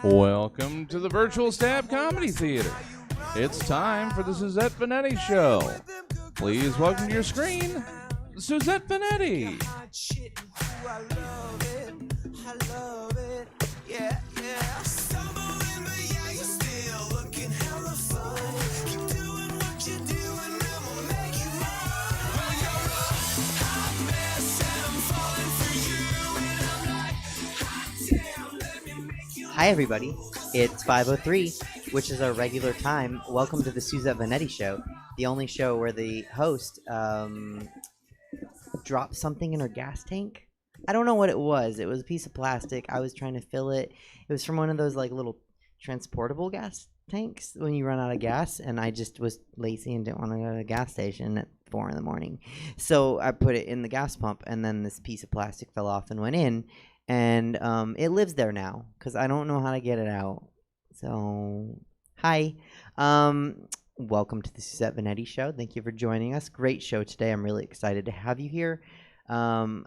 Welcome to the virtual Stab Comedy Theater. It's time for the Suzette Veneti Show. Please welcome to your screen, Suzette Veneti. Hi everybody, it's 5:03, which is our regular time. Welcome to the Suzette Veneti Show, the only show where the host dropped something in her gas tank. I don't know what it was. It was a piece of plastic. I was trying to fill it. It was from one of those like little transportable gas tanks when you run out of gas, and I just was lazy and didn't want to go to the gas station at 4 in the morning. So I put it in the gas pump, and then this piece of plastic fell off and went in. And it lives there now because I don't know how to get it out. So, hi. Welcome to the Suzette Veneti Show. Thank you for joining us. Great show today. I'm really excited to have you here. And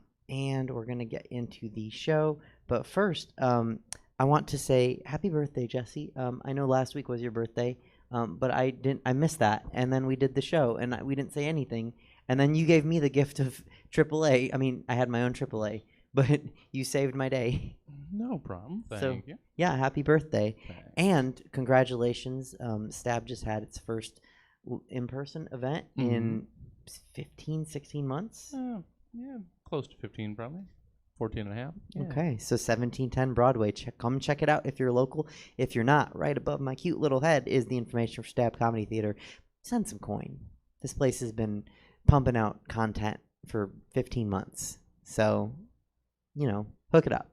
we're going to get into the show. But first, I want to say happy birthday, Jesse. I know last week was your birthday, but I missed that. And then we did the show, and we didn't say anything. And then you gave me the gift of AAA. I mean, I had my own AAA. But you saved my day. No problem. Thank you. Yeah, happy birthday. Thanks. And congratulations. Stab just had its first in-person event in 15, 16 months. Yeah, close to 15 probably. 14 and a half. Yeah. Okay, so 1710 Broadway. Come check it out if you're local. If you're not, right above my cute little head is the information for Stab Comedy Theater. Send some coin. This place has been pumping out content for 15 months. So... hook it up.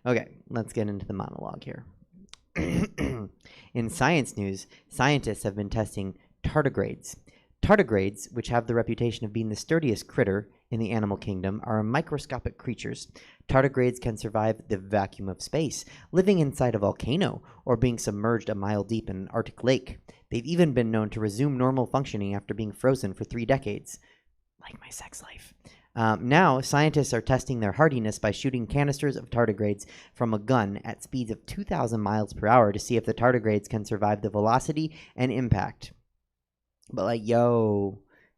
Okay, let's get into the monologue here. In science news, scientists have been testing tardigrades. Tardigrades, which have the reputation of being the sturdiest critter in the animal kingdom, are microscopic creatures. Tardigrades can survive the vacuum of space, living inside a volcano, or being submerged a mile deep in an Arctic lake. They've even been known to resume normal functioning after being frozen for 3 decades. Like my sex life. Now, scientists are testing their hardiness by shooting canisters of tardigrades from a gun at speeds of 2,000 miles per hour to see if the tardigrades can survive the velocity and impact. But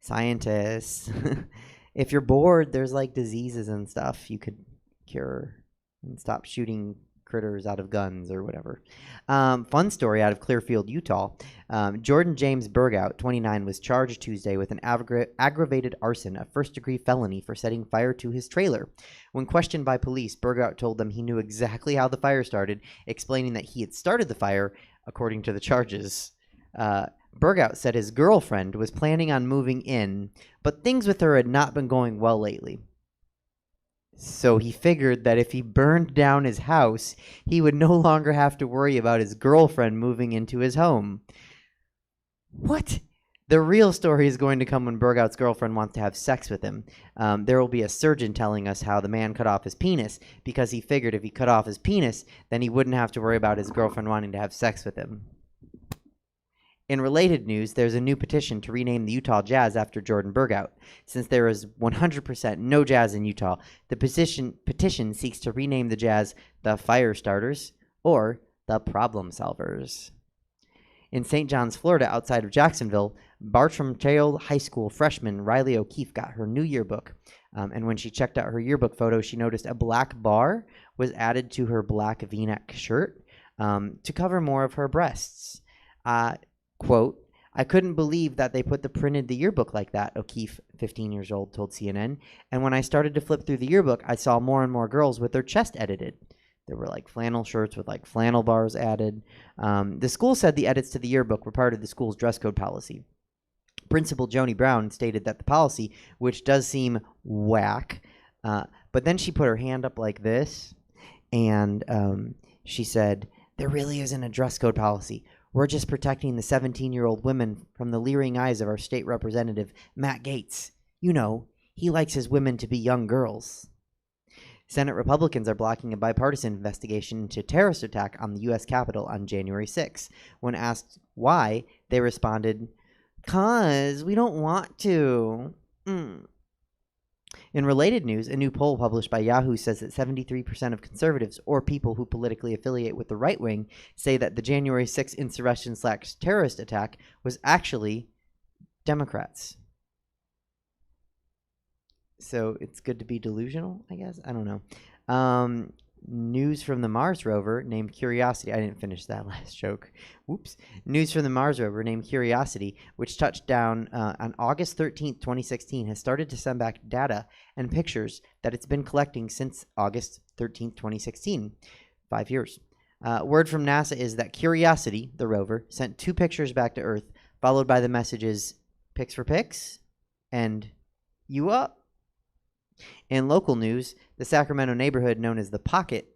scientists, if you're bored, there's like diseases and stuff you could cure and stop shooting critters out of guns or whatever. Fun story out of Clearfield, Utah. Jordan James Bergout, 29, was charged Tuesday with an aggravated arson, a first-degree felony for setting fire to his trailer. When questioned by police, Bergout told them he knew exactly how the fire started, explaining that he had started the fire, according to the charges. Bergout said his girlfriend was planning on moving in, but things with her had not been going well lately. So he figured that if he burned down his house, he would no longer have to worry about his girlfriend moving into his home. What? The real story is going to come when Bergout's girlfriend wants to have sex with him. There will be a surgeon telling us how the man cut off his penis, because he figured if he cut off his penis, then he wouldn't have to worry about his girlfriend wanting to have sex with him. In related news, there's a new petition to rename the Utah Jazz after Jordan Bergout. Since there is 100% no jazz in Utah, the petition seeks to rename the Jazz the Fire Starters or the Problem Solvers. In St. John's, Florida, outside of Jacksonville, Bartram Trail High School freshman Riley O'Keefe got her new yearbook. And when she checked out her yearbook photo, she noticed a black bar was added to her black V-neck shirt to cover more of her breasts. Quote, "I couldn't believe that they printed the yearbook like that," O'Keefe, 15 years old, told CNN. "And when I started to flip through the yearbook, I saw more and more girls with their chest edited." There were like flannel shirts with like flannel bars added. The school said the edits to the yearbook were part of the school's dress code policy. Principal Joni Brown stated that the policy, which does seem whack, but then she put her hand up like this, and she said, "There really isn't a dress code policy. We're just protecting the 17-year-old women from the leering eyes of our state representative, Matt Gaetz. You know, he likes his women to be young girls." Senate Republicans are blocking a bipartisan investigation into a terrorist attack on the U.S. Capitol on January 6. When asked why, they responded, "'Cause we don't want to." In related news, a new poll published by Yahoo says that 73% of conservatives, or people who politically affiliate with the right wing, say that the January 6th insurrection/terrorist attack was actually Democrats. So it's good to be delusional, I guess. I don't know. News from the Mars rover named Curiosity. I didn't finish that last joke. Whoops. News from the Mars rover named Curiosity, which touched down on August 13th, 2016, has started to send back data and pictures that it's been collecting since August 13th, 2016. 5 years. Word from NASA is that Curiosity, the rover, sent 2 pictures back to Earth, followed by the messages, pics for pics, and you up? In local news, the Sacramento neighborhood known as the Pocket,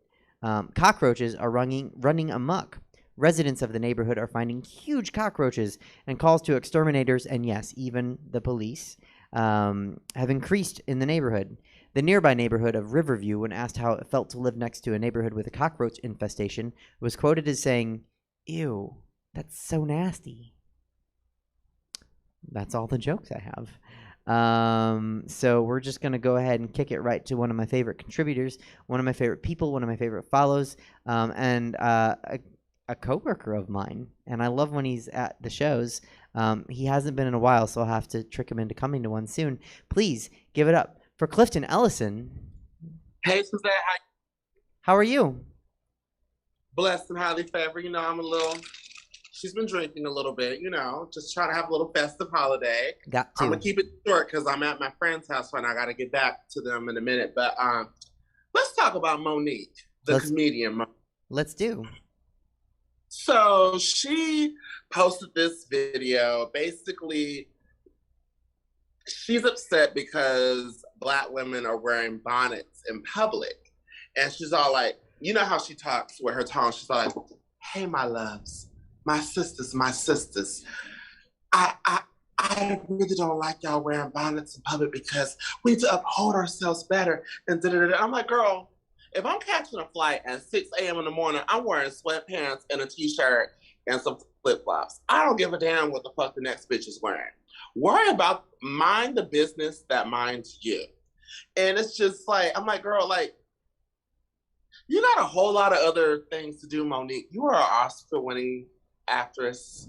cockroaches are running amok. Residents of the neighborhood are finding huge cockroaches, and calls to exterminators and, yes, even the police have increased in the neighborhood. The nearby neighborhood of Riverview, when asked how it felt to live next to a neighborhood with a cockroach infestation, was quoted as saying, "Ew, that's so nasty." That's all the jokes I have. So we're just going to go ahead and kick it right to one of my favorite contributors, one of my favorite people, one of my favorite follows, and a coworker of mine. And I love when he's at the shows. He hasn't been in a while, so I'll have to trick him into coming to one soon. Please give it up for Clifton Ellison. Hey, Suzette, how are you? Blessed and highly favored. You know, she's been drinking a little bit, you know, just trying to have a little festive holiday. Got to. I'm going to keep it short because I'm at my friend's house and I got to get back to them in a minute. But let's talk about Monique, the comedian. Let's do. So she posted this video. Basically, she's upset because Black women are wearing bonnets in public. And she's all like, you know how she talks with her tone. She's all like, hey, my loves. My sisters, I really don't like y'all wearing bonnets in public because we need to uphold ourselves better. And I'm like, girl, if I'm catching a flight at 6 a.m. in the morning, I'm wearing sweatpants and a t-shirt and some flip-flops. I don't give a damn what the fuck the next bitch is wearing. Worry about, mind the business that minds you. And it's just like, I'm like, girl, like, you got a whole lot of other things to do, Monique. You are an Oscar-winning actress.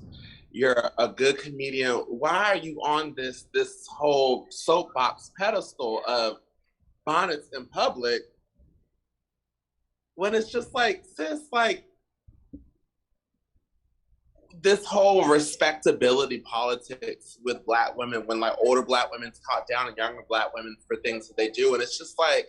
You're a good comedian. Why are you on this whole soapbox pedestal of bonnets in public when it's just like, sis, like, this whole respectability politics with Black women, when like older Black women talk down on younger Black women for things that they do, and it's just like,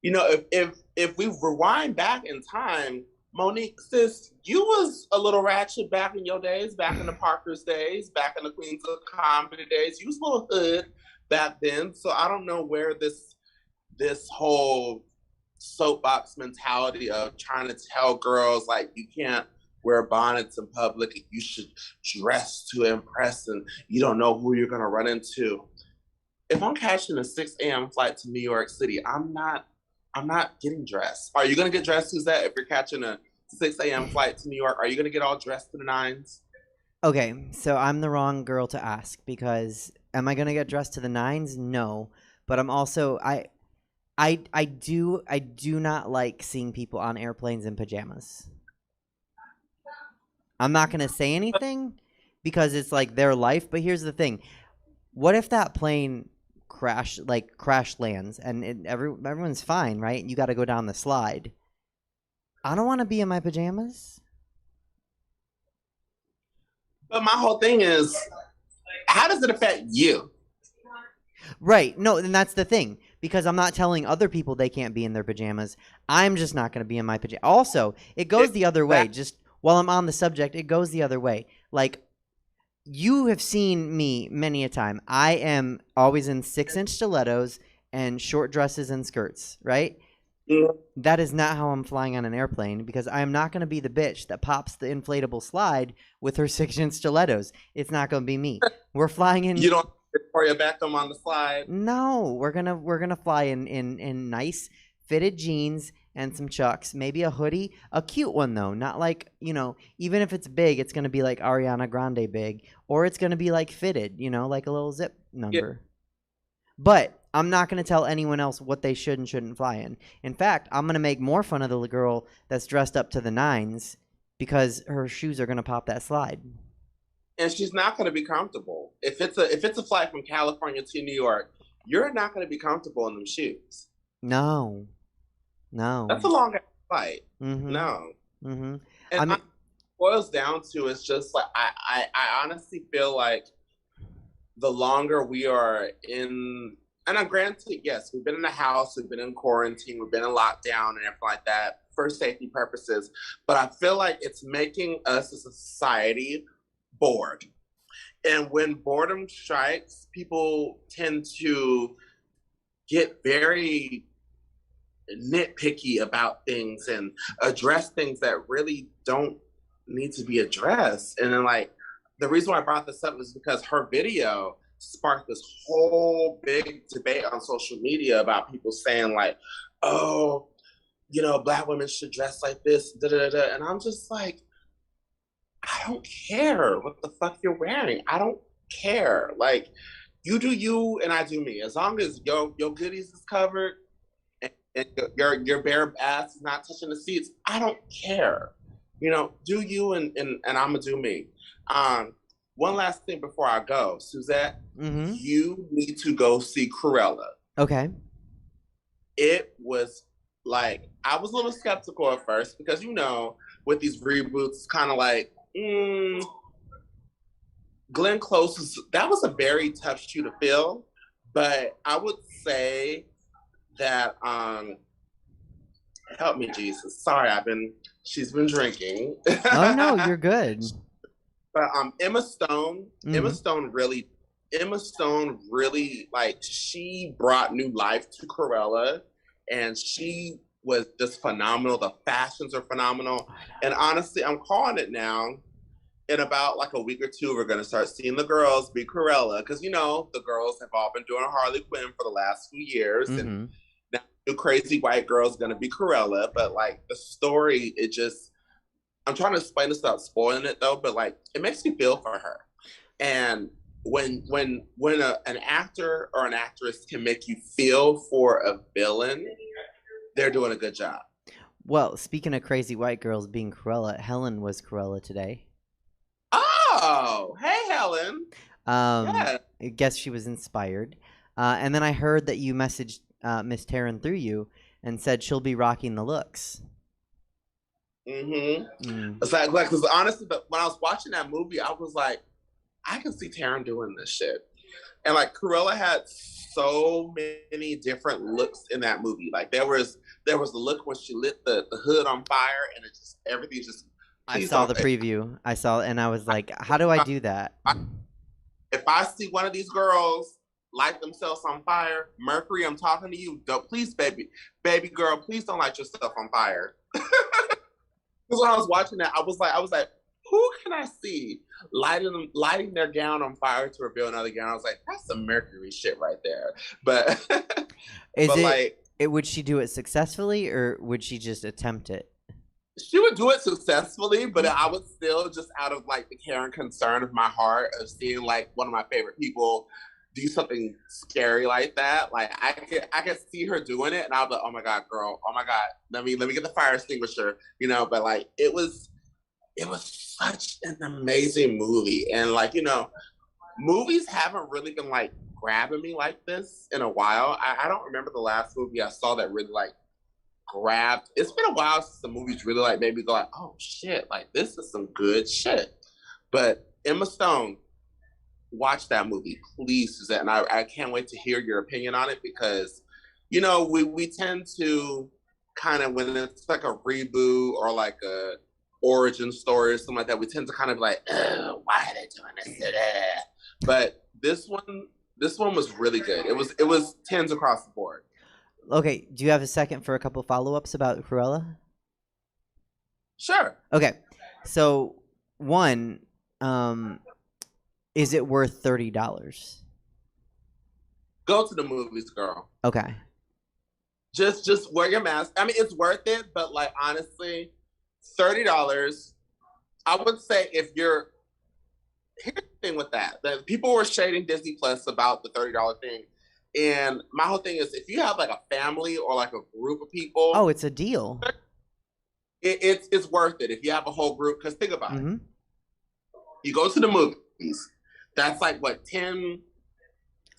you know, if we rewind back in time, Monique, sis, you was a little ratchet back in your days, back in the Parker's days, back in the Queens of Comedy days. You was a little hood back then. So I don't know where this whole soapbox mentality of trying to tell girls, like, you can't wear bonnets in public, you should dress to impress, and you don't know who you're going to run into. If I'm catching a 6 a.m. flight to New York City, I'm not getting dressed. Are you going to get dressed, Suzette, if you're catching a 6 a.m. flight to New York? Are you going to get all dressed to the nines? Okay, so I'm the wrong girl to ask because am I going to get dressed to the nines? No, but I'm also I do not like seeing people on airplanes in pajamas. I'm not going to say anything because it's like their life, but here's the thing. What if that plane crash lands and everyone's fine, right? You got to go down the slide. I don't want to be in my pajamas. But my whole thing is, how does it affect you? Right. No, and that's the thing. Because I'm not telling other people they can't be in their pajamas. I'm just not going to be in my pajamas. Also, it goes the other way. Just while I'm on the subject, it goes the other way. Like, you have seen me many a time. I am always in 6-inch stilettos and short dresses and skirts, right? Yeah. That is not how I'm flying on an airplane because I am not going to be the bitch that pops the inflatable slide with her 6-inch stilettos. It's not going to be me. We're flying in. You don't Victoria Beckham on the slide. No, we're gonna fly in nice fitted jeans and some Chucks, maybe a hoodie, a cute one though, not like, you know, even if it's big, it's gonna be like Ariana Grande big, or it's gonna be like fitted, you know, like a little zip number. Yeah. But I'm not going to tell anyone else what they should and shouldn't fly in. In fact, I'm going to make more fun of the girl that's dressed up to the nines because her shoes are going to pop that slide. And she's not going to be comfortable. If it's a flight from California to New York, you're not going to be comfortable in them shoes. No. That's a long flight. Mm-hmm. No. Mm-hmm. And it boils down to, it's just like, I honestly feel like the longer we are in, and granted, yes, we've been in the house, we've been in quarantine, we've been in lockdown and everything like that for safety purposes, but I feel like it's making us as a society bored. And when boredom strikes, people tend to get very nitpicky about things and address things that really don't need to be addressed. And then, like, the reason why I brought this up is because her video sparked this whole big debate on social media about people saying, like, oh, you know, Black women should dress like this, da da da. And I'm just like, I don't care what the fuck you're wearing. I don't care. Like, you do you and I do me. As long as your goodies is covered and your bare ass is not touching the seats, I don't care. You know, do you and I'm gonna do me. One last thing before I go, Suzette, you need to go see Cruella. Okay. It was like, I was a little skeptical at first because, you know, with these reboots, it's kind of like, Glenn Close, that was a very tough shoe to fill, but I would say that, help me, Jesus. Sorry, she's been drinking. Oh, no, you're good. But Emma Stone really, like, she brought new life to Cruella, and she was just phenomenal. The fashions are phenomenal. And honestly, I'm calling it now. In about like a week or two, we're going to start seeing the girls be Cruella. Because, you know, the girls have all been doing Harley Quinn for the last few years. And now the crazy white girl is going to be Cruella. But, like, the story, I'm trying to explain this without spoiling it, though. But, like, it makes me feel for her. And when an actor or an actress can make you feel for a villain, they're doing a good job. Well, speaking of crazy white girls being Cruella, Helen was Cruella today. Oh, hey, Helen. Yeah. I guess she was inspired. And then I heard that you messaged Miss Taryn through you and said she'll be rocking the looks. It's like, because honestly, but when I was watching that movie, I was like, I can see Taryn doing this shit. And, like, Cruella had so many different looks in that movie. Like, there was the look when she lit the hood on fire, and everything just. I saw the preview. And I was like, how do I do that? If I see one of these girls light themselves on fire, Mercury, I'm talking to you. Don't, please, baby girl, please don't light yourself on fire. Because when I was watching that, I was like, who can I see lighting their gown on fire to reveal another gown? I was like, that's some Mercury shit right there. But would she do it successfully, or would she just attempt it? She would do it successfully, but I would still, just out of, like, the care and concern of my heart of seeing, like, one of my favorite people do something scary like that. Like, I could see her doing it, and I was like, oh my God, girl, oh my God, let me get the fire extinguisher, you know. But, like, it was such an amazing movie, and, like, you know, movies haven't really been, like, grabbing me like this in a while. I don't remember the last movie I saw that really, like, grabbed. It's been a while since the movies really, like, made me go like, oh shit, like, this is some good shit. But Emma Stone, watch that movie, please, Suzette. And I can't wait to hear your opinion on it, because, you know, we tend to kind of, when it's like a reboot or like a origin story or something like that, we tend to kind of be like, why are they doing this? But this one was really good. It was 10s across the board. Okay, do you have a second for a couple follow-ups about Cruella? Sure. Okay, so one, is it worth $30? Go to the movies, girl. Okay. Just wear your mask. I mean, it's worth it, but, like, honestly, $30. I would say if you're. Here's the thing with that. People were shading Disney Plus about the $30 thing. And my whole thing is, if you have like a family or like a group of people, oh, it's a deal. It's worth it if you have a whole group. Because think about Mm-hmm. it, you go to the movies. That's like what, $10,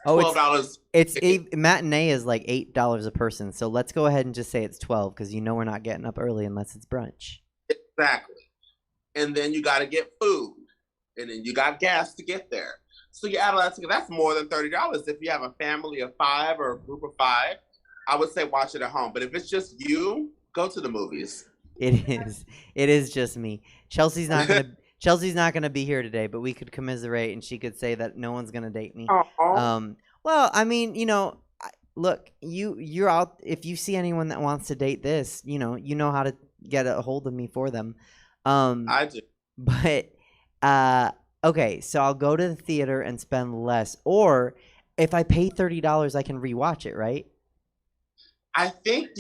$12. It's a matinee is like $8 a person. So let's go ahead and just say it's 12 because you know we're not getting up early unless it's brunch. Exactly. And then you got to get food, and then you got gas to get there. So you add all that together, that's more than $30. If you have a family of 5 or a group of 5, I would say watch it at home. But if it's just you, go to the movies. It is just me. Chelsea's not gonna be here today, but we could commiserate, and she could say that no one's gonna date me. Well, I mean, look, you're out. If you see anyone that wants to date this, you know how to get a hold of me for them. I do. But okay, so I'll go to the theater and spend less, or if I pay $30, I can rewatch it, right? I think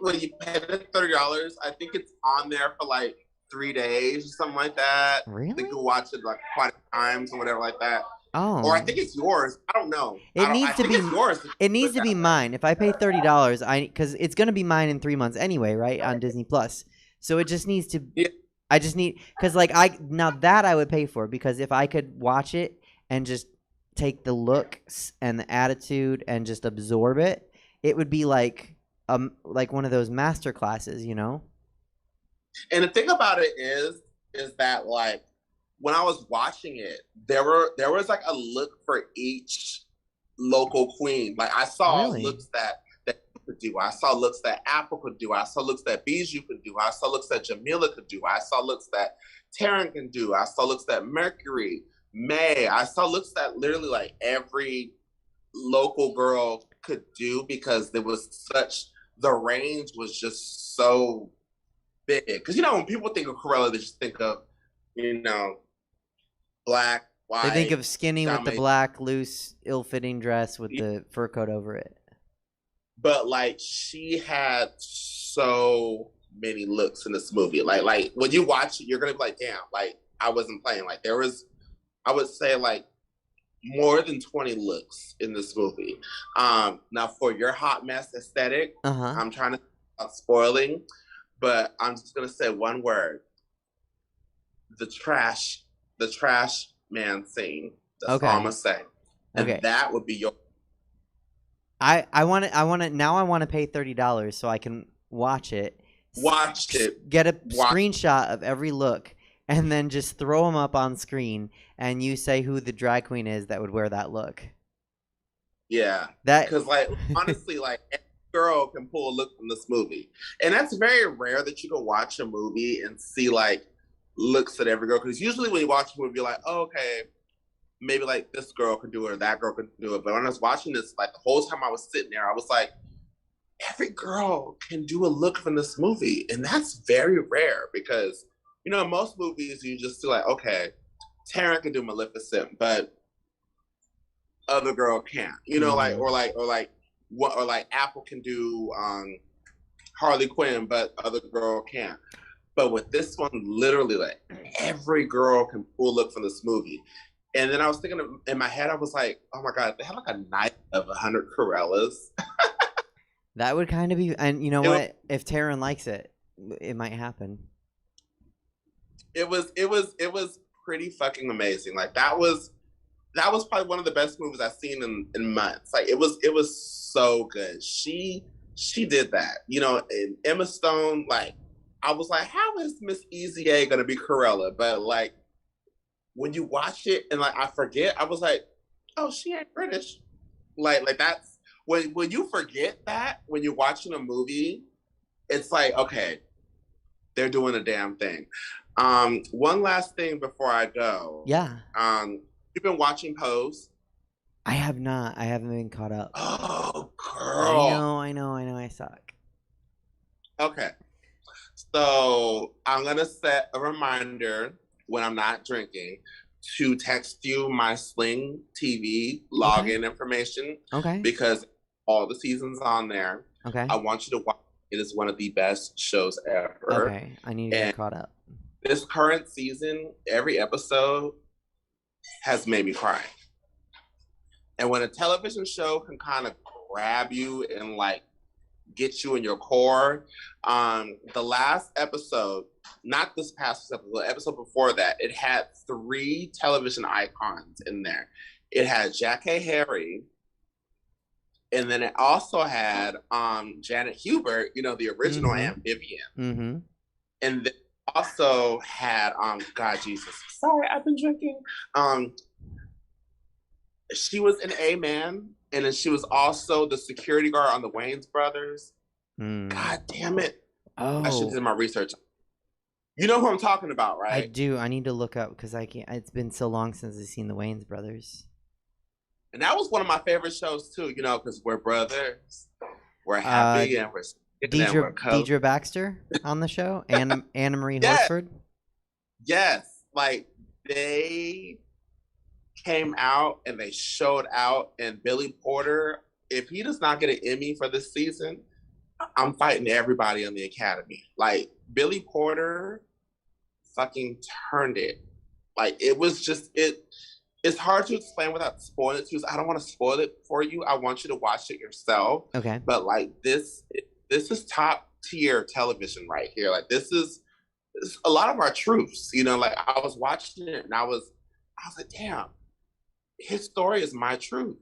when you pay the $30, I think it's on there for like 3 days or something like that. Really? I think you'll watch it like quite times or whatever like that. Oh. Or I think it's yours. I don't know. It needs to be yours. It needs to be mine. If I pay $30, because it's gonna be mine in 3 months anyway, right? On Disney Plus. So it just needs to. Yeah. I just need because now that I would pay for, because if I could watch it and just take the looks and the attitude and just absorb it, it would be like one of those master classes, And the thing about it is that like when I was watching it, there was like a look for each local queen. Like I saw looks that you could do. I saw looks that Apple could do. I saw looks that Bijou could do. I saw looks that Jamila could do. I saw looks that Taryn can do. I saw looks that Mercury, May. I saw looks that literally like every local girl could do, because there was the range was just so big. Because when people think of Cruella, they just think of black, white. They think of skinny with the black, loose, ill-fitting dress with the fur coat over it. But like she had so many looks in this movie. Like when you watch it, you're gonna be like, damn, like I wasn't playing. Like there was, I would say like more than 20 looks in this movie. Now for your hot mess aesthetic, I'm trying to stop spoiling, but I'm just gonna say one word: the trash man scene. That's all I'm gonna say. And that would be your. I want to pay $30 so I can watch it. Get a screenshot of every look, and then just throw them up on screen, and you say who the drag queen is that would wear that look. Yeah, because like honestly, like every girl can pull a look from this movie, and that's very rare that you can watch a movie and see like looks at every girl. Because usually when you watch a movie, you're like, oh, okay, maybe like this girl could do it or that girl could do it. But when I was watching this, like the whole time I was sitting there, I was like, every girl can do a look from this movie. And that's very rare, because, in most movies you just see like, okay, Taryn can do Maleficent, but other girl can't, like Apple can do Harley Quinn, but other girl can't. But with this one, literally like every girl can pull a look from this movie. And then I was thinking in my head, I was like, oh my God, they have like a night of 100 Corellas. That would kind of be, and you know what? If Taryn likes it, it might happen. It was pretty fucking amazing. Like that was probably one of the best movies I've seen in months. Like it was so good. She did that. And Emma Stone, like I was like, how is Miss Easy A gonna be Cruella? But like when you watch it and like I forget, I was like, oh, she ain't British. Like that's when you forget that when you're watching a movie, it's like, okay, they're doing a damn thing. One last thing before I go. Yeah. You've been watching Pose? I have not. I haven't been caught up. Oh, girl. I know. I suck. Okay. So I'm going to set a reminder when I'm not drinking to text you my Sling TV login information. Okay. Because all the seasons on there. Okay. I want you to watch. It is one of the best shows ever. Okay. I need to get caught up. This current season, every episode has made me cry. And when a television show can kind of grab you and like get you in your core, the last episode, not this past episode, the episode before that, it had 3 television icons in there. It had Jackée Harry, and then it also had Janet Hubert, you know, the original Aunt Vivian. Mm-hmm. And then also had God Jesus. Sorry, I've been drinking. She was an A-man, and then she was also the security guard on the Wayans brothers. God damn it. Oh, I should do my research. You know who I'm talking about, right? I do. I need to look up because I can't. It's been so long since I've seen the Wayans brothers. And that was one of my favorite shows too, you know, because we're brothers, we're happy, and we're Deidre Baxter on the show, and Anna Marie Horsford. Yes, like they came out and they showed out, and Billy Porter, if he does not get an Emmy for this season, I'm fighting everybody on the Academy. Like Billy Porter fucking turned it. Like it was just it's hard to explain without spoiling it to you. I don't want to spoil it for you. I want you to watch it yourself. Okay. But like this is top tier television right here. Like this is a lot of our truths. You know, like I was watching it and I was like, damn, his story is my truth.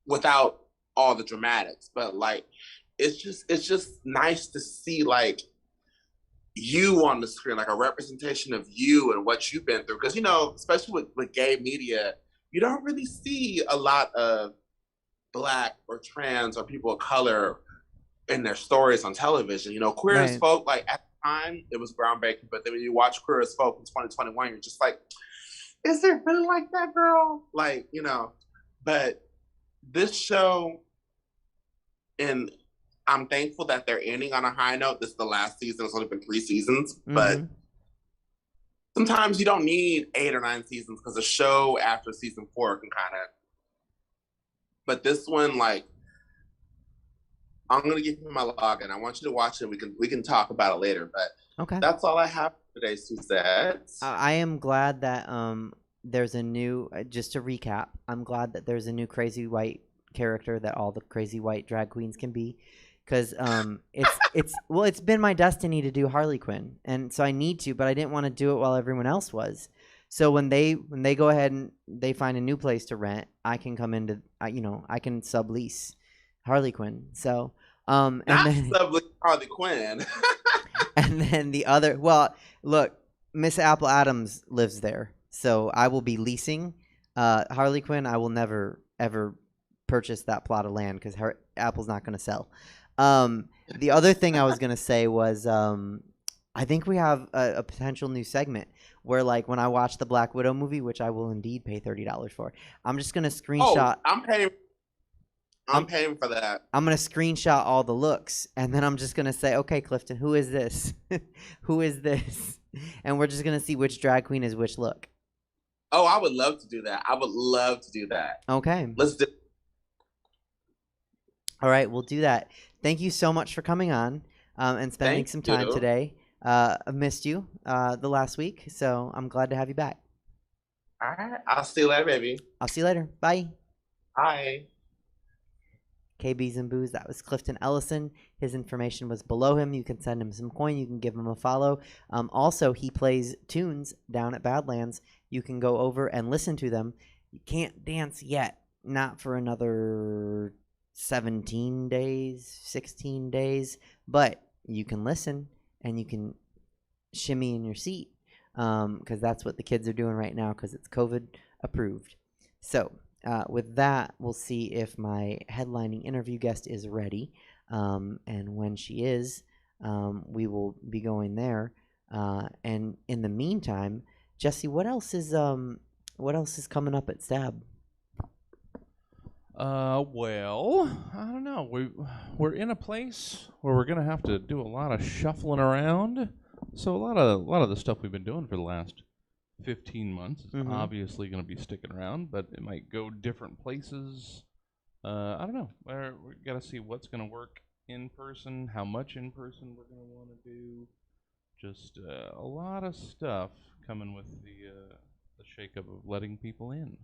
Without all the dramatics. But like it's just nice to see like you on the screen, like a representation of you and what you've been through. Because, you know, especially with gay media, you don't really see a lot of Black or trans or people of color in their stories on television. You know, Queer as Folk, like at the time, it was groundbreaking. But then when you watch Queer as Folk in 2021, you're just like, is it really like that, girl? Like, you know, but this show, and I'm thankful that they're ending on a high note. This is the last season. It's only been 3 seasons. But sometimes you don't need 8 or 9 seasons because a show after season 4 can kind of... But this one, like, I'm going to give you my login. I want you to watch it. We can talk about it later. But that's all I have today, Suzette. I am glad that there's a new... just to recap, I'm glad that there's a new crazy white character that all the crazy white drag queens can be. Because it's been my destiny to do Harley Quinn, and so I need to, but I didn't want to do it while everyone else was. So when they go ahead and they find a new place to rent, I can come into I can sublease Harley Quinn. So and then sublease Harley Quinn. And then the other, well, look, Miss Apple Adams lives there, so I will be leasing Harley Quinn. I will never ever purchase that plot of land because Apple's not going to sell. The other thing I was going to say was I think we have a potential new segment where, like, when I watch the Black Widow movie, which I will indeed pay $30 for, I'm just going to screenshot. Oh, I'm paying for that. I'm going to screenshot all the looks, and then I'm just going to say, okay, Clifton, who is this? Who is this? And we're just going to see which drag queen is which look. Oh, I would love to do that. Okay. Let's do. All right, we'll do that. Thank you so much for coming on and spending some time today. I missed you the last week, so I'm glad to have you back. All right. I'll see you later, baby. I'll see you later. Bye. Bye. KBs and Booze, that was Clifton Ellison. His information was below him. You can send him some coin. You can give him a follow. Also, he plays tunes down at Badlands. You can go over and listen to them. You can't dance yet. Not for another 17 days, 16 days, but you can listen and you can shimmy in your seat because that's what the kids are doing right now because it's COVID approved. So with that, we'll see if my headlining interview guest is ready, and when she is, we will be going there. And in the meantime, Jesse, what else is coming up at Stab? Well, I don't know. We're in a place where we're gonna have to do a lot of shuffling around. So a lot of the stuff we've been doing for the last 15 months is obviously gonna be sticking around, but it might go different places. I don't know. We gotta see what's gonna work in person, how much in person we're gonna want to do. Just a lot of stuff coming with the shakeup of letting people in.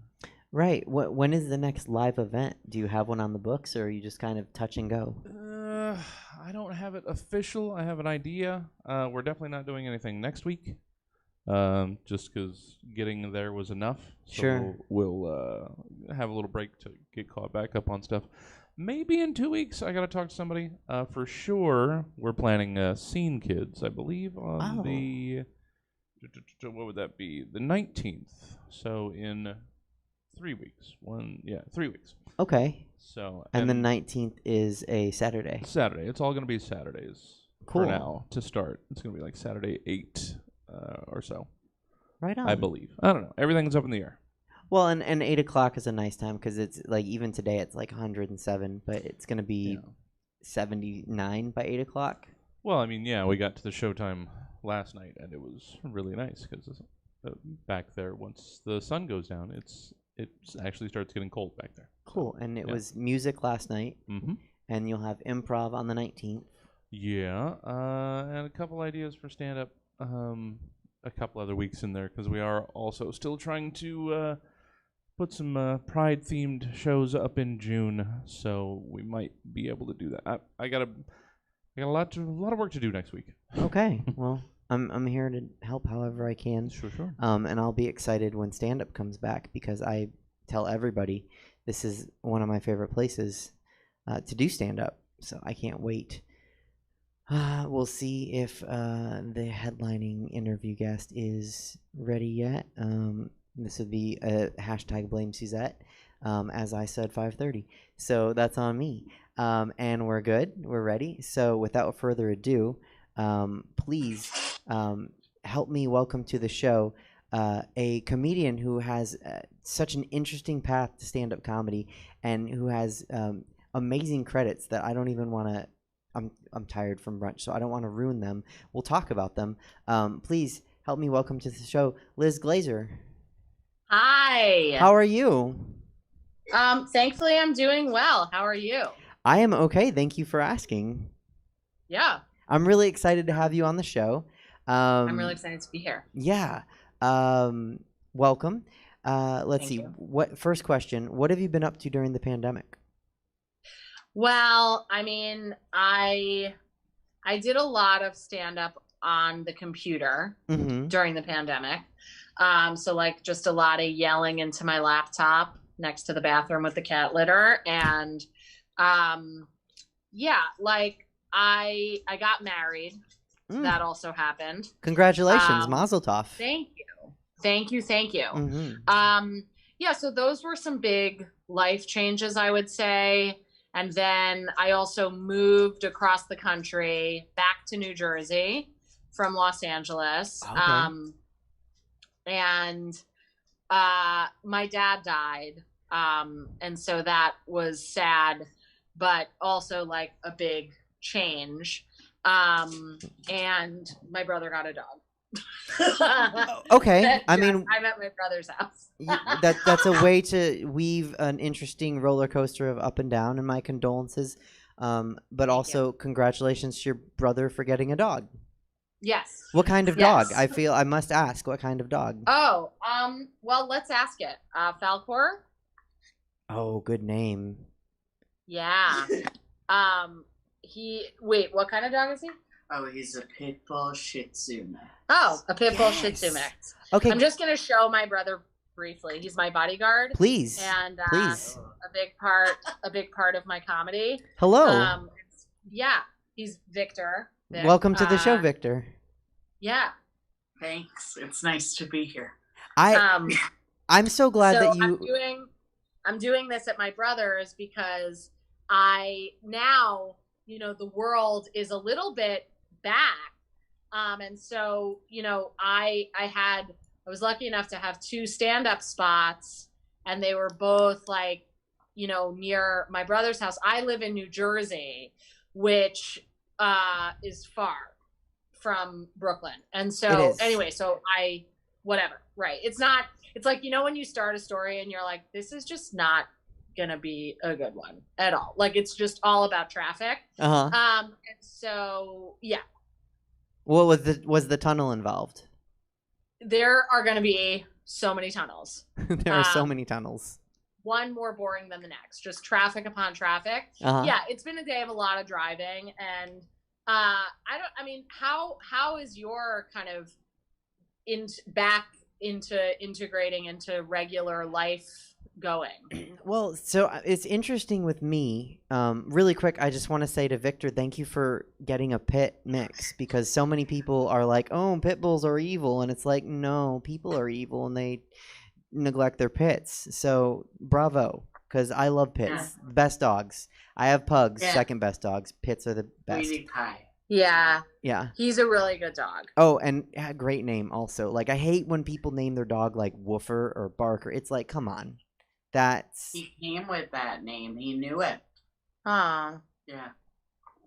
Right. When is the next live event? Do you have one on the books, or are you just kind of touch and go? I don't have it official. I have an idea. We're definitely not doing anything next week. Just because getting there was enough. So Sure. we'll have a little break to get caught back up on stuff. Maybe in 2 weeks, I gotta talk to somebody. For sure, we're planning Scene Kids, I believe, on Oh. the what would that be? The 19th. So in 3 weeks. 3 weeks. Okay. So And the 19th is a Saturday. Saturday. It's all gonna be Saturdays Cool. for now to start. It's gonna be like Saturday 8 or so. Right on. I believe. I don't know. Everything's up in the air. Well, and 8 o'clock is a nice time because it's like even today it's like 107, but it's gonna be 79 by 8 o'clock. Well, I mean, yeah, we got to the showtime last night, and it was really nice because back there, once the sun goes down, it actually starts getting cold back there. Cool. And it yeah. was music last night, Mm-hmm. and you'll have improv on the 19th. Yeah, and a couple ideas for stand-up. A couple other weeks in there because we are also still trying to put some Pride-themed shows up in June, so we might be able to do that. I got a lot of work to do next week. Okay. Well, I'm here to help however I can. Sure. And I'll be excited when stand-up comes back because I tell everybody this is one of my favorite places to do stand-up. So I can't wait. We'll see if the headlining interview guest is ready yet. This would be a hashtag blame Suzette, as I said 5:30. So that's on me. And we're good. We're ready. So without further ado, please help me welcome to the show a comedian who has such an interesting path to stand-up comedy and who has amazing credits that I don't even want to. I'm tired from brunch, so I don't want to ruin them. We'll talk about them. Please help me welcome to the show, Liz Glazer. Hi. How are you? Thankfully I'm doing well. How are you? I am okay. Thank you for asking. Yeah. I'm really excited to have you on the show. I'm really excited to be here. Yeah. Welcome. Let's see. You. First question, what have you been up to during the pandemic? Well, I mean, I did a lot of stand-up on the computer during the pandemic. So like just a lot of yelling into my laptop next to the bathroom with the cat litter. And yeah, like I got married. That also happened. Congratulations. Mazel tov. Thank you. Yeah, so those were some big life changes, I would say. And then I also moved across the country back to New Jersey from Los Angeles. Okay. And my dad died. And so that was sad, but also like a big change. And my brother got a dog. Okay. I mean, I'm at my brother's house. that's a way to weave an interesting roller coaster of up and down, and my condolences. But also congratulations to your brother for getting a dog. Yes. What kind of dog? I must ask, what kind of dog? Oh, well, let's ask it. Falcor. Oh, good name. Yeah. What kind of dog is he? Oh, he's a pit bull Shih Tzu mix. Oh, a pit bull Shih Tzu mix. Okay. I'm just gonna show my brother briefly. He's my bodyguard. Please. And please. A big part of my comedy. Hello. Yeah, he's Victor. Vic. Welcome to the show, Victor. Yeah. Thanks. It's nice to be here. I'm so glad that you. I'm doing this at my brother's because now, you know, the world is a little bit back. And so, you know, I was lucky enough to have 2 stand-up spots, and they were both like, you know, near my brother's house. I live in New Jersey, which is far from Brooklyn. And so anyway, right. It's like, you know, when you start a story and you're like, this is just not gonna be a good one at all. Like, it's just all about traffic. And so, yeah. What was the tunnel involved? There are gonna be so many tunnels. There are so many tunnels. one more boring than the next, just traffic upon traffic. Yeah, it's been a day of a lot of driving, and how is your kind of back into integrating into regular life going? Well, so it's interesting with me. Really quick, I just want to say to Victor, thank you for getting a pit mix, because so many people are like, oh, pit bulls are evil. And it's like, no, people are evil and they neglect their pits. So bravo, because I love pits. Best dogs. I have pugs, second best dogs. Pits are the best. Sweetie pie. Yeah. Yeah. He's a really good dog. Oh, and great name also. Like, I hate when people name their dog like Woofer or Barker. It's like, come on. He came with that name. He knew it. Yeah.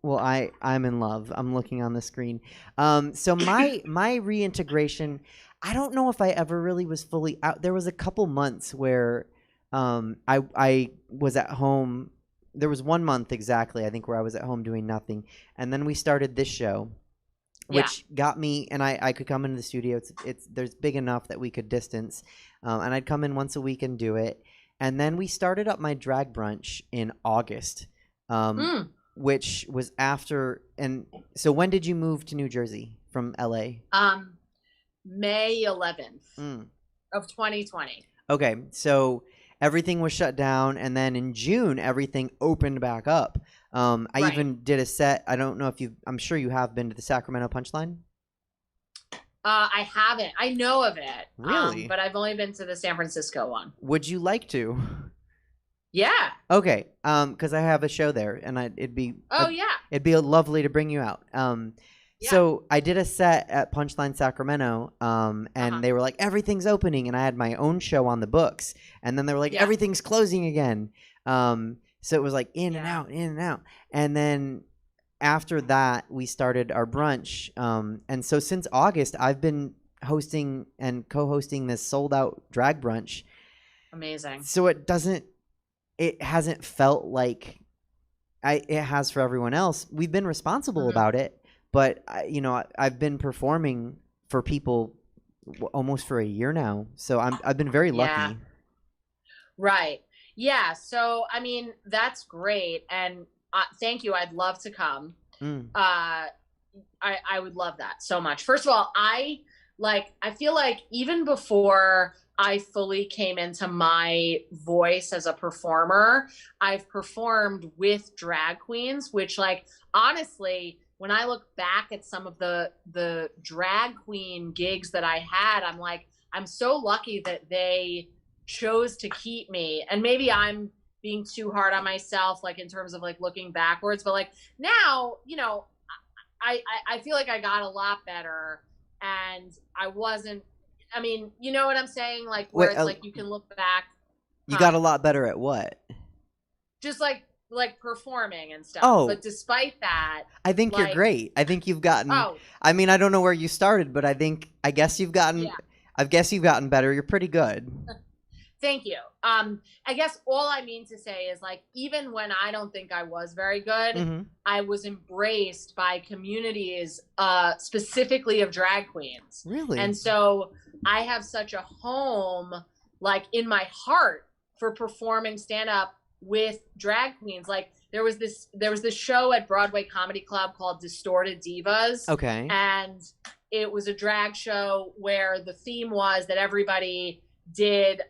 Well, I'm in love. I'm looking on the screen. So my reintegration, I don't know if I ever really was fully out. There was a couple months where I was at home. There was 1 month exactly, I think, where I was at home doing nothing. And then we started this show, which got me, and I could come into the studio. There's big enough that we could distance. And I'd come in once a week and do it. And then we started up my drag brunch in August, which was after. And so when did you move to New Jersey from LA? May 11th of 2020. Okay, so everything was shut down, and then in June everything opened back up. I even did a set. I don't know if I'm sure you have been to the Sacramento Punchline. I haven't. I know of it. Really? But I've only been to the San Francisco one. Would you like to? Yeah. Okay. Because I have a show there, and it'd be lovely to bring you out. So I did a set at Punchline Sacramento, and they were like, everything's opening, and I had my own show on the books, and then they were like, everything's closing again. So it was like in and out, and then after that we started our brunch, and so since August I've been hosting and co-hosting this sold out drag brunch. Amazing. So it hasn't felt like it has for everyone else. We've been responsible about it. But, I've been performing for people almost for a year now. So I've been very lucky. Right. Yeah. So, I mean, that's great. And thank you. I'd love to come. I would love that so much. First of all, I feel like even before I fully came into my voice as a performer, I've performed with drag queens, which, like, honestly, when I look back at some of the drag queen gigs that I had, I'm like, I'm so lucky that they chose to keep me. And maybe I'm being too hard on myself, like in terms of like looking backwards, but like now, I feel like I got a lot better, and I wasn't, I mean, you know what I'm saying? Like where it's like you can look back. You got a lot better at what? Just like performing and stuff. Oh. But despite that, I think you're great. I think you've gotten, I mean, I don't know where you started, but I guess you've gotten, better. You're pretty good. Thank you. I guess all I mean to say is, like, even when I don't think I was very good, I was embraced by communities, specifically of drag queens. Really? And so I have such a home, like, in my heart for performing stand-up with drag queens. Like, there was this show at Broadway Comedy Club called Distorted Divas. Okay. And it was a drag show where the theme was that everybody did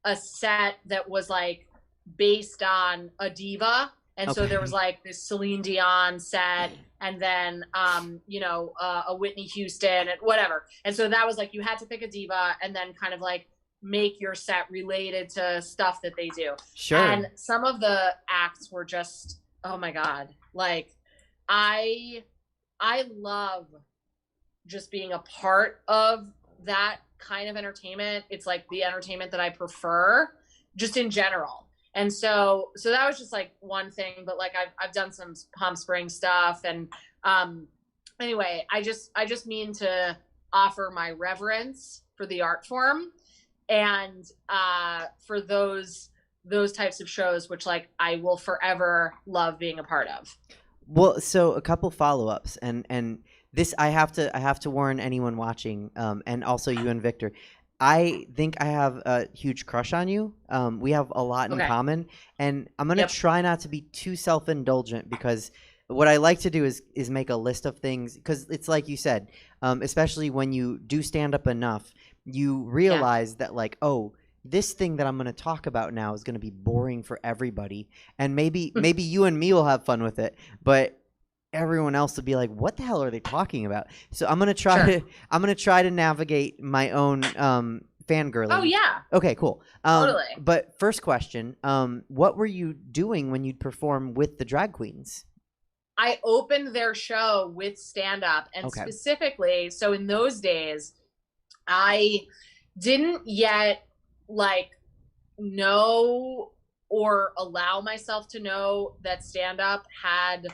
a set that was like based on a diva, and so there was like this Celine Dion set, and then a Whitney Houston and whatever, and so that was like you had to pick a diva and then kind of like make your set related to stuff that they do. Sure. And some of the acts were just, oh my god, like I love just being a part of that kind of entertainment. It's like the entertainment that I prefer just in general. And so that was just like one thing, but like I've done some Palm Springs stuff, and anyway, I just mean to offer my reverence for the art form and for those types of shows, which like I will forever love being a part of. Well, so a couple follow-ups, and this I have to warn anyone watching, and also you and Victor. I think I have a huge crush on you. We have a lot in Okay. common, and I'm gonna Yep. try not to be too self-indulgent because what I like to do is make a list of things because it's like you said, especially when you do stand up enough, you realize that like, oh, this thing that I'm going to talk about now is going to be boring for everybody, and maybe you and me will have fun with it, but everyone else will be like, what the hell are they talking about? So I'm gonna try to navigate my own fangirling. Oh yeah. Okay, cool. Totally. But first question, what were you doing when you'd perform with the drag queens? I opened their show with stand up, and Okay. specifically, so in those days, I didn't yet like know or allow myself to know that stand up had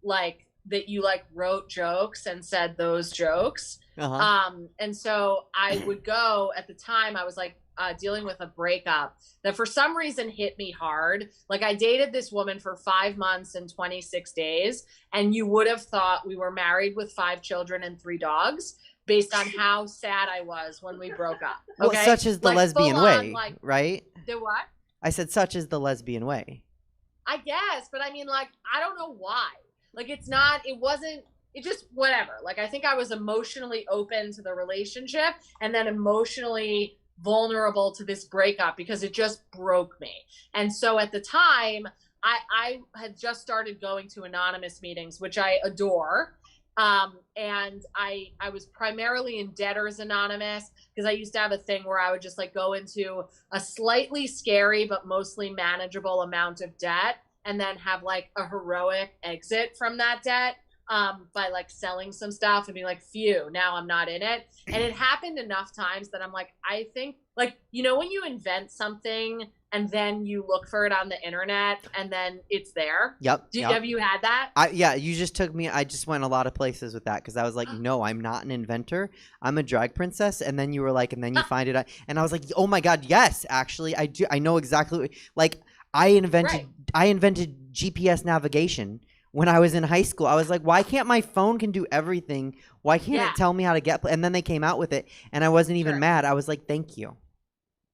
like that you like wrote jokes and said those jokes. And so I would go at the time, I was like dealing with a breakup that for some reason hit me hard. Like I dated this woman for 5 months and 26 days, and you would have thought we were married with 5 children and 3 dogs based on how sad I was when we broke up. Okay? Well, such is the like, lesbian way, like, right? The what? I said such is the lesbian way. I guess, but I mean, like, I don't know why. Like, it just, whatever. Like, I think I was emotionally open to the relationship and then emotionally vulnerable to this breakup because it just broke me. And so at the time, I had just started going to anonymous meetings, which I adore. And I was primarily in Debtors Anonymous because I used to have a thing where I would just like go into a slightly scary but mostly manageable amount of debt and then have like a heroic exit from that debt by like selling some stuff and being like, phew, now I'm not in it. And it happened enough times that I'm like, I think like, you know, when you invent something and then you look for it on the internet and then it's there. Yep. Have you had that? Yeah, you just took me. I just went a lot of places with that because I was like, no, I'm not an inventor. I'm a drag princess. And then you were like, and then you find it. And I was like, oh my God, yes, actually, I do. I know exactly. Like I invented GPS navigation when I was in high school. I was like, why can't my phone can do everything? Why can't it tell me how to get? And then they came out with it, and I wasn't even mad. I was like, thank you.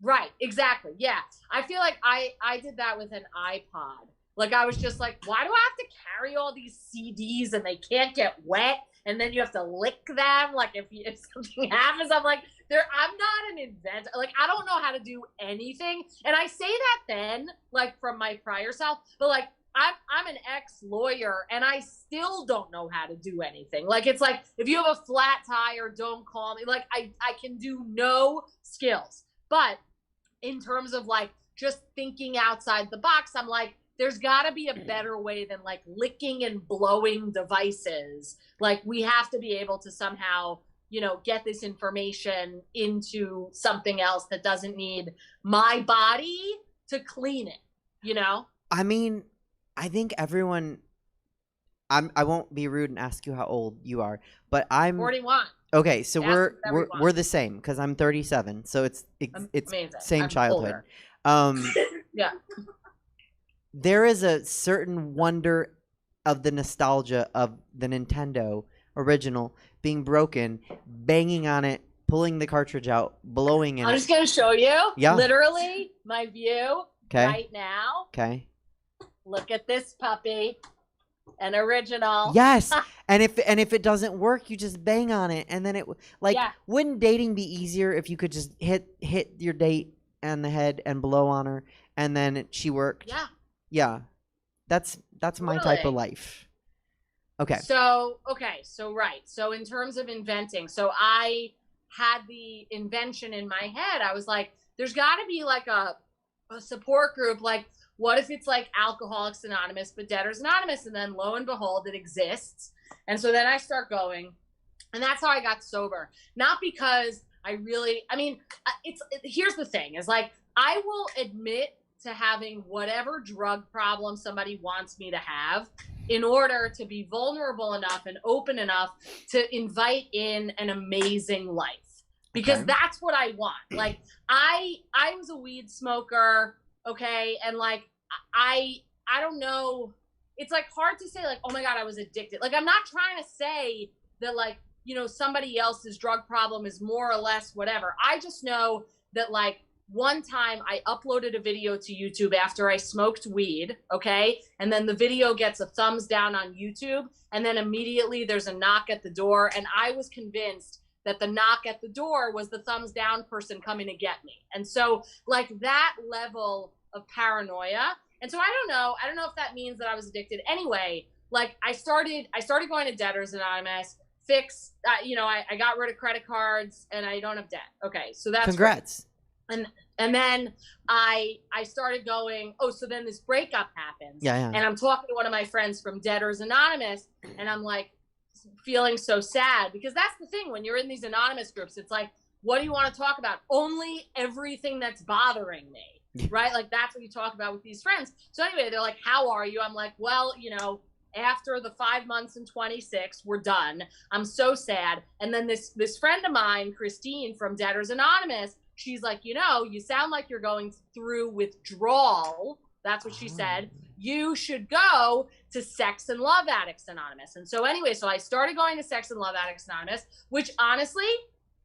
Right, exactly. Yeah. I feel like I did that with an iPod. Like I was just like, why do I have to carry all these CDs and they can't get wet and then you have to lick them? Like if something happens, I'm like, I'm not an inventor. Like I don't know how to do anything. And I say that then, like from my prior self, but like I'm an ex-lawyer and I still don't know how to do anything. Like it's like if you have a flat tire, don't call me. Like I can do no skills. But in terms of like just thinking outside the box, I'm like, there's got to be a better way than like licking and blowing devices. Like we have to be able to somehow, you know, get this information into something else that doesn't need my body to clean it, you know? I mean, I think everyone, I won't be rude and ask you how old you are, but I'm 41. Okay, so Yes, we're the same because I'm 37, so it's amazing. Same I'm childhood. Yeah. There is a certain wonder of the nostalgia of the Nintendo original being broken, banging on it, pulling the cartridge out, blowing in I'm it. just gonna show you. Yeah. Literally, my view Okay. right now. Okay. Look at this puppy. An original. Yes, and if it doesn't work, you just bang on it, and then it wouldn't dating be easier if you could just hit your date on the head and blow on her, and then she worked? Yeah, that's my type of life. Okay. So right. So in terms of inventing, so I had the invention in my head. I was like, there's got to be like a support group, like. What if it's like Alcoholics Anonymous, but Debtors Anonymous? And then lo and behold, it exists. And so then I start going. And that's how I got sober. Not because here's the thing is like, I will admit to having whatever drug problem somebody wants me to have in order to be vulnerable enough and open enough to invite in an amazing life. Because that's what I want. Like I was a weed smoker. Okay. And like, I don't know. It's like hard to say like, oh my God, I was addicted. Like, I'm not trying to say that like, somebody else's drug problem is more or less whatever. I just know that, like, one time I uploaded a video to YouTube after I smoked weed, okay? And then the video gets a thumbs down on YouTube, and then immediately there's a knock at the door, and I was convinced that the knock at the door was the thumbs down person coming to get me. And so, like, that level of paranoia. And so I don't know if that means that I was addicted. Anyway, like, I started going to Debtors Anonymous, I got rid of credit cards, and I don't have debt. Okay, so that's congrats. Great. And then I started going, so then this breakup happens. Yeah. And I'm talking to one of my friends from Debtors Anonymous, and I'm like feeling so sad, because that's the thing when you're in these anonymous groups, it's like, what do you want to talk about? Only everything that's bothering me, right? Like, that's what you talk about with these friends. So anyway, they're like, how are you? I'm like, well, after the 5 months and 26, we're done. I'm so sad. And then this friend of mine, Christine from Debtors Anonymous, she's like, you sound like you're going through withdrawal. That's what she said. You should go to Sex and Love Addicts Anonymous. And so anyway, so I started going to Sex and Love Addicts Anonymous, which honestly,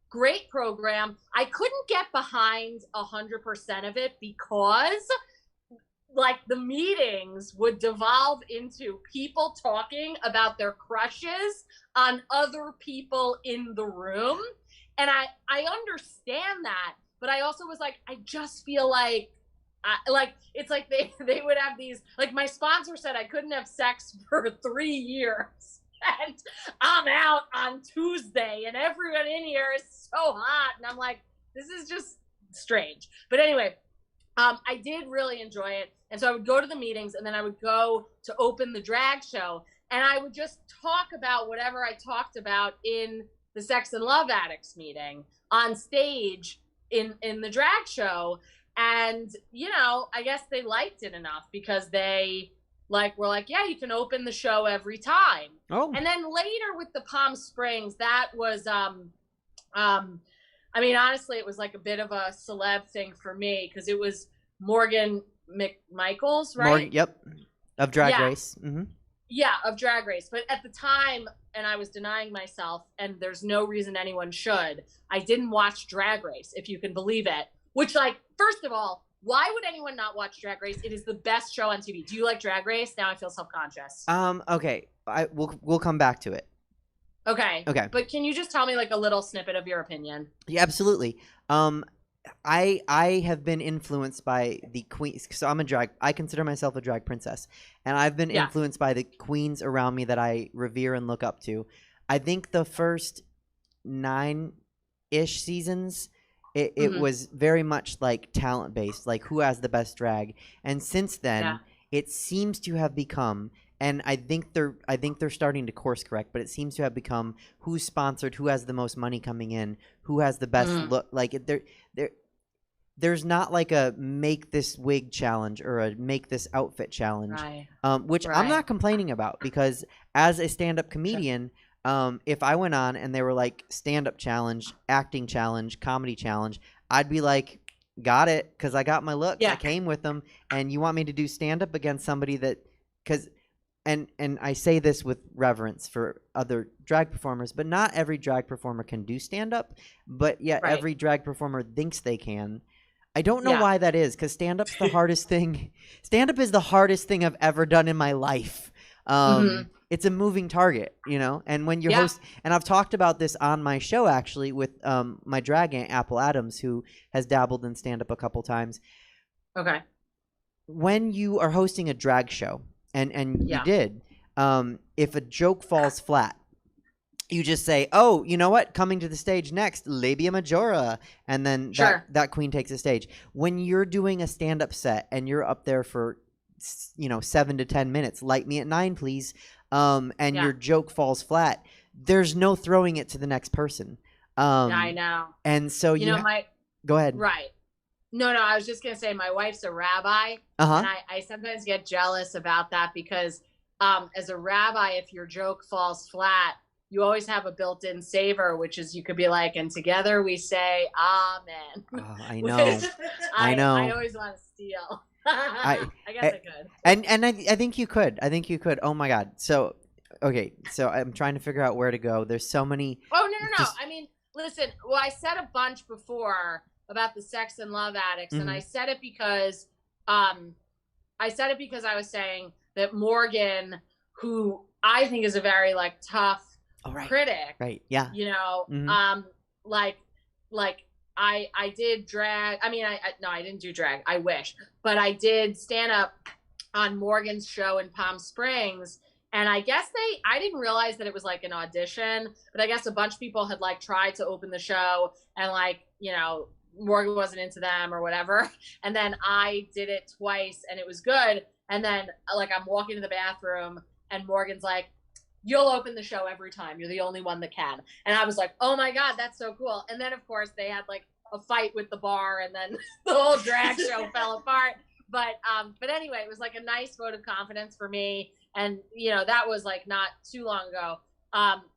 great program. I couldn't get behind 100% of it because, like, the meetings would devolve into people talking about their crushes on other people in the room. And I understand that, but I also was like, I just feel like, it's like they would have these, like, my sponsor said I couldn't have sex for 3 years. And I'm out on Tuesday and everyone in here is so hot. And I'm like, this is just strange. But anyway, I did really enjoy it. And so I would go to the meetings, and then I would go to open the drag show, and I would just talk about whatever I talked about in the Sex and Love Addicts meeting on stage in the drag show. And, I guess they liked it enough because they were like, yeah, you can open the show every time. Oh. And then later with the Palm Springs, that was, honestly, it was like a bit of a celeb thing for me because it was Morgan McMichaels, right? Yep. Of Drag Race. Mm-hmm. Yeah, of Drag Race. But at the time, and I was denying myself, and there's no reason anyone should, I didn't watch Drag Race, if you can believe it. Which, like, first of all, why would anyone not watch Drag Race? It is the best show on TV. Do you like Drag Race? Now I feel self-conscious. Okay. We'll come back to it. Okay. But can you just tell me, like, a little snippet of your opinion? Yeah, absolutely. I have been influenced by the queens. So I consider myself a drag princess, and I've been influenced by the queens around me that I revere and look up to. I think the first 9-ish seasons, it was very much like talent based, like who has the best drag. And since then, it seems to have become, and I think they're starting to course correct, but it seems to have become who's sponsored, who has the most money coming in, who has the best look. Like there's not like a make this wig challenge or a make this outfit challenge, which I'm not complaining about, because as a stand-up comedian, if I went on and they were like stand-up challenge, acting challenge, comedy challenge, I'd be like, got it, because I got my looks. I came with them, and you want me to do stand-up against somebody that, because, and I say this with reverence for other drag performers, but not every drag performer can do stand-up, but yet every drag performer thinks they can. I don't know why that is, because stand-up's the hardest thing. Stand-up is the hardest thing I've ever done in my life. It's a moving target, and when you're host, and I've talked about this on my show actually with my drag aunt Apple Adams, who has dabbled in stand-up a couple times. Okay. When you are hosting a drag show, and you did, if a joke falls flat, you just say, oh, you know what? Coming to the stage next, labia majora. And then that queen takes the stage. When you're doing a stand-up set and you're up there for, 7 to 10 minutes, light me at 9, please. And your joke falls flat, there's no throwing it to the next person. I know. And so go ahead. Right. No, I was just going to say my wife's a rabbi. And I sometimes get jealous about that because as a rabbi, if your joke falls flat, you always have a built-in saver, which is you could be like, and together we say, amen. Oh, I know. I know. I always want to steal. I guess I could. And I think you could. Oh my God. So okay, so I'm trying to figure out where to go. There's so many. Oh, no. Just- I mean, listen, well, I said a bunch before about the sex and love addicts, and I said it because I was saying that Morgan, who I think is a very like tough critic, right? Yeah, you know, like I did drag. I mean, no, I didn't do drag. I wish, but I did stand up on Morgan's show in Palm Springs. And I guess I didn't realize that it was like an audition, but I guess a bunch of people had like tried to open the show and like, you know, Morgan wasn't into them or whatever. And then I did it twice and it was good. And then like I'm walking to the bathroom and Morgan's like, you'll open the show every time. You're the only one that can. And I was like, oh my God, that's so cool. And then of course they had like a fight with the bar and then the whole drag show fell apart. But anyway, it was like a nice vote of confidence for me. And, you know, that was like not too long ago.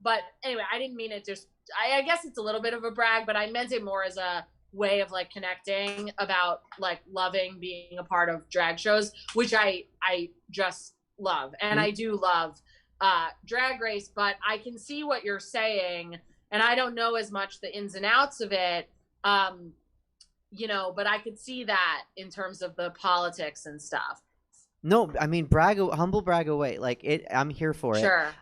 But anyway, I didn't mean it just, I guess it's a little bit of a brag, but I meant it more as a way of like connecting about like loving being a part of drag shows, which I just love. And I do love Drag Race, but I can see what you're saying. And I don't know as much the ins and outs of it. You know, but I could see that in terms of the politics and stuff. No, I mean, humble brag away. Like I'm here for it. Sure.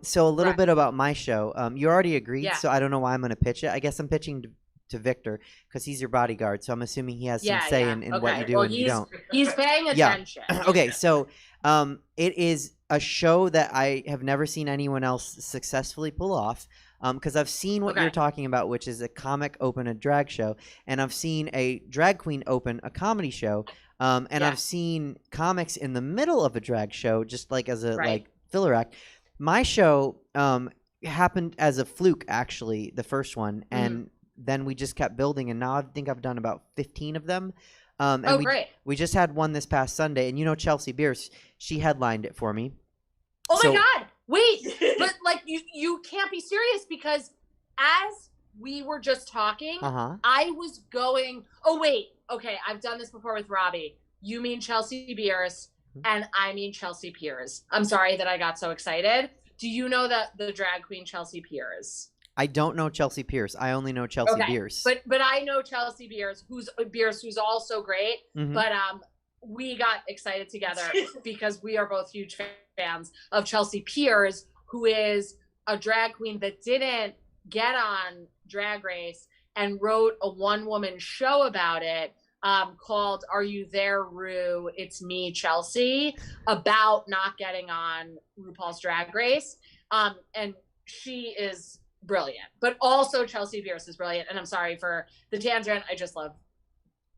So a little bit about my show. You already agreed, Yeah. so I don't know why I'm going to pitch it. I guess I'm pitching to Victor because he's your bodyguard. So I'm assuming he has some say in what you do and you don't. He's paying attention. Okay, so it is a show that I have never seen anyone else successfully pull off. Because I've seen what you're talking about, which is a comic open a drag show, and I've seen a drag queen open a comedy show, and I've seen comics in the middle of a drag show, just like as a like filler act. My show happened as a fluke, actually, the first one, and then we just kept building, and now I think I've done about 15 of them. And we just had one this past Sunday, and you know Chelsea Bierce, she headlined it for me. Oh my God! Wait, but like you can't be serious because as we were just talking, I was going. Oh wait, okay, I've done this before with Robbie. You mean Chelsea Bierce, and I mean Chelsea Piers. I'm sorry that I got so excited. Do you know the drag queen Chelsea Piers? I don't know Chelsea Pierce. I only know Chelsea Bierce. But I know Chelsea Bierce, who's also great. But we got excited together because we are both huge fans of Chelsea Piers, who is a drag queen that didn't get on Drag Race and wrote a one-woman show about it called Are You There, Rue? It's Me, Chelsea, about not getting on RuPaul's Drag Race. And she is brilliant, but also Chelsea Bierce is brilliant. And I'm sorry for the tangent. I just love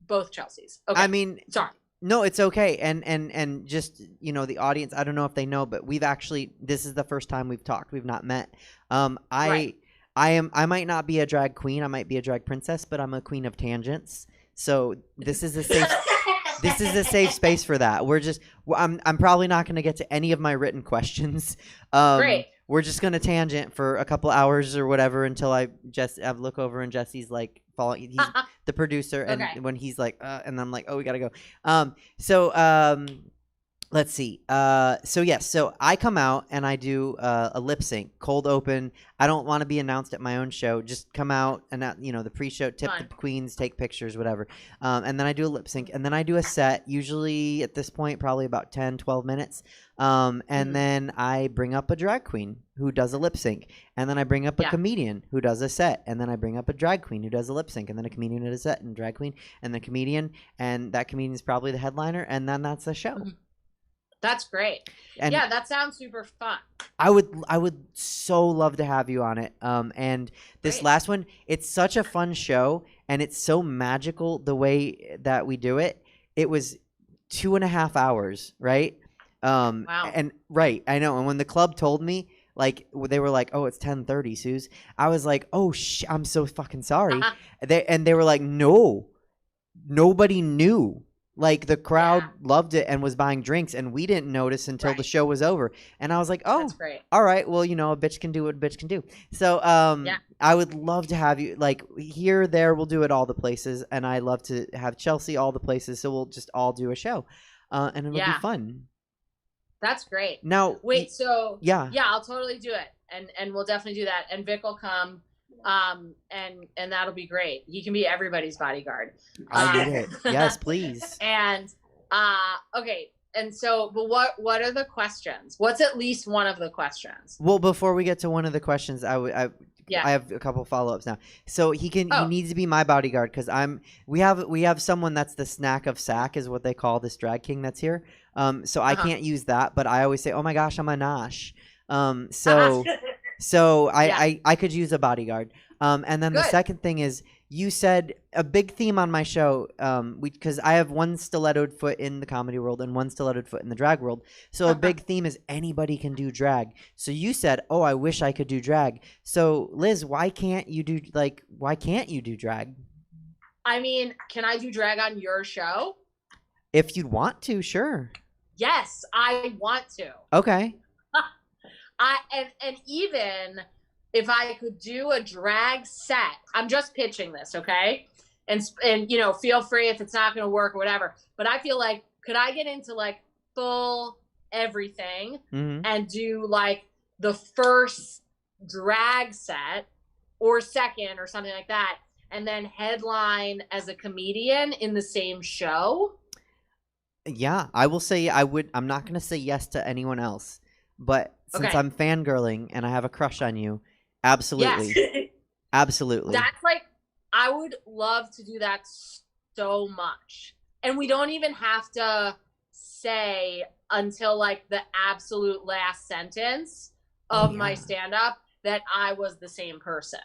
both Chelseas. Okay. I mean, sorry. No, it's okay. And just, you know, the audience, I don't know if they know, but this is the first time we've talked. We've not met. I might not be a drag queen. I might be a drag princess, but I'm a queen of tangents. So this is a safe space for that. I'm probably not going to get to any of my written questions. Great. We're just going to tangent for a couple hours or whatever until I look over and Jesse's like following. He's the producer, and when he's like, and I'm like, oh, we got to go. Let's see. So I come out and I do a lip sync, cold open. I don't want to be announced at my own show. Just come out and the pre-show, tip the queens, take pictures, whatever. And then I do a lip sync, and then I do a set. Usually at this point, probably about 10, 12 minutes. And then I bring up a drag queen who does a lip sync, and then I bring up a comedian who does a set, and then I bring up a drag queen who does a lip sync, and then a comedian who does a set, and drag queen, and the comedian, and that comedian is probably the headliner, and then that's the show. That's great. And yeah, that sounds super fun. I would so love to have you on it. And this last one, it's such a fun show, and it's so magical the way that we do it. It was 2.5 hours, right? Wow. And I know. And when the club told me, like, they were like, "Oh, it's 10:30, Suze," I was like, "Oh, I'm so fucking sorry." They were like, "No, nobody knew." Like, the crowd loved it and was buying drinks, and we didn't notice until the show was over. And I was like, oh, that's great. All right, well, a bitch can do what a bitch can do. So I would love to have you, like, here, there, we'll do it all the places. And I love to have Chelsea all the places, so we'll just all do a show. And it'll be fun. That's great. Now, Wait, so yeah, I'll totally do it, and we'll definitely do that. And Vic will come, and that'll be great. He can be everybody's bodyguard. I get it. Yes, please. And okay, and so, but what are the questions? What's at least one of the questions? Well, before we get to one of the questions, I have a couple follow-ups now. So he needs to be my bodyguard because we have someone that's the snack of sack is what they call this drag king that's here. So I can't use that, but I always say, oh my gosh, I'm a nosh. So I could use a bodyguard. And then the second thing is you said a big theme on my show, because I have one stilettoed foot in the comedy world and one stilettoed foot in the drag world. So a big theme is anybody can do drag. So you said, oh, I wish I could do drag. So Liz, why can't you do drag? I mean, can I do drag on your show? If you'd want to, sure. Yes, I want to. Okay. And even if I could do a drag set, I'm just pitching this, okay? And feel free if it's not going to work or whatever. But I feel like, could I get into like full everything and do like the first drag set or second or something like that, and then headline as a comedian in the same show? Yeah, I will say I would. I'm not going to say yes to anyone else, but since I'm fangirling and I have a crush on you, absolutely. Yes. Absolutely. That's like, I would love to do that so much. And we don't even have to say until like the absolute last sentence of my stand-up that I was the same person.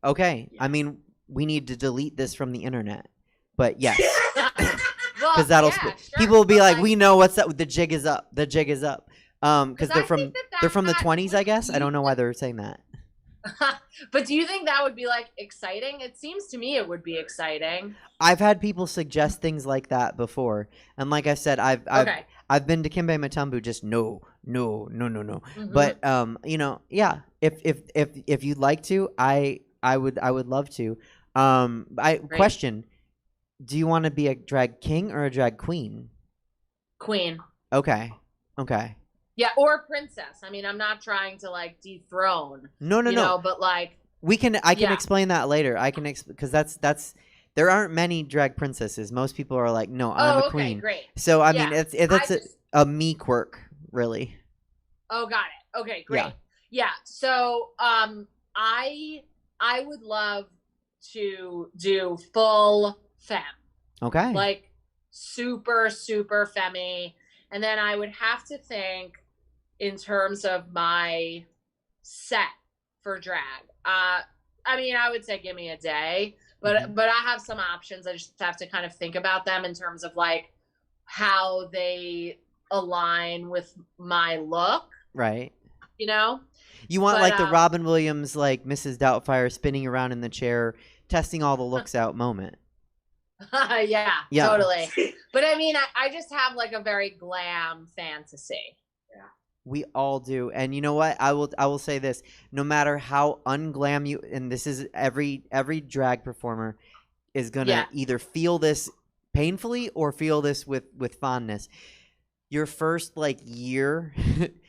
Okay. I mean, we need to delete this from the internet. But yes. Well, that'll sure, people will be like, we know what's up. The jig is up. The jig is up. Because they're from the 20s, I guess. I don't know why they're saying that. But do you think that would be like exciting? It seems to me it would be exciting. I've had people suggest things like that before, and like I said, I've been to Kimbe Matumbu. Just no. But yeah. If you'd like to, I would love to. Question: do you want to be a drag king or a drag queen? Queen. Okay. Yeah, or princess. I mean, I'm not trying to like dethrone. No. But like I can explain that later. I can because that's there aren't many drag princesses. Most people are like, no, I'm a queen. Great. So I mean, that's a me quirk, really. Oh, got it. Okay, great. Yeah. So I would love to do full femme. Okay. Like super femmy. And then I would have to think in terms of my set for drag. I mean, I would say give me a day, but I have some options. I just have to kind of think about them in terms of like how they align with my look. Right. You know? You want like the Robin Williams, like Mrs. Doubtfire spinning around in the chair, testing all the looks out moment. Yeah, totally. But I mean, I just have like a very glam fantasy. Yeah. We all do. And you know what? I will say this. No matter how unglam you, and this is every drag performer is going to either feel this painfully or feel this with fondness. Your first like year,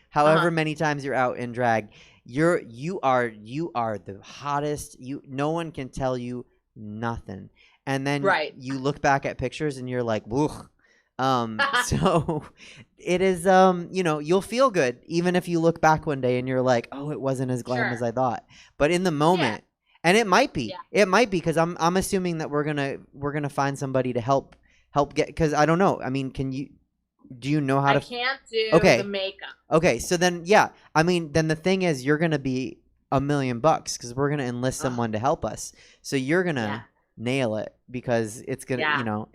however many times you're out in drag, you are the hottest. No one can tell you nothing. And then you look back at pictures and you're like, woo. So it is, you'll feel good even if you look back one day and you're like, oh, it wasn't as glam as I thought. But in the moment, and it might be because I'm assuming that we're gonna find somebody to help get, because I don't know. I mean, do you know how to? I can't do the makeup. Okay, so then I mean, then the thing is, you're gonna be $1 million because we're gonna enlist someone to help us. So you're gonna nail it because it's gonna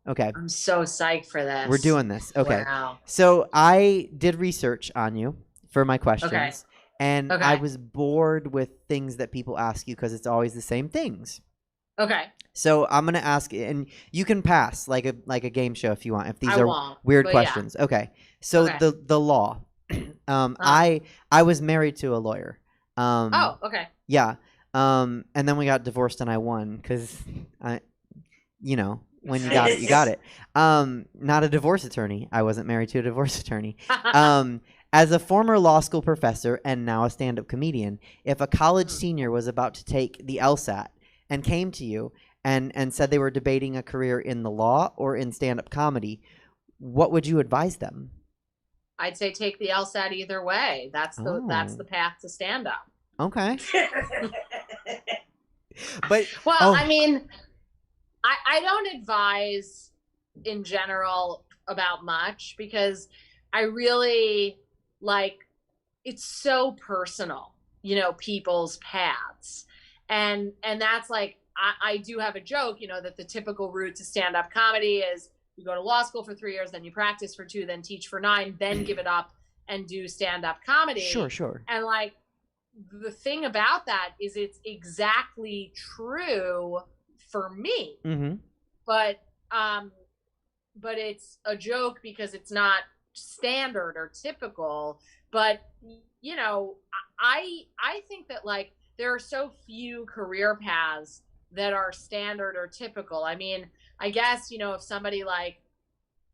okay. I'm so psyched for this. We're doing this. Okay. Wow. So I did research on you for my questions and I was bored with things that people ask you because it's always the same things. Okay. So I'm gonna ask, and you can pass like a game show if you want, if these are weird questions. Okay. So the law. I was married to a lawyer. Okay. Yeah. And then we got divorced and I won because When you got it, you got it. Not a divorce attorney. I wasn't married to a divorce attorney. As a former law school professor and now a stand-up comedian, if a college senior was about to take the LSAT and came to you and said they were debating a career in the law or in stand-up comedy, what would you advise them? I'd say take the LSAT either way. That's the path to stand up. Okay. But I mean, I don't advise in general about much because I really it's so personal, people's paths. And that's I do have a joke, that the typical route to stand-up comedy is you go to law school for 3 years, then you practice for 2, then teach for 9, then give it up and do stand-up comedy. Sure. And the thing about that is it's exactly true for me. Mm-hmm. But it's a joke because it's not standard or typical. But I think that there are so few career paths that are standard or typical. I mean, I guess if somebody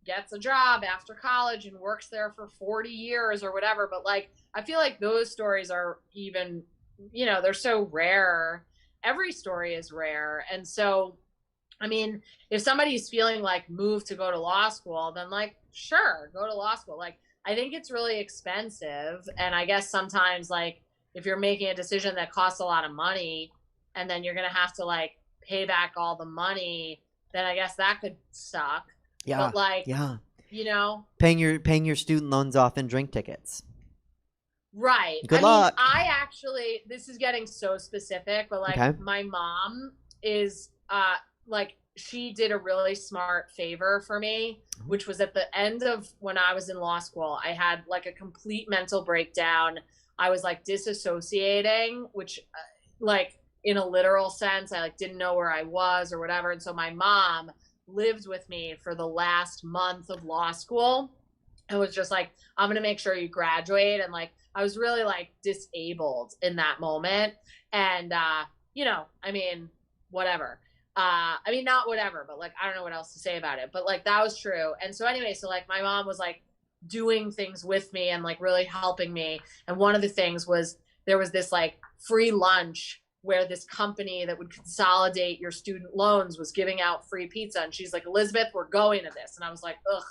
gets a job after college and works there for 40 years or whatever, but I feel like those stories are even they're so rare. Every story is rare. And so I mean, if somebody's feeling moved to go to law school, then sure, go to law school. I think it's really expensive. And I guess sometimes if you're making a decision that costs a lot of money and then you're going to have to pay back all the money, then I guess that could suck. Yeah. But paying your student loans off in drink tickets. Right. Good luck. I actually, this is getting so specific, but okay. My mom is she did a really smart favor for me, which was at the end of when I was in law school, I had a complete mental breakdown. I was disassociating, which in a literal sense, I didn't know where I was or whatever. And so my mom lived with me for the last month of law school and was just I'm going to make sure you graduate. And I was really disabled in that moment. And, I mean, whatever. I mean, not whatever, but I don't know what else to say about it, but that was true. And so anyway, so my mom was doing things with me and really helping me. And one of the things was there was this free lunch where this company that would consolidate your student loans was giving out free pizza. And she's like, Elizabeth, we're going to this. And I was like, ugh,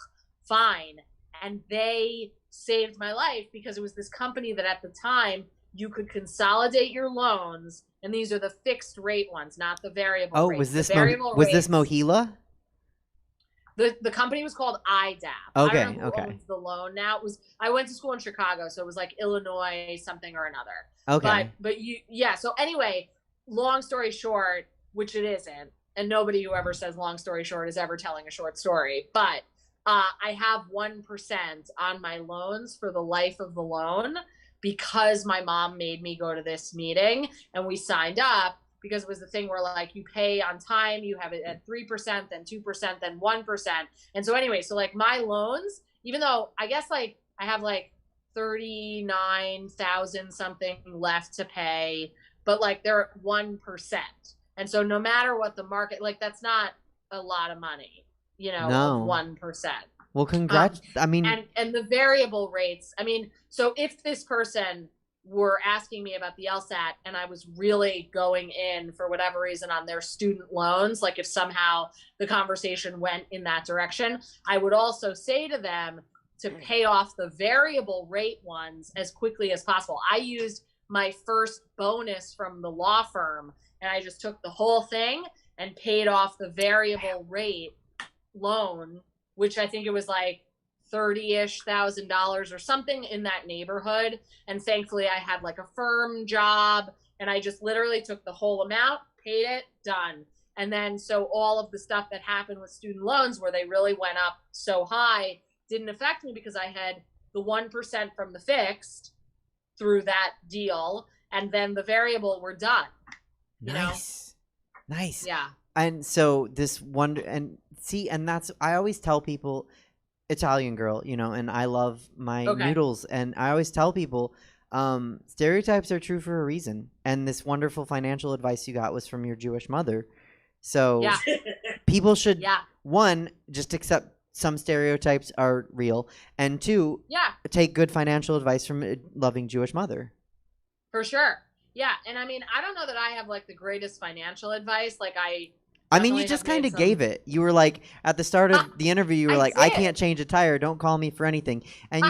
fine. And they saved my life because it was this company that at the time you could consolidate your loans. And these are the fixed rate ones, not the variable rates. Was this Mohila? The company was called IDAP. Okay, I don't know who owns the loan now. I went to school in Chicago, so it was Illinois something or another. Okay. But so anyway, long story short, which it isn't, and nobody who ever says long story short is ever telling a short story, but I have 1% on my loans for the life of the loan because my mom made me go to this meeting and we signed up. Because it was the thing where you pay on time, you have it at 3%, then 2%, then 1%. And so anyway, so my loans, even though I guess I have 39,000 something left to pay, but they're at 1%. And so no matter what the market, that's not a lot of money, no. 1%. Well, congrats. I mean, and the variable rates, I mean, so if this person were asking me about the LSAT and I was really going in for whatever reason on their student loans, if somehow the conversation went in that direction, I would also say to them to pay off the variable rate ones as quickly as possible. I used my first bonus from the law firm and I just took the whole thing and paid off the variable rate loan, which I think it was $30,000 or something in that neighborhood. And thankfully I had a firm job and I just literally took the whole amount, paid it, done. And then so all of the stuff that happened with student loans where they really went up so high didn't affect me because I had the 1% from the fixed through that deal and then the variable were done. Nice. Yeah. And so and that's, I always tell people, Italian girl, and I love my noodles, and I always tell people stereotypes are true for a reason, and this wonderful financial advice you got was from your Jewish mother, so people should one, just accept some stereotypes are real, and two, take good financial advice from a loving Jewish mother. For sure. Yeah. And I mean, I don't know that I have like the greatest financial advice. Like I mean, you just kind of gave it. You were like, at the start of the interview, you were like, I can't change a tire. Don't call me for anything. And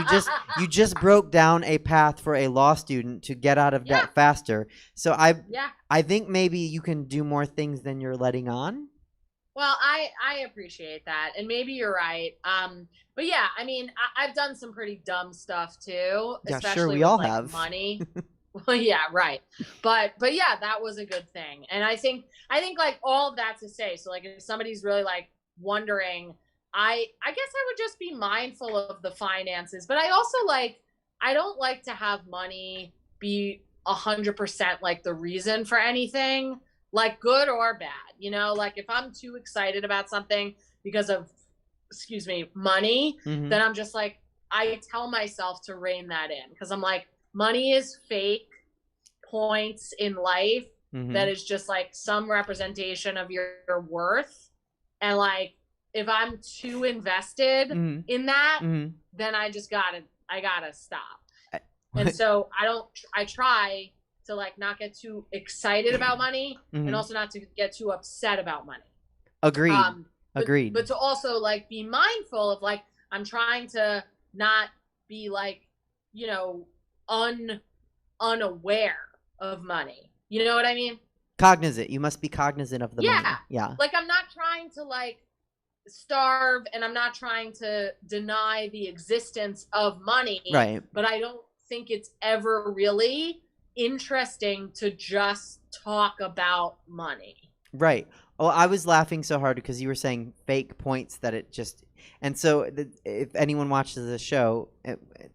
you just broke down a path for a law student to get out of debt faster. So I think maybe you can do more things than you're letting on. Well, I appreciate that. And maybe you're right. But yeah, I mean, I've done some pretty dumb stuff too. Yeah, especially sure, we with, all like, have. money. Well, yeah, right. But yeah, that was a good thing. And I think like all of that to say, so like if somebody's really like wondering, I guess I would just be mindful of the finances. But I also I don't like to have money be 100% like the reason for anything, like good or bad. You know, like if I'm too excited about something because of, money, then I'm just like, I tell myself to rein that in, because I'm like, money is fake points in life that is just like some representation of your worth. And like, if I'm too invested in that, then I gotta stop. And so I try to like not get too excited about money and also not to get too upset about money. Agreed. Agreed. But to also like be mindful of like, I'm trying to not be like, you know, unaware of money. You know what I mean? Cognizant. You must be cognizant of the money. Yeah. Like I'm not trying to like starve, and I'm not trying to deny the existence of money. Right. But I don't think it's ever really interesting to just talk about money. Right. Oh, I was laughing so hard because you were saying fake points that it just, and so if anyone watches the show,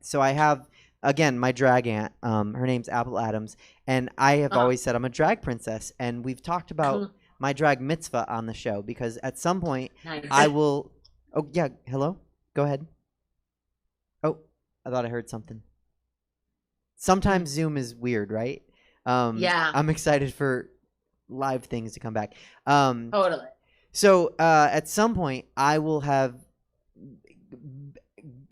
so I have, again, my drag aunt, her name's Apple Adams, and I have always said I'm a drag princess, and we've talked about my drag mitzvah on the show, because at some point I will, oh yeah, hello? Go ahead. Oh, I thought I heard something. Sometimes Zoom is weird, right? Yeah. I'm excited for live things to come back. Totally. So at some point, I will have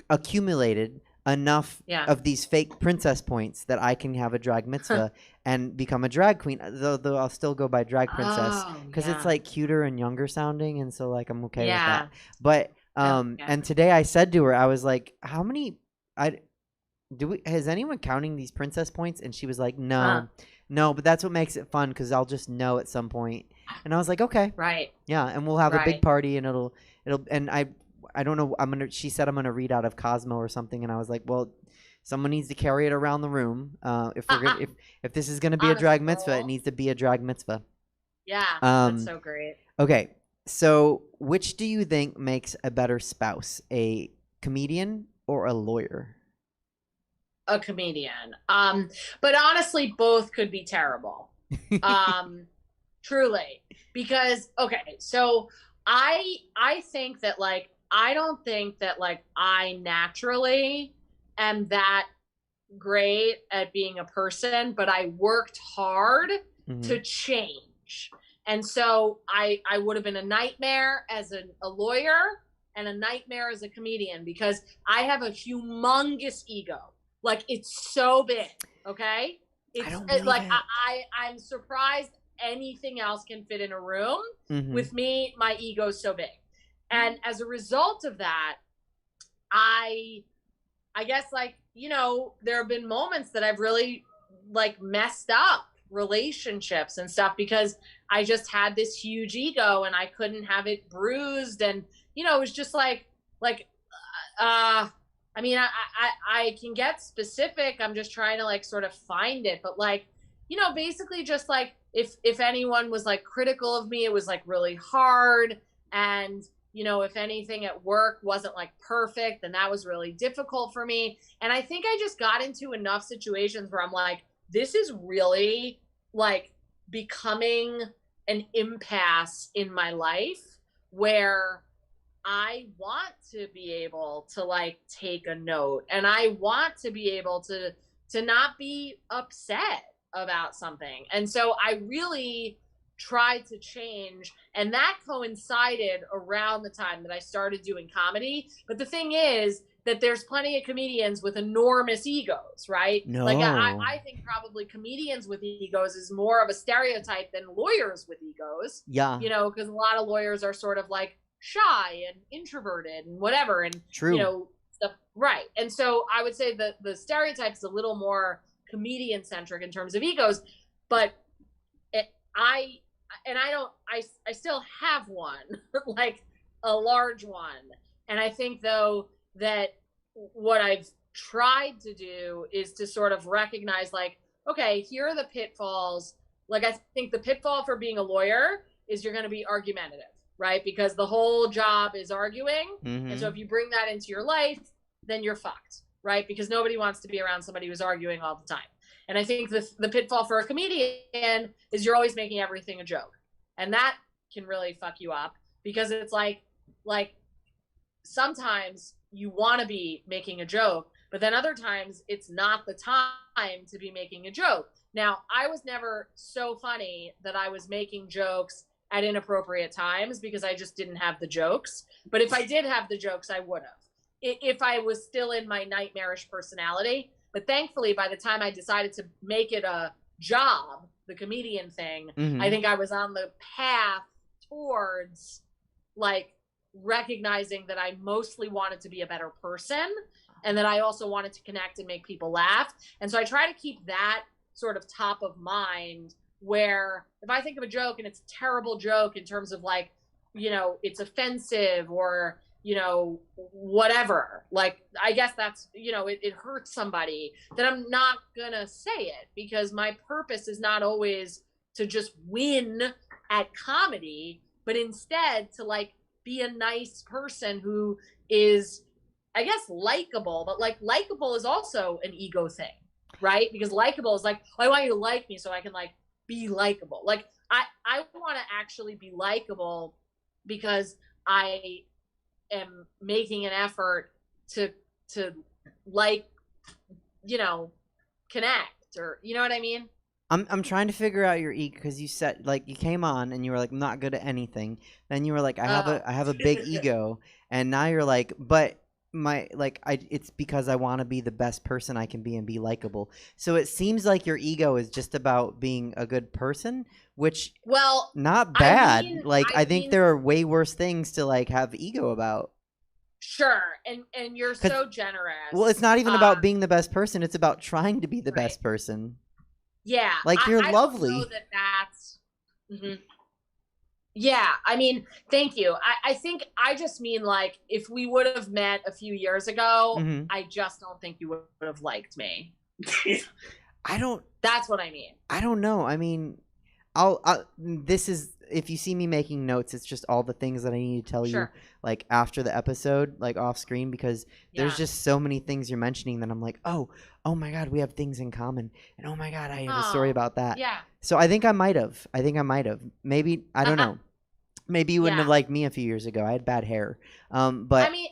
accumulated enough of these fake princess points that I can have a drag mitzvah and become a drag queen. Though I'll still go by drag princess because it's like cuter and younger sounding, and so like I'm okay with that. But and today I said to her, I was like, "How many? Has anyone counting these princess points?" And she was like, "No." No, but that's what makes it fun, because I'll just know at some point. And I was like, okay. Right. Yeah, and we'll have a big party, and it'll and I don't know, she said I'm going to read out of Cosmo or something, and I was like, well, someone needs to carry it around the room. If we're gonna, if this is going to be a drag mitzvah, it needs to be a drag mitzvah. Yeah. That's so great. Okay. So, which do you think makes a better spouse, a comedian or a lawyer? A comedian. But honestly, both could be terrible. Truly. Because, okay, so I think that like, I don't think that like I naturally am that great at being a person, but I worked hard to change. And so I would have been a nightmare as a lawyer and a nightmare as a comedian, because I have a humongous ego. Like, it's so big, okay? It's like, I'm surprised anything else can fit in a room. With me, my ego's so big. And as a result of that, I guess, like, you know, there have been moments that I've really, like, messed up relationships and stuff because I just had this huge ego and I couldn't have it bruised. And, you know, it was just I mean, I can get specific. I'm just trying to like sort of find it. But like, you know, basically just like if anyone was like critical of me, it was like really hard. And, you know, if anything at work wasn't like perfect, then that was really difficult for me. And I think I just got into enough situations where I'm like, this is really like becoming an impasse in my life where I want to be able to like take a note, and I want to be able to not be upset about something. And so I really tried to change, and that coincided around the time that I started doing comedy. But the thing is that there's plenty of comedians with enormous egos, right? No. Like I think probably comedians with egos is more of a stereotype than lawyers with egos. Yeah. You know, because a lot of lawyers are sort of like shy and introverted and whatever, and True. you know, stuff. Right. And so I would say that the stereotype is a little more comedian centric in terms of egos, but I still have one, like a large one. And I think though that what I've tried to do is to sort of recognize, like, okay, here are the pitfalls. Like, I think the pitfall for being a lawyer is you're going to be argumentative, right? Because the whole job is arguing. Mm-hmm. And so if you bring that into your life, then you're fucked, right? Because nobody wants to be around somebody who's arguing all the time. And I think the pitfall for a comedian is you're always making everything a joke. And that can really fuck you up, because it's like sometimes you want to be making a joke, but then other times it's not the time to be making a joke. Now, I was never so funny that I was making jokes at inappropriate times because I just didn't have the jokes. But if I did have the jokes, I would have, if I was still in my nightmarish personality. But thankfully, by the time I decided to make it a job, the comedian thing, Mm-hmm. I think I was on the path towards like recognizing that I mostly wanted to be a better person, and that I also wanted to connect and make people laugh. And so I try to keep that sort of top of mind, where if I think of a joke and it's a terrible joke in terms of like, you know, it's offensive or, you know, whatever, like, I guess that's, you know, it hurts somebody, then I'm not gonna say it, because my purpose is not always to just win at comedy, but instead to like be a nice person who is, I guess, likable. But like, likable is also an ego thing, right? Because likable is like, I want you to like me so I can like be likable. Like, I want to actually be likable because I am making an effort to like, you know, connect, or, you know what I mean? I'm trying to figure out your ego, because you said, like, you came on and you were like, I'm not good at anything. Then you were like, I have a big ego, and now you're like, but it's because I want to be the best person I can be and be likable. So it seems like your ego is just about being a good person, which, well, not bad. I I think mean, there are way worse things to like have ego about. sure, and you're so generous. Well, it's not even about being the best person. It's about trying to be the right. best person. Yeah, Like, you're I lovely. don't know that's. Mm-hmm. Yeah, I mean, thank you. I think I just mean, like, if we would have met a few years ago, Mm-hmm. I just don't think you would have liked me. That's what I mean. I don't know. I mean, this is, if you see me making notes, it's just all the things that I need to tell you, like, after the episode, like, off screen, because there's just so many things you're mentioning that I'm like, oh my God, we have things in common. And oh my God, I have a story about that. Yeah. So I think I might have. Maybe, I don't know. Maybe you wouldn't have liked me a few years ago. I had bad hair. But I mean,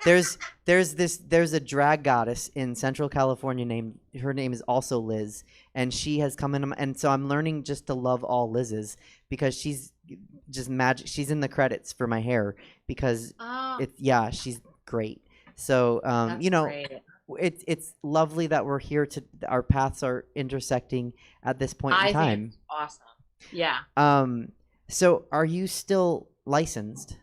there's a drag goddess in Central California her name is also Liz, and she has come in, and so I'm learning just to love all Liz's, because she's just magic. She's in the credits for my hair, because she's great. So you know, great. it's lovely that we're here our paths are intersecting at this point in time. Think it's awesome. Yeah. So are you still licensed?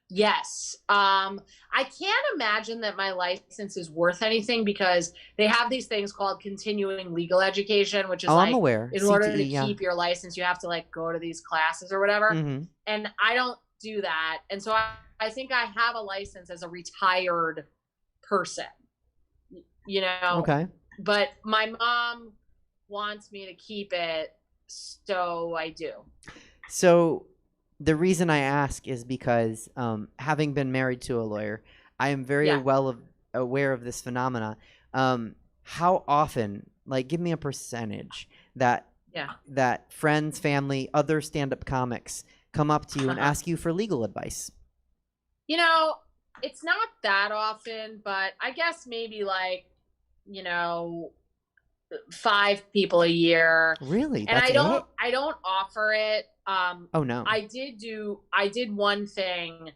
Yes. I can't imagine that my license is worth anything, because they have these things called continuing legal education, which is like, I'm aware. in order to keep your license, you have to like go to these classes or whatever. Mm-hmm. And I don't do that. And so I think I have a license as a retired person, you know? Okay. But my mom wants me to keep it, so I do. So the reason I ask is because, having been married to a lawyer, I am very well aware of this phenomena. How often, like, give me a percentage that friends, family, other stand-up comics come up to you and ask you for legal advice? You know, it's not that often, but I guess maybe like, you know, 5 people a year. Really? And That's it? I don't offer it. Oh no. I did one thing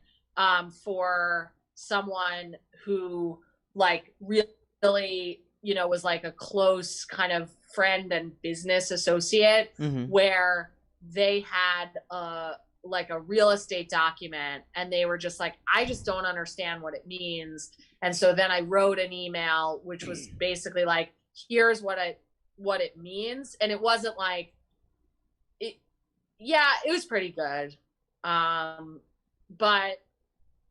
for someone who like really, you know, was like a close kind of friend and business associate, where they had like a real estate document, and they were just like, I just don't understand what it means. And so then I wrote an email which was basically like, here's what it means. And it wasn't like it, yeah, it was pretty good. But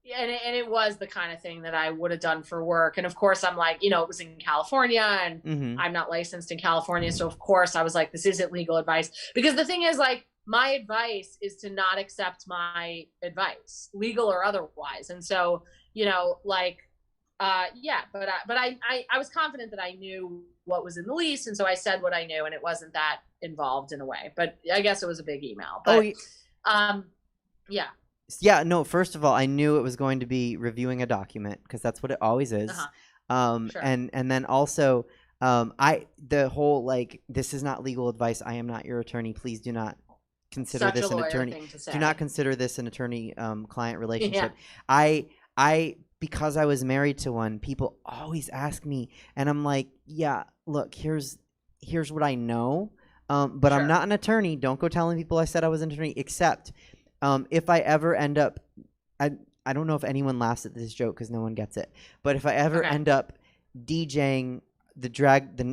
and it was the kind of thing that I would have done for work. And of course I'm like, you know, it was in California, and I'm not licensed in California. So of course I was like, this isn't legal advice, because the thing is, like, my advice is to not accept my advice, legal or otherwise. And so, you know, like, yeah, but I was confident that I knew what was in the lease. And so I said what I knew, and it wasn't that involved in a way, but I guess it was a big email. But, yeah. Yeah, no, first of all, I knew it was going to be reviewing a document, because that's what it always is. Sure. And then also, the whole, like, this is not legal advice. I am not your attorney. Please do not consider Such this a an lawyer attorney. thing to say. Do not consider this an attorney client relationship. Yeah. I because I was married to one, people always ask me, and I'm like, yeah, look, here's what I know. But I'm Sure. not an attorney. Don't go telling people I said I was an attorney, except if I ever end up, I don't know if anyone laughs at this joke because no one gets it, but if I ever end up DJing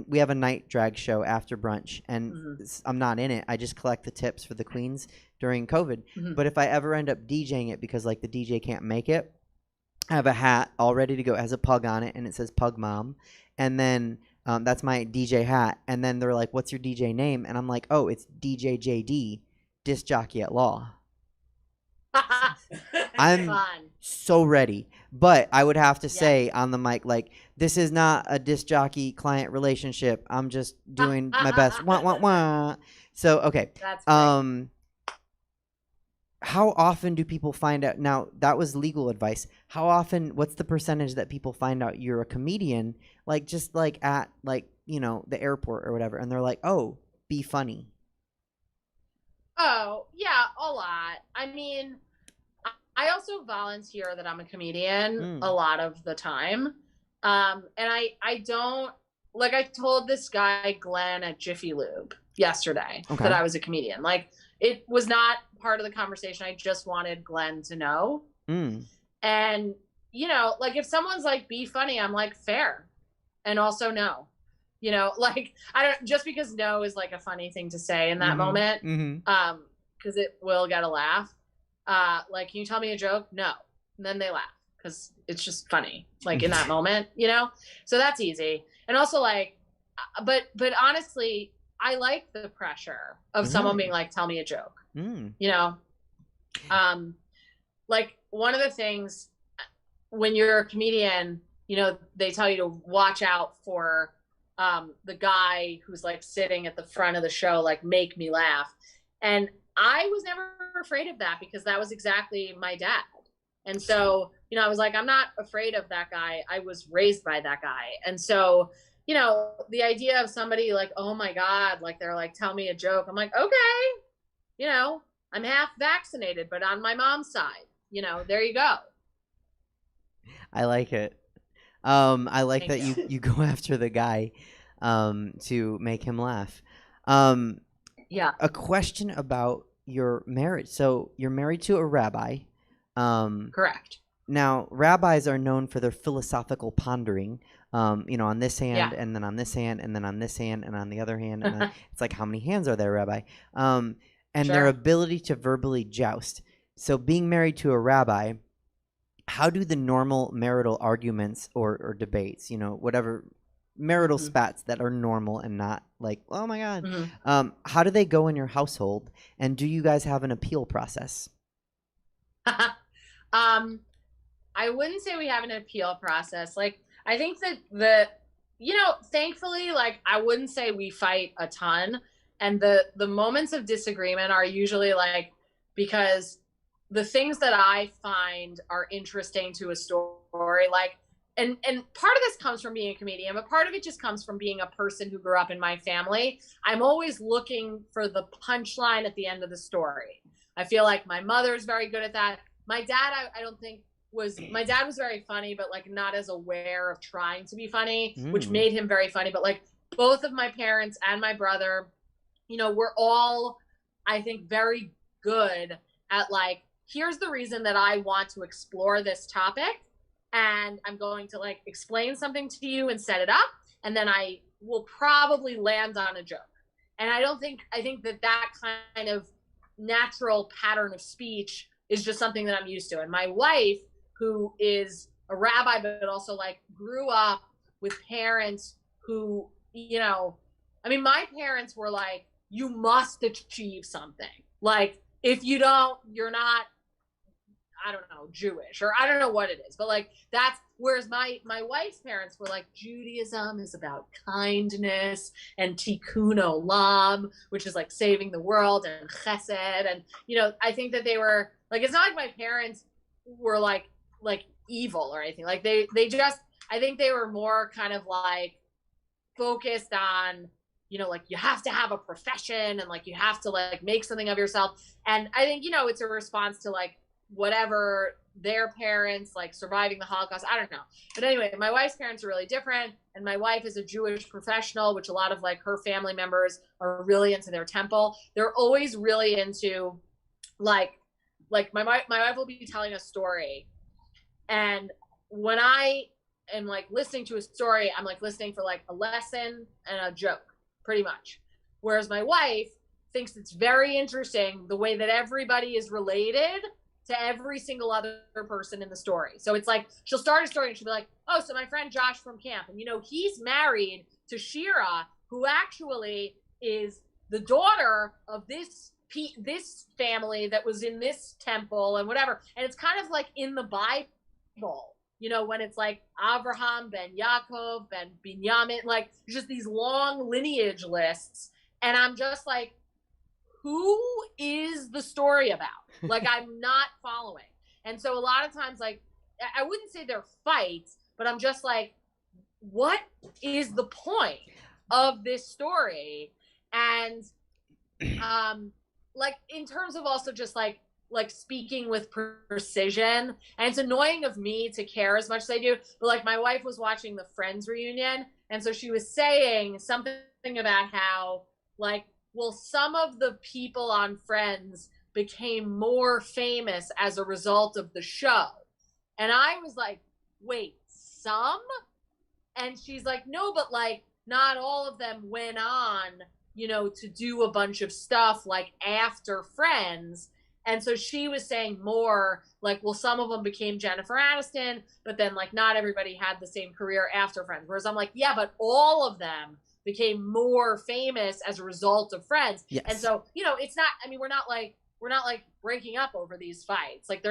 we have a night drag show after brunch, and I'm not in it. I just collect the tips for the queens during COVID. But if I ever end up DJing it, because like the DJ can't make it, I have a hat all ready to go. It has a pug on it, and it says Pug Mom, and then that's my DJ hat. And then they're like, "What's your DJ name?" And I'm like, "Oh, it's DJ JD, disc jockey at law." I'm Fun. so ready. But I would have to say on the mic, like, this is not a disc jockey client relationship. I'm just doing my best. Wah, wah, wah. So, okay. That's great. How often do people find out? Now, that was legal advice. How often, what's the percentage that people find out you're a comedian, like, just like at, like, you know, the airport or whatever, and they're like, oh, be funny? Oh, yeah, a lot. I mean, I also volunteer that I'm a comedian a lot of the time. And I don't, like, I told this guy, Glenn, at Jiffy Lube yesterday that I was a comedian. Like, it was not part of the conversation. I just wanted Glenn to know. And, you know, like, if someone's like, be funny, I'm like, fair. And also no. You know, like, I don't, just because no is like a funny thing to say in that moment, because it will get a laugh. Like, can you tell me a joke? No. And then they laugh because it's just funny, like, in that moment, you know? So that's easy. And also, like, but honestly, I like the pressure of someone being like, tell me a joke, you know? Like, one of the things when you're a comedian, you know, they tell you to watch out for the guy who's like sitting at the front of the show, like, make me laugh. And I was never afraid of that, because that was exactly my dad. And so, you know, I was like, I'm not afraid of that guy. I was raised by that guy. And so, you know, the idea of somebody like, oh my God, like, they're like, tell me a joke. I'm like, okay, you know, I'm half vaccinated, but on my mom's side, you know, there you go. I like it. I like Thank that you go after the guy to make him laugh. Yeah. A question about your marriage. So you're married to a rabbi. Correct. Now, rabbis are known for their philosophical pondering, you know, on this hand, and then on this hand, and then on this hand, and on the other hand. And then it's like, how many hands are there, Rabbi? And their ability to verbally joust. So being married to a rabbi, how do the normal marital arguments or debates, you know, whatever marital spats that are normal and not like, oh my God, how do they go in your household? And do you guys have an appeal process? I wouldn't say we have an appeal process. Like, I think that you know, thankfully, like, I wouldn't say we fight a ton. And the moments of disagreement are usually like, because the things that I find are interesting to a story, like, and part of this comes from being a comedian, but part of it just comes from being a person who grew up in my family. I'm always looking for the punchline at the end of the story. I feel like my mother is very good at that. My dad, I don't think my dad was very funny, but like not as aware of trying to be funny, which made him very funny. But like both of my parents and my brother, we're all, I think, very good at like, here's the reason that I want to explore this topic. And I'm going to like explain something to you and set it up. And then I will probably land on a joke. And I think that kind of natural pattern of speech is just something that I'm used to. And my wife, who is a rabbi, but also like grew up with parents who, my parents were like, you must achieve something. Like, if you don't, you're not, I don't know, Jewish, or I don't know what it is, but like whereas my wife's parents were like, Judaism is about kindness and tikkun olam, which is like saving the world, and chesed. And, I think that they were like, it's not like my parents were like evil or anything. Like they just, I think they were more kind of like focused on, like you have to have a profession and like you have to like make something of yourself. And I think, it's a response to like whatever their parents, like surviving the Holocaust, I don't know. But anyway, my wife's parents are really different. And my wife is a Jewish professional, which a lot of like her family members are really into their temple. They're always really into like my wife will be telling a story. And when I am like listening to a story, I'm like listening for like a lesson and a joke, pretty much. Whereas my wife thinks it's very interesting the way that everybody is related to every single other person in the story. So it's like, she'll start a story and she'll be like, oh, so my friend Josh from camp, and he's married to Shira, who actually is the daughter of this family that was in this temple and whatever. And it's kind of like in the Bible, when it's like Abraham, Ben Yaakov, Ben Binyamin, like just these long lineage lists. And I'm just like, who is the story about? Like, I'm not following. And so a lot of times, like, I wouldn't say they're fights, but I'm just like, what is the point of this story? And like in terms of also just like speaking with precision, and it's annoying of me to care as much as I do, but like my wife was watching the Friends reunion, and so she was saying something about how like, well, some of the people on Friends became more famous as a result of the show. And I was like, wait, some? And she's like, no, but like not all of them went on, to do a bunch of stuff like after Friends. And so she was saying more like, well, some of them became Jennifer Aniston, but then like not everybody had the same career after Friends. Whereas I'm like, yeah, but all of them became more famous as a result of Friends. Yes. And so, it's not, we're not like breaking up over these fights. Like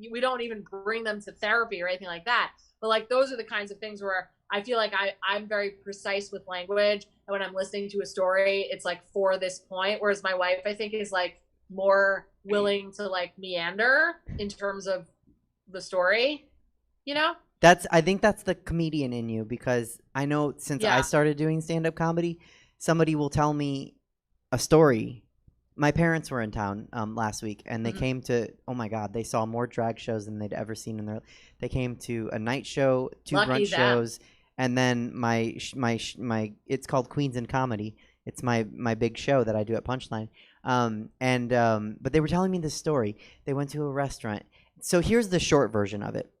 we don't even bring them to therapy or anything like that. But like, those are the kinds of things where I feel like I'm very precise with language. And when I'm listening to a story, it's like for this point. Whereas my wife, I think, is like more willing to like meander in terms of the story, I think that's the comedian in you, because I know since I started doing stand-up comedy, somebody will tell me a story. My parents were in town last week, and they came to, oh my God, they saw more drag shows than they'd ever seen in their. They came to a night show, 2 brunch shows, and then my it's called Queens in Comedy. It's my big show that I do at Punchline. But they were telling me this story. They went to a restaurant. So here's the short version of it.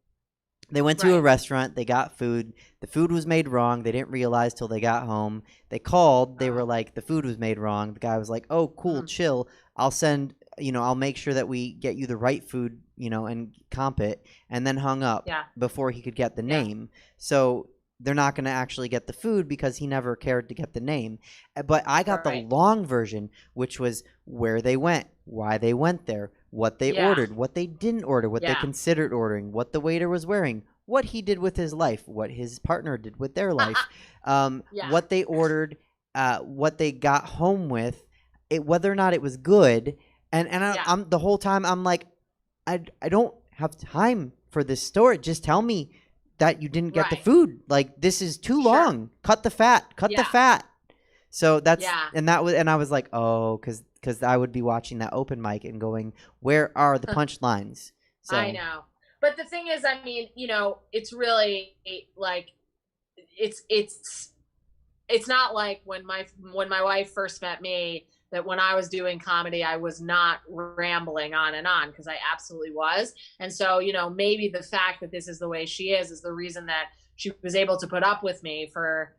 They went to a restaurant. They got food. The food was made wrong. They didn't realize till they got home. They called. They were like, the food was made wrong. The guy was like, oh, cool, chill. I'll send, I'll make sure that we get you the right food, and comp it. And then hung up before he could get the name. So they're not going to actually get the food because he never cared to get the name. But I got the long version, which was where they went, why they went there, what they ordered, what they didn't order, what they considered ordering, what the waiter was wearing, what he did with his life, what his partner did with their life, what they ordered, what they got home with, whether or not it was good. And I'm the whole time I'm like, I don't have time for this story. Just tell me that you didn't get the Right. food. Like, this is too Sure. long. Cut the fat. Cut the Yeah. fat. So that's Yeah. and I was like, oh, because I would be watching that open mic and going, where are the punchlines? So I know. But the thing is, I mean, it's really like it's not like when my wife first met me, that when I was doing comedy I was not rambling on and on, because I absolutely was. And so, maybe the fact that this is the way she is the reason that she was able to put up with me for,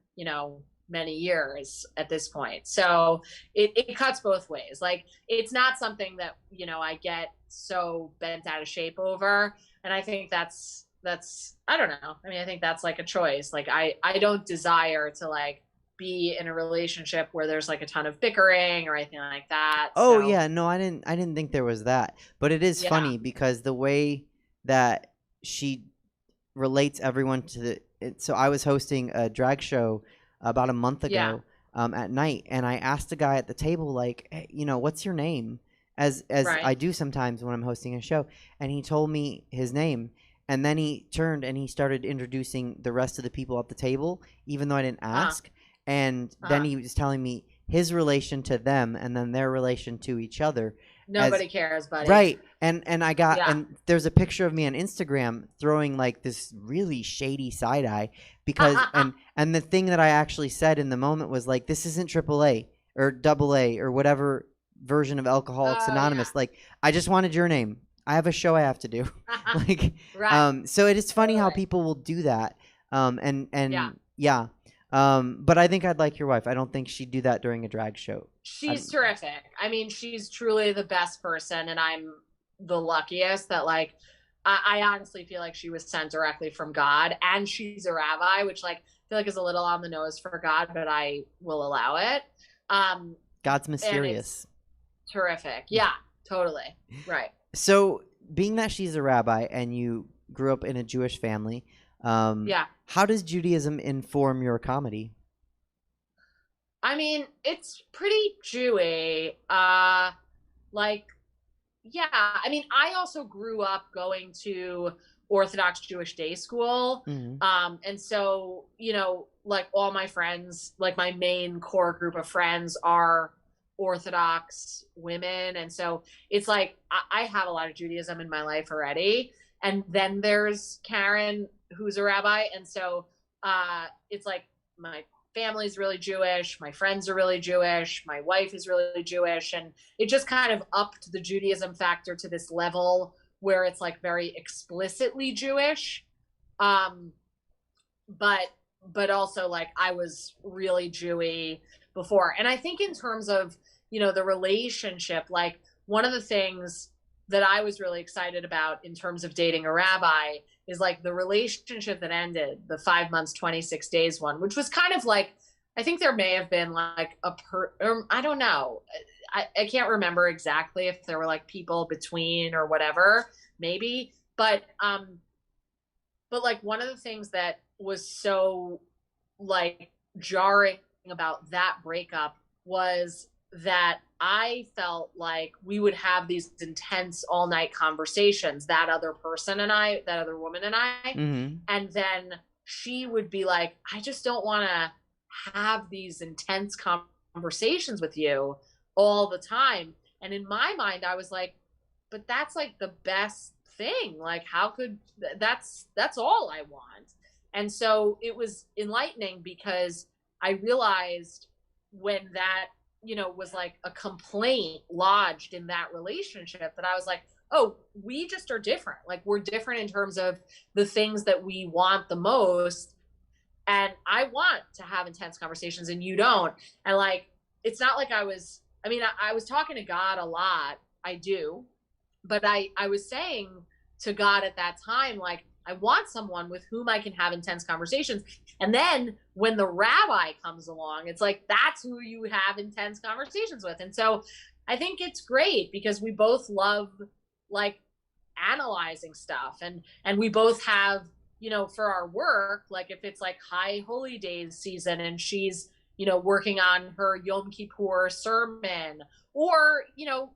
many years at this point. So it cuts both ways. Like, it's not something that, I get so bent out of shape over. And I think that's I don't know. I mean, I think that's like a choice. Like, I don't desire to like be in a relationship where there's like a ton of bickering or anything like that. Oh So, yeah, no, I didn't think there was that. But it is Yeah. funny because the way that she relates everyone to so I was hosting a drag show about a month Yeah. ago at night, and I asked the guy at the table, like, hey, what's your name? As Right. I do sometimes when I'm hosting a show, and he told me his name, and then he turned and he started introducing the rest of the people at the table, even though I didn't ask. And then he was telling me his relation to them and then their relation to each other. Nobody cares, buddy. Right. And I got Yeah. and there's a picture of me on Instagram throwing like this really shady side eye because and the thing that I actually said in the moment was like, this isn't AAA or AA or whatever version of Alcoholics Oh, Anonymous. yeah. Like, I just wanted your name. I have a show I have to do. Like, Right. so it is funny how Totally. people will do that. And Yeah. but I think I'd like your wife. I don't think she'd do that during a drag show. She's terrific. I mean, she's truly the best person, and I'm the luckiest that, like, I honestly feel like she was sent directly from God, and she's a rabbi, which, like, I feel like is a little on the nose for God, but I will allow it. God's mysterious. Terrific. Yeah, totally. Right. So, being that she's a rabbi and you grew up in a Jewish family, Yeah. how does Judaism inform your comedy? I mean, it's pretty Jewy. Like, yeah. I mean, I also grew up going to Orthodox Jewish day school. Mhm. And so, like, all my friends, like my main core group of friends are Orthodox women. And so it's like, I have a lot of Judaism in my life already. And then there's Karen, who's a rabbi. And so it's like my family's really Jewish, my friends are really Jewish, my wife is really Jewish, and it just kind of upped the Judaism factor to this level where it's like very explicitly Jewish. But also, like, I was really Jewy before. And I think in terms of, the relationship, like, one of the things that I was really excited about in terms of dating a rabbi is like the relationship that ended, the 5 months, 26 days one, which was kind of like, I think there may have been like I don't know. I can't remember exactly if there were like people between or whatever, maybe. But like, one of the things that was so like jarring about that breakup was that I felt like we would have these intense all night conversations, that other woman and I, Mm-hmm. and then she would be like, I just don't want to have these intense conversations with you all the time. And in my mind, I was like, but that's like the best thing. Like, how could that's all I want. And so it was enlightening because I realized when that, was like a complaint lodged in that relationship, that I was like, oh, we just are different. Like, we're different in terms of the things that we want the most. And I want to have intense conversations and you don't. And like, it's not like I was talking to God a lot. I do. But I was saying to God at that time, like, I want someone with whom I can have intense conversations. And then when the rabbi comes along, it's like, that's who you have intense conversations with. And so I think it's great because we both love like analyzing stuff, and we both have, for our work, like if it's like High Holy Days season and she's, working on her Yom Kippur sermon or,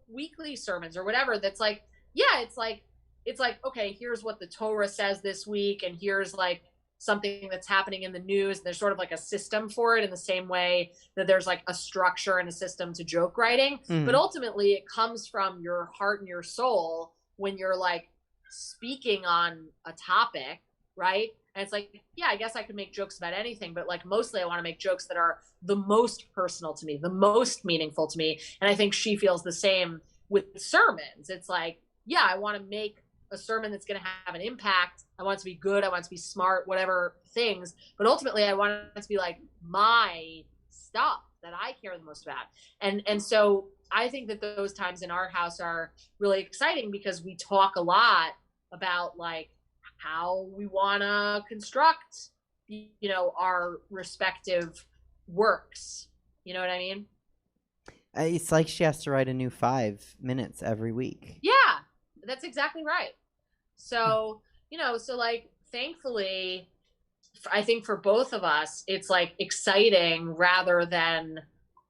weekly sermons or whatever, that's like, yeah, it's like, it's like, okay, here's what the Torah says this week, and here's like something that's happening in the news. There's sort of like a system for it, in the same way that there's like a structure and a system to joke writing. But ultimately it comes from your heart and your soul when you're like speaking on a topic, right? And it's like, yeah, I guess I could make jokes about anything, but like mostly I want to make jokes that are the most personal to me, the most meaningful to me. And I think she feels the same with sermons. It's like, yeah, I want to make a sermon that's going to have an impact. I want it to be good. I want it to be smart, whatever things. But ultimately, I want it to be like my stuff that I care the most about. And so I think that those times in our house are really exciting because we talk a lot about like how we want to construct, you know, our respective works. You know what I mean? It's like she has to write a new 5 minutes every week. Yeah, that's exactly right. So, you know, so like, thankfully, I think for both of us, it's like exciting rather than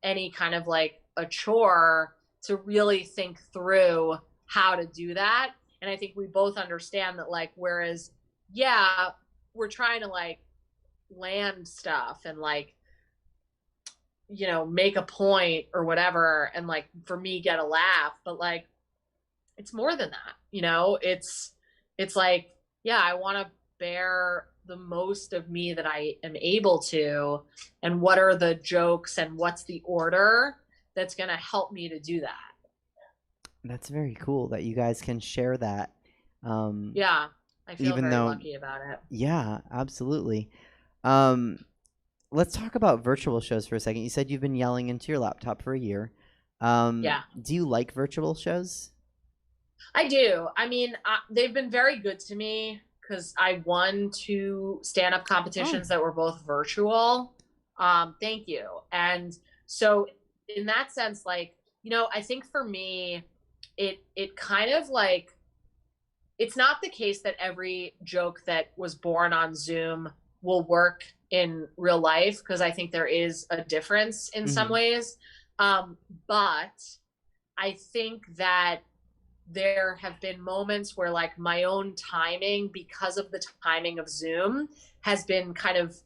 any kind of like a chore to really think through how to do that. And I think we both understand that, like, whereas, yeah, we're trying to like land stuff and like, you know, make a point or whatever, and like for me get a laugh, but like it's more than that, you know. It's like, yeah, I want to bear the most of me that I am able to, and what are the jokes and what's the order that's going to help me to do that. That's very cool that you guys can share that. Yeah, I feel very lucky about it. Yeah, absolutely. Let's talk about virtual shows for a second. You said you've been yelling into your laptop for a year. Yeah. Do you like virtual shows? I do. I mean, they've been very good to me because I won 2 stand-up competitions that were both virtual. Thank you. And so in that sense, like, you know, I think for me, it kind of like, it's not the case that every joke that was born on Zoom will work in real life, because I think there is a difference in some ways. But I think that there have been moments where like my own timing, because of the timing of Zoom, has been kind of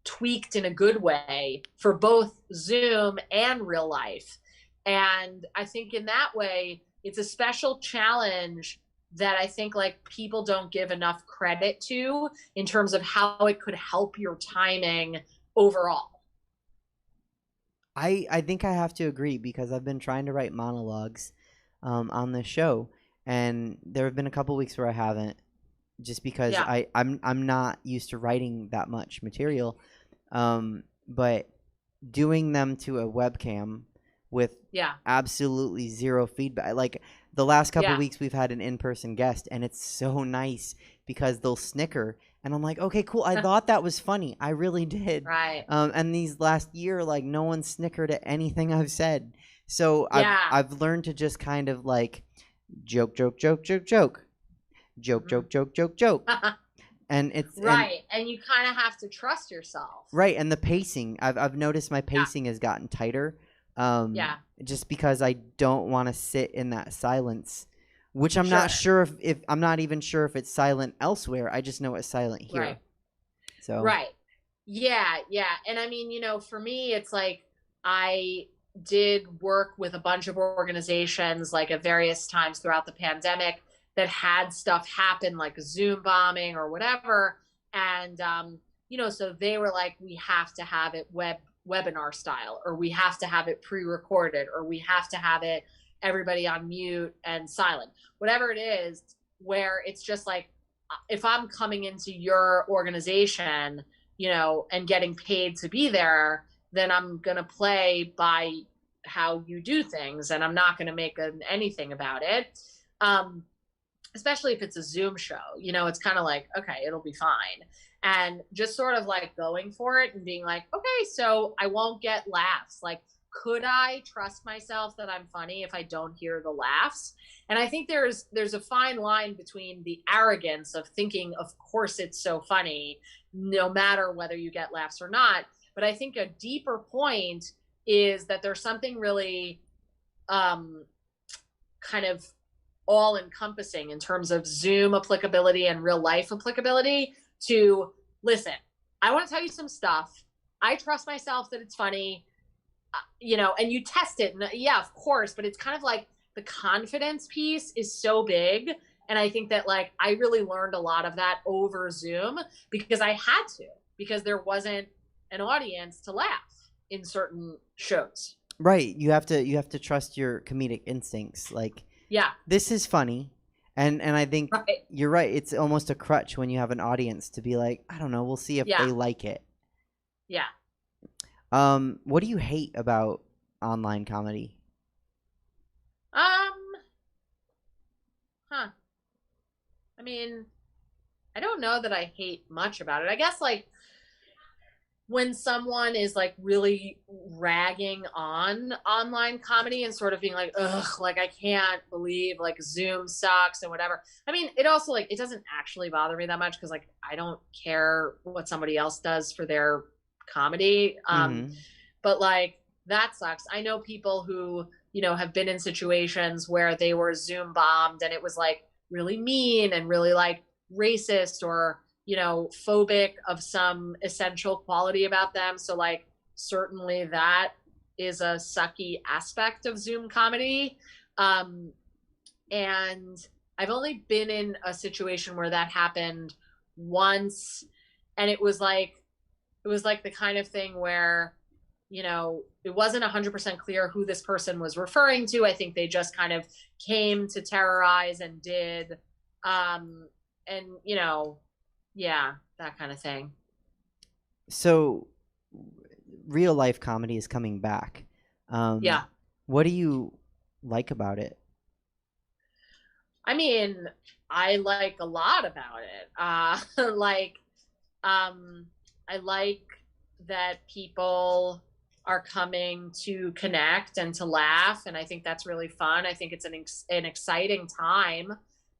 tweaked in a good way for both Zoom and real life. And I think in that way, it's a special challenge that I think like people don't give enough credit to in terms of how it could help your timing overall. I think I have to agree, because I've been trying to write monologues on this show, and there have been a couple weeks where I haven't, just because I'm not used to writing that much material. But doing them to a webcam with absolutely zero feedback, like the last couple weeks we've had an in-person guest, and it's so nice because they'll snicker, and I'm like, okay, cool, I thought that was funny, I really did. Right. And these last year, like, no one snickered at anything I've said, so I've learned to just kind of like joke, and it's right, and you kind of have to trust yourself, right. And the pacing, I've noticed my pacing has gotten tighter. Just because I don't want to sit in that silence, which I'm not sure if I'm not even sure if it's silent elsewhere. I just know it's silent here. Right. So Yeah. And I mean, you know, for me, it's like I did work with a bunch of organizations like at various times throughout the pandemic that had stuff happen, like a Zoom bombing or whatever. And, you know, so they were like, we have to have it webinar style, or we have to have it pre-recorded, or we have to have it everybody on mute and silent, whatever it is, where it's just like, if I'm coming into your organization, you know, and getting paid to be there, then I'm going to play by how you do things, and I'm not going to make anything about it. Especially if it's a Zoom show, you know, it's kind of like, okay, it'll be fine. And just sort of like going for it and being like, okay, so I won't get laughs. Like, could I trust myself that I'm funny if I don't hear the laughs? And I think there's a fine line between the arrogance of thinking, of course it's so funny, no matter whether you get laughs or not. But I think a deeper point is that there's something really kind of all encompassing in terms of Zoom applicability and real life applicability to listen. I want to tell you some stuff. I trust myself that it's funny, you know, and you test it. And yeah, of course, but it's kind of like the confidence piece is so big. And I think that like, I really learned a lot of that over Zoom because I had to, because there wasn't an audience to laugh in certain shows. Right. You have to trust your comedic instincts. Like, Yeah. this is funny. And I think Right. you're right. It's almost a crutch when you have an audience to be like, I don't know, we'll see if Yeah. they like it. Yeah. What do you hate about online comedy? I mean, I don't know that I hate much about it. I guess like when someone is like really ragging on online comedy and sort of being like, ugh, like I can't believe like Zoom sucks and whatever. I mean, it also like, it doesn't actually bother me that much because like I don't care what somebody else does for their comedy. But like that sucks. I know people who, you know, have been in situations where they were Zoom bombed and it was like really mean and really like racist or, you know, phobic of some essential quality about them. So like certainly that is a sucky aspect of Zoom comedy. And I've only been in a situation where that happened once, and it was like the kind of thing where, you know, it wasn't 100% clear who this person was referring to. I think they just kind of came to terrorize and did. And, you know, yeah, that kind of thing. So real life comedy is coming back. Yeah. What do you like about it? I mean, I like a lot about it. I like that people are coming to connect and to laugh, and I think that's really fun. I think it's an exciting time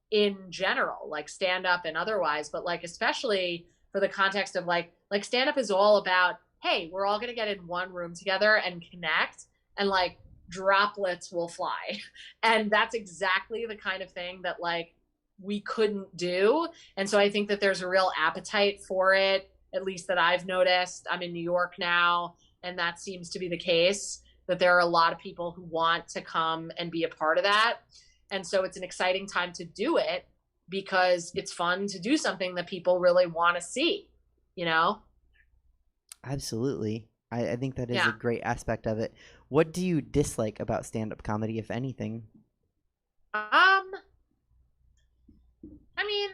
in general, like stand up and otherwise, but like especially for the context of like stand up is all about, hey, we're all going to get in one room together and connect, and like droplets will fly. And that's exactly the kind of thing that like we couldn't do. And so I think that there's a real appetite for it, at least that I've noticed. I'm in New York now, and that seems to be the case, that there are a lot of people who want to come and be a part of that. And so it's an exciting time to do it because it's fun to do something that people really want to see, you know? Absolutely. I think that is Yeah. a great aspect of it. What do you dislike about stand-up comedy, if anything? I mean,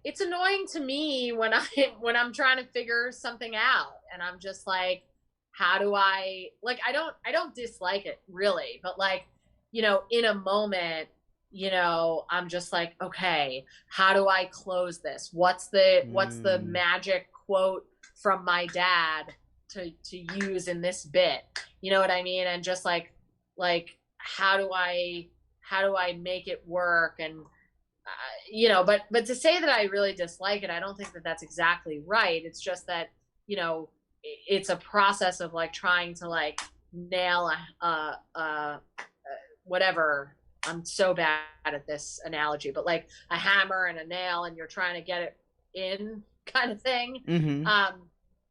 it's annoying to me when I'm trying to figure something out, and I'm just like, how do I, like, I don't dislike it really, but like, you know, in a moment, you know, I'm just like, okay, how do I close this? What's the magic quote from my dad to use in this bit? You know what I mean? And just like how do I make it work? And you know, but to say that I really dislike it, I don't think that that's exactly right. It's just that, you know, it's a process of like trying to like nail whatever. I'm so bad at this analogy, but like a hammer and a nail, and you're trying to get it in, kind of thing.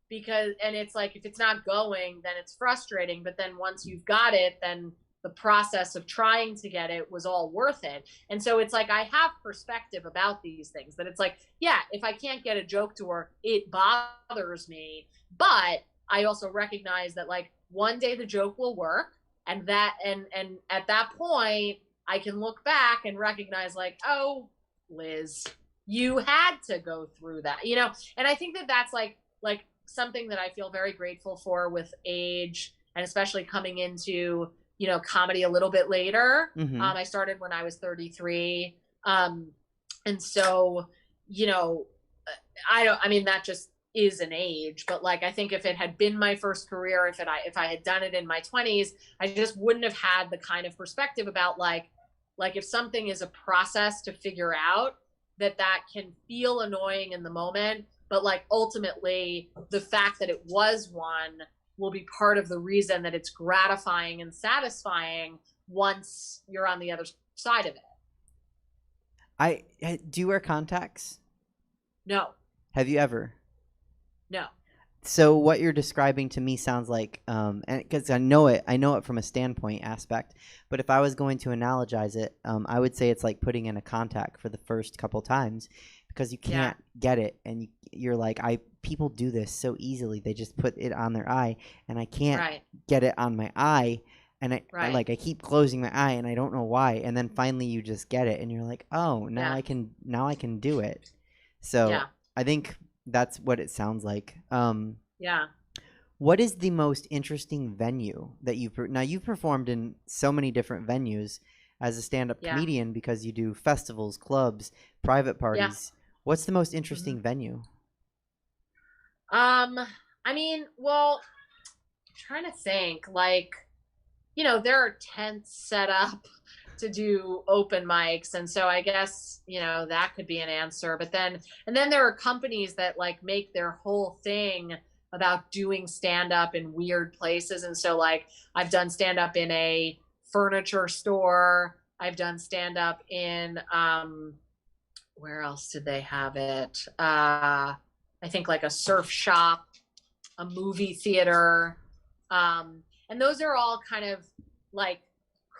Because, and it's like, if it's not going, then it's frustrating. But then once you've got it, then the process of trying to get it was all worth it. And so it's like, I have perspective about these things, that it's like, yeah, if I can't get a joke to work, it bothers me. But I also recognize that like one day the joke will work, and that, and at that point I can look back and recognize like, oh, Liz, you had to go through that, you know? And I think that that's like something that I feel very grateful for with age, and especially coming into, you know, comedy a little bit later. I started when I was 33. And so, you know, I mean, that just is an age, but like, I think if it had been my first career, if I had done it in my 20s, I just wouldn't have had the kind of perspective about like if something is a process to figure out, that can feel annoying in the moment, but like ultimately the fact that it was one will be part of the reason that it's gratifying and satisfying once you're on the other side of it. Do you wear contacts? No, Have you ever? no. So what you're describing to me sounds like, and because I know it from a standpoint aspect. But if I was going to analogize it, I would say it's like putting in a contact for the first couple times, because you can't get it, and you're like, people do this so easily. They just put it on their eye, and I can't get it on my eye, and I keep closing my eye, and I don't know why. And then finally you just get it, and you're like, oh, now I can do it. So I think that's what it sounds like. What is the most interesting venue that you've performed in so many different venues as a stand-up comedian, because you do festivals, clubs, private parties. What's the most interesting venue? I mean, well, I'm trying to think, like, you know, there are tents set up to do open mics, and so I guess, you know, that could be an answer. But then there are companies that like make their whole thing about doing stand up in weird places. And so like I've done stand up in a furniture store. I've done stand up in where else did they have it? I think like a surf shop, a movie theater. And those are all kind of like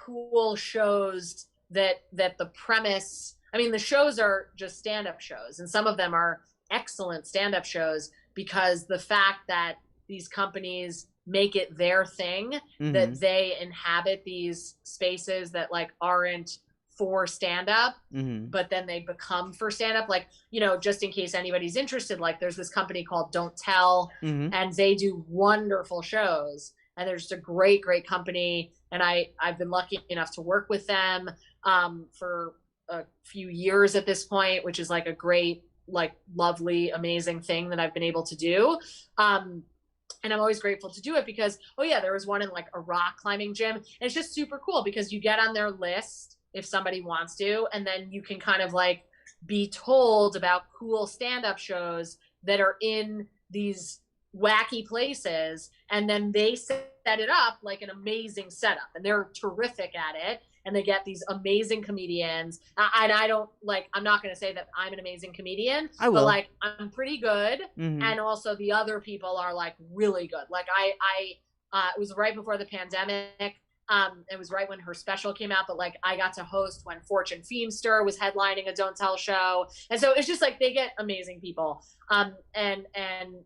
cool shows that the premise, I mean, the shows are just stand-up shows, and some of them are excellent stand-up shows because the fact that these companies make it their thing, that they inhabit these spaces that like aren't for stand-up, but then they become for stand-up. Like, you know, just in case anybody's interested, like there's this company called Don't Tell, and they do wonderful shows, and they're just a great company. And I've been lucky enough to work with them for a few years at this point, which is like a great, like lovely, amazing thing that I've been able to do. And I'm always grateful to do it because, there was one in like a rock climbing gym. And it's just super cool because you get on their list if somebody wants to, and then you can kind of like be told about cool stand-up shows that are in these wacky places, and then they set it up like an amazing setup, and they're terrific at it, and they get these amazing comedians. And I don't like, I'm not going to say that I'm an amazing comedian, but like I'm pretty good. And also the other people are like really good. Like it was right before the pandemic. It was right when her special came out, but like I got to host when Fortune Feimster was headlining a Don't Tell show. And so it's just like they get amazing people, and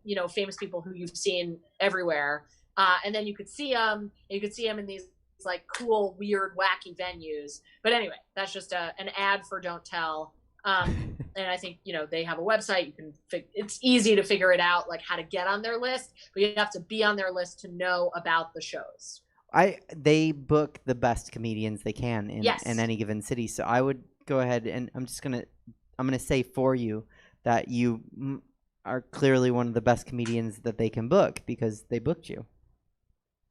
you know, famous people who you've seen everywhere. And then you could see them in these like cool, weird, wacky venues. But anyway, that's just an ad for Don't Tell. And I think, you know, they have a website. You can it's easy to figure it out, like how to get on their list, but you have to be on their list to know about the shows. They book the best comedians they can in any given city. So I would go ahead and I'm gonna say for you that you are clearly one of the best comedians that they can book because they booked you.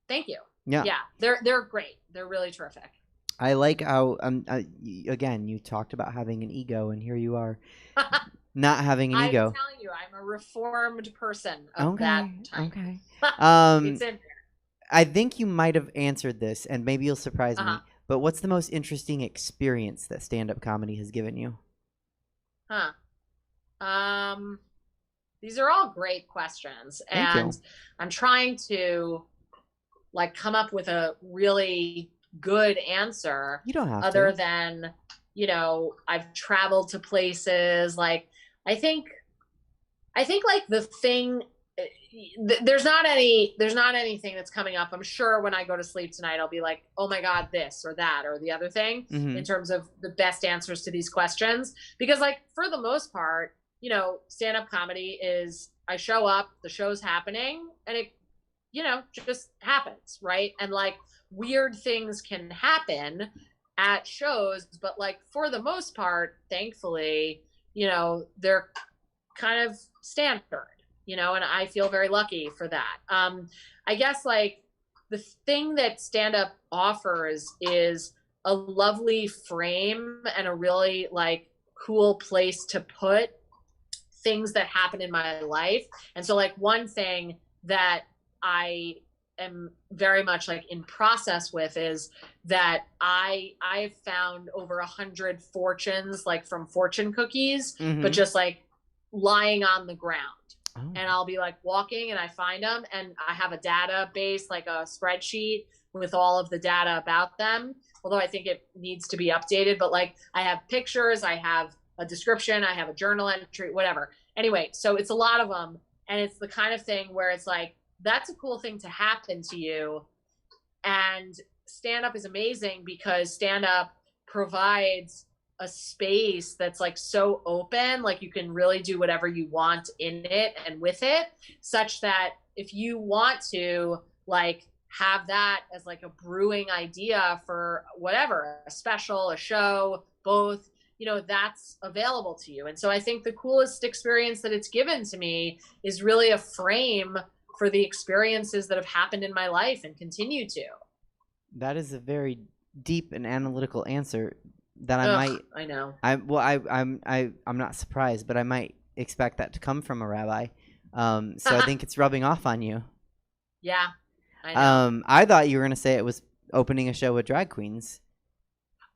Thank you. Yeah, they're great. They're really terrific. I like how again you talked about having an ego, and here you are not having an ego. I'm telling you, I'm a reformed person of that type. Okay. It's in there. I think you might have answered this, and maybe you'll surprise me. But what's the most interesting experience that stand-up comedy has given you? These are all great questions, and I'm trying to like come up with a really good answer. You don't have other to. Than, you know, I've traveled to places. Like I think like the thing. There's not anything that's coming up. I'm sure when I go to sleep tonight, I'll be like, oh my God, this or that or the other thing in terms of the best answers to these questions. Because like for the most part, you know, stand-up comedy is I show up, the show's happening, and it, you know, just happens, right? And like weird things can happen at shows, but like for the most part, thankfully, you know, they're kind of standard. You know, and I feel very lucky for that. I guess like the thing that stand-up offers is a lovely frame and a really like cool place to put things that happen in my life. And so like one thing that I am very much like in process with is that I've found over 100 fortunes, like from fortune cookies, but just like lying on the ground. Oh. And I'll be like walking and I find them, and I have a database, like a spreadsheet with all of the data about them. Although I think it needs to be updated, but like I have pictures, I have a description, I have a journal entry, whatever. Anyway, so it's a lot of them. And it's the kind of thing where it's like, that's a cool thing to happen to you. And stand-up is amazing because stand-up provides a space that's like so open, like you can really do whatever you want in it and with it, such that if you want to like have that as like a brewing idea for whatever, a special, a show, both, you know, that's available to you. And so I think the coolest experience that it's given to me is really a frame for the experiences that have happened in my life and continue to. That is a very deep and analytical answer that I know. I'm not surprised, but I might expect that to come from a rabbi. So I think it's rubbing off on you. Yeah, I know. I thought you were gonna say it was opening a show with drag queens.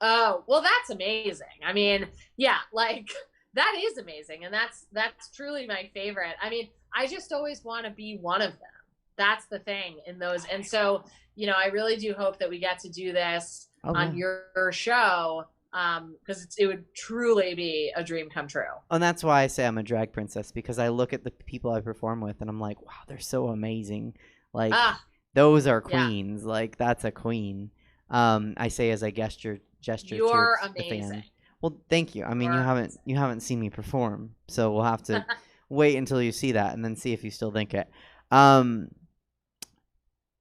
Oh, well, that's amazing. I mean, yeah, like that is amazing, and that's truly my favorite. I mean, I just always want to be one of them. That's the thing in those, and so you know, I really do hope that we get to do this on your show. Because it would truly be a dream come true. And that's why I say I'm a drag princess, because I look at the people I perform with and I'm like, wow, they're so amazing. Like those are queens. Yeah. Like that's a queen. I say as I gesture You're towards amazing. the fan. Well, thank you. I mean, you haven't seen me perform, so we'll have to wait until you see that and then see if you still think it.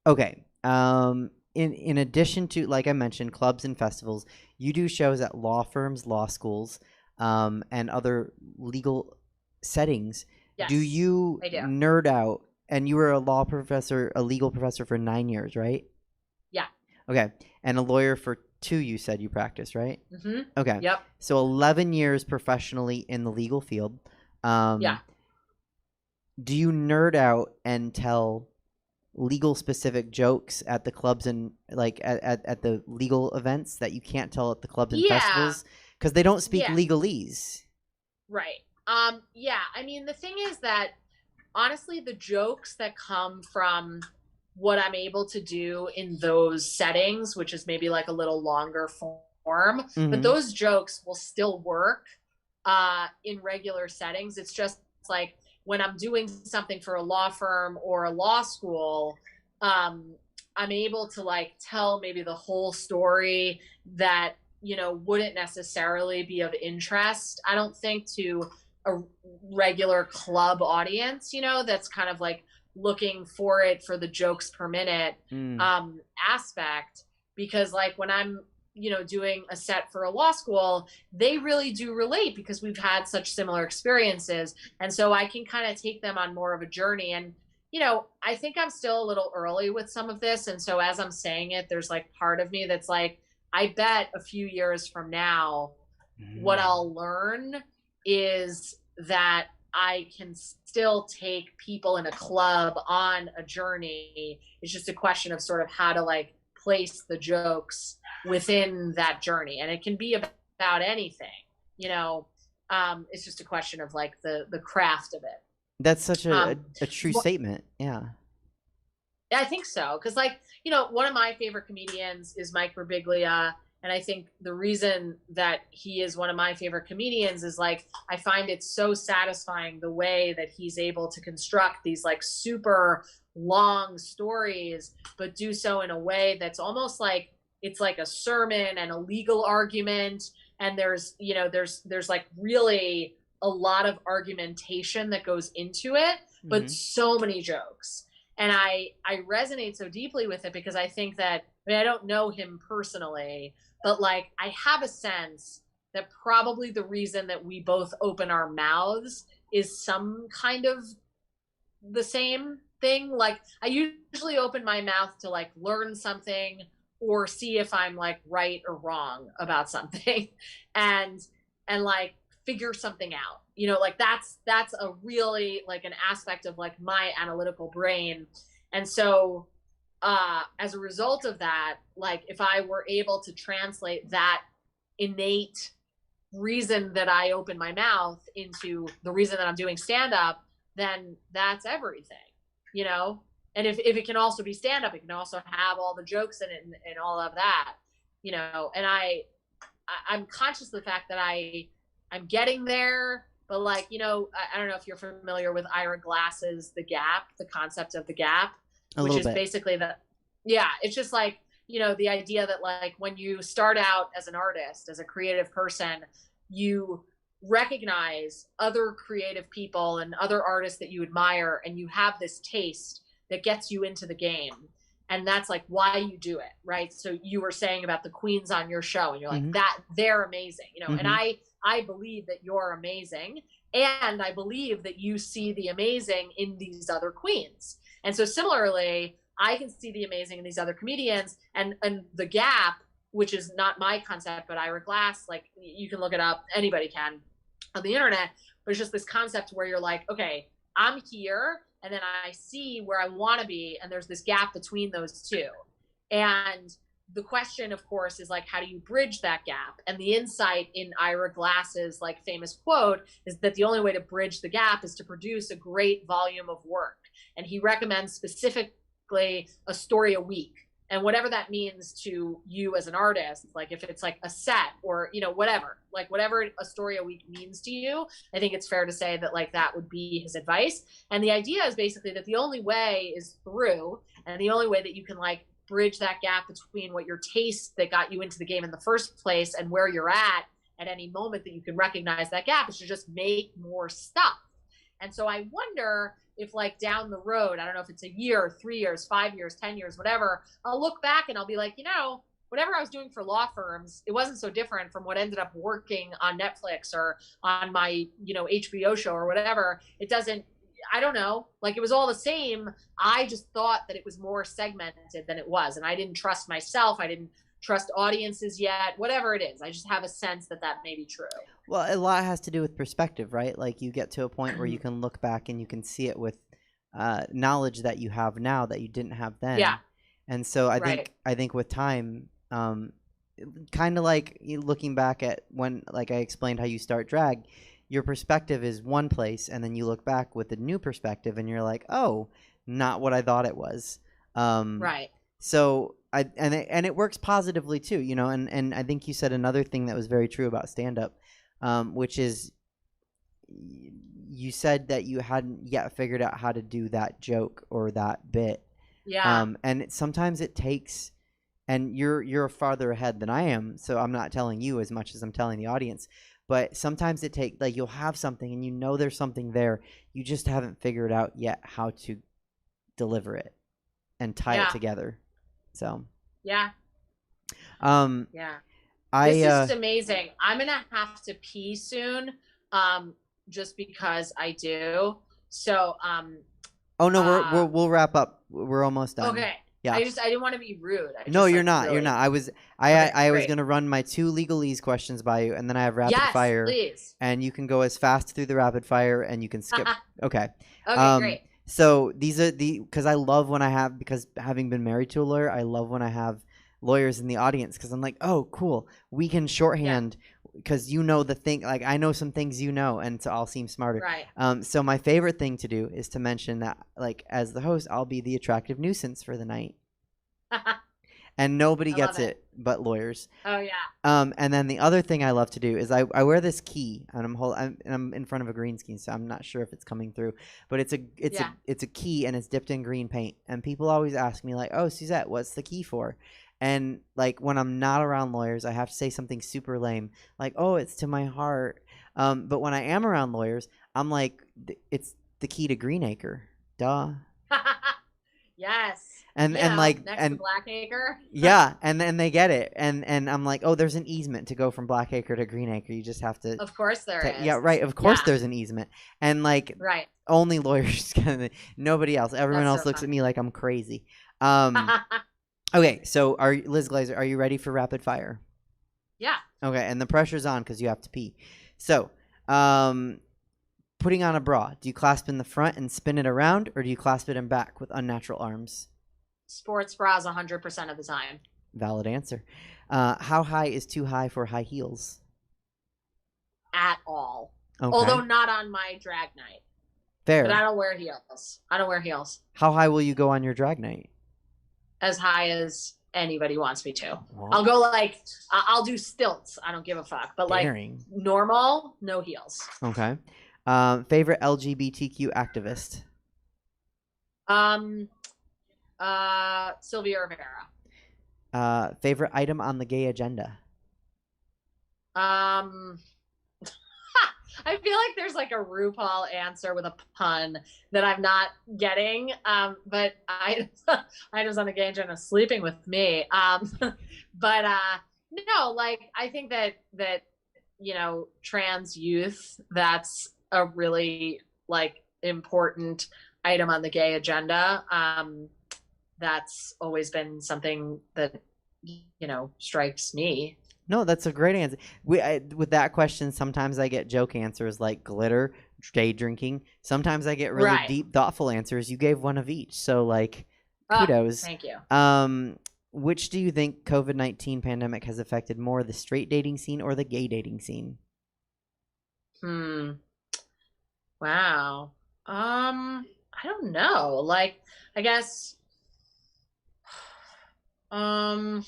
Okay. In addition to, like I mentioned, clubs and festivals, you do shows at law firms, law schools, and other legal settings. Yes, do you nerd out? And you were a legal professor for 9 years, right? Yeah. Okay. And a lawyer for 2, you said you practiced, right? Mm-hmm. Okay. Yep. So 11 years professionally in the legal field. Yeah. Do you nerd out and tell legal specific jokes at the clubs and like at the legal events that you can't tell at the clubs and festivals because they don't speak legalese? Right. Yeah. I mean, the thing is that honestly, the jokes that come from what I'm able to do in those settings, which is maybe like a little longer form, but those jokes will still work in regular settings. It's just like when I'm doing something for a law firm or a law school, I'm able to like tell maybe the whole story that, you know, wouldn't necessarily be of interest, I don't think, to a regular club audience, you know, that's kind of like looking for it for the jokes per minute aspect. Because like when I'm, you know, doing a set for a law school, they really do relate because we've had such similar experiences. And so I can kind of take them on more of a journey. And, you know, I think I'm still a little early with some of this. And so as I'm saying it, there's like part of me that's like, I bet a few years from now, what I'll learn is that I can still take people in a club on a journey. It's just a question of sort of how to like place the jokes within that journey, and it can be about anything, you know. It's just a question of like the craft of it. That's such a true statement. Yeah, I think so, because like, you know, one of my favorite comedians is Mike Birbiglia, and I think the reason that he is one of my favorite comedians is like I find it so satisfying the way that he's able to construct these like super long stories, but do so in a way that's almost like it's like a sermon and a legal argument, and there's, you know, there's like really a lot of argumentation that goes into it, but so many jokes. And I resonate so deeply with it because I think that, I mean, I don't know him personally, but like I have a sense that probably the reason that we both open our mouths is some kind of the same thing. Like I usually open my mouth to like learn something or see if I'm like right or wrong about something and like figure something out, you know, like that's a really like an aspect of like my analytical brain. And so as a result of that, like if I were able to translate that innate reason that I open my mouth into the reason that I'm doing stand up, then that's everything, you know? And if it can also be stand up, it can also have all the jokes in it and all of that, you know? And I'm conscious of the fact that I'm getting there, but like, you know, I don't know if you're familiar with Ira Glass's The Gap, the concept of the gap, which is basically it's just like, you know, the idea that like when you start out as an artist, as a creative person, you recognize other creative people and other artists that you admire, and you have this taste that gets you into the game. And that's like why you do it, right? So you were saying about the queens on your show, and you're like, that they're amazing, you know, and I believe that you're amazing. And I believe that you see the amazing in these other queens. And so similarly, I can see the amazing in these other comedians, and the gap, which is not my concept, but Ira Glass, like you can look it up, anybody can on the internet, but it's just this concept where you're like, okay, I'm here, and then I see where I want to be, and there's this gap between those two. And the question, of course, is like, how do you bridge that gap? And the insight in Ira Glass's like famous quote is that the only way to bridge the gap is to produce a great volume of work. And he recommends specifically a story a week. And whatever that means to you as an artist, like if it's like a set or, you know, whatever a story a week means to you, I think it's fair to say that like that would be his advice. And the idea is basically that the only way is through, and the only way that you can like bridge that gap between what your taste that got you into the game in the first place and where you're at any moment that you can recognize that gap is to just make more stuff. And so I wonder if like down the road, I don't know if it's a year, 3 years, 5 years, 10 years, whatever, I'll look back and I'll be like, you know, whatever I was doing for law firms, it wasn't so different from what ended up working on Netflix or on my, you know, HBO show or whatever. It doesn't, I don't know, like it was all the same. I just thought that it was more segmented than it was. And I didn't trust myself. I didn't trust audiences yet, whatever it is. I just have a sense that that may be true. Well, a lot has to do with perspective, right? Like you get to a point where you can look back and you can see it with knowledge that you have now that you didn't have then. Yeah. And so I think with time, kind of like looking back at when, like I explained how you start drag, your perspective is one place, and then you look back with a new perspective, and you're like, oh, not what I thought it was. Right. So and it works positively too, you know. And I think you said another thing that was very true about stand up, which is you said that you hadn't yet figured out how to do that joke or that bit. Yeah. And sometimes it takes, and you're farther ahead than I am, so I'm not telling you as much as I'm telling the audience. But sometimes it takes, like, you'll have something and you know there's something there. You just haven't figured out yet how to deliver it and tie it together. So. Yeah. Yeah. This is amazing. I'm going to have to pee soon, just because I do. So, oh, no, we'll wrap up. We're almost done. Okay. Yeah. I didn't want to be rude. No, you're not. Really... You're not. I was going to run my 2 legalese questions by you, and then I have rapid fire. Please. And you can go as fast through the rapid fire, and you can skip. Okay. Okay, great. So these are because I love when I have, because having been married to a lawyer, I love when I have lawyers in the audience, because I'm like, oh, cool. We can shorthand because you know the thing. Like I know some things you know, and so I'll seem smarter. Right. So my favorite thing to do is to mention that, like, as the host, I'll be the attractive nuisance for the night. And nobody gets it but lawyers. Oh yeah. And then the other thing I love to do is I wear this key, and I'm in front of a green screen, so I'm not sure if it's coming through, but it's a key, and it's dipped in green paint. And people always ask me like, "Oh, Suzette, what's the key for?" And like when I'm not around lawyers, I have to say something super lame, like, "Oh, it's to my heart." But when I am around lawyers, I'm like, "It's the key to Greenacre." Duh. Yes. And like next to Blackacre. Yeah, and then they get it, and I'm like, oh, there's an easement to go from Blackacre to Greenacre. You just have to. Of course there is. Yeah, right. Of course there's an easement, and like only lawyers can. Nobody else. Everyone else looks at me like I'm crazy. Okay, so Liz Glazer, are you ready for rapid fire? Yeah. Okay, and the pressure's on because you have to pee. So, putting on a bra, do you clasp in the front and spin it around, or do you clasp it in back with unnatural arms? sports bras 100% of the time. Valid answer. How high is too high for high heels? At all. Okay. Although not on my drag night. Fair. But I don't wear heels. I don't wear heels. How high will you go on your drag night? As high as anybody wants me to. Well, I'll go like, I'll do stilts. I don't give a fuck. But daring. like normal, no heels. Okay. Favorite LGBTQ activist? Sylvia Rivera. Favorite item on the gay agenda? I feel like there's like a RuPaul answer with a pun that I'm not getting. But items on the gay agenda, sleeping with me. But no, like I think that you know, trans youth, that's a really like important item on the gay agenda. That's always been something that, you know, strikes me. No, that's a great answer. With that question, sometimes I get joke answers like glitter, gay drinking. Sometimes I get really deep, thoughtful answers. You gave one of each, so like, kudos. Thank you. Which do you think COVID-19 pandemic has affected more, the straight dating scene or the gay dating scene? Wow. I don't know. Like, I guess. Because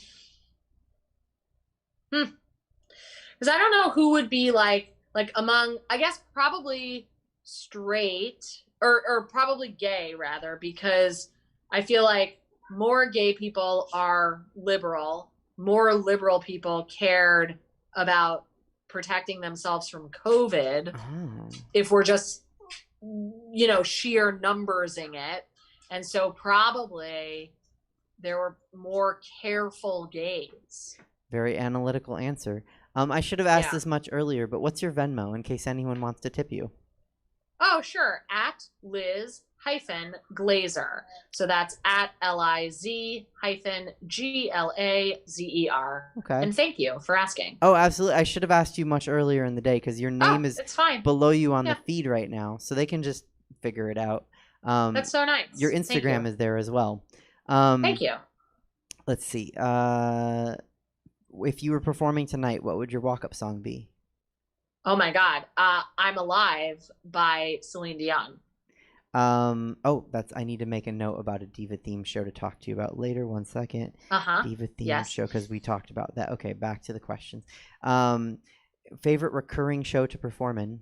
I don't know who would be like among, I guess probably straight or probably gay rather, because I feel like more gay people are liberal, more liberal people cared about protecting themselves from COVID. If we're just, you know, sheer numbersing it. And so probably there were more careful gays. Very analytical answer. I should have asked this much earlier, but what's your Venmo in case anyone wants to tip you? Oh, sure. At Liz-Glazer. So that's at Liz-Glazer. Okay. And thank you for asking. Oh, absolutely. I should have asked you much earlier in the day because your name is it's fine. below you on the feed right now, so they can just figure it out. That's so nice. Your Instagram is there as well. Thank you. Let's see. If you were performing tonight, what would your walk-up song be? Oh my God. I'm Alive by Celine Dion. I need to make a note about a diva theme show to talk to you about later. 1 second. Diva theme show, because we talked about that. Okay, back to the questions. Favorite recurring show to perform in?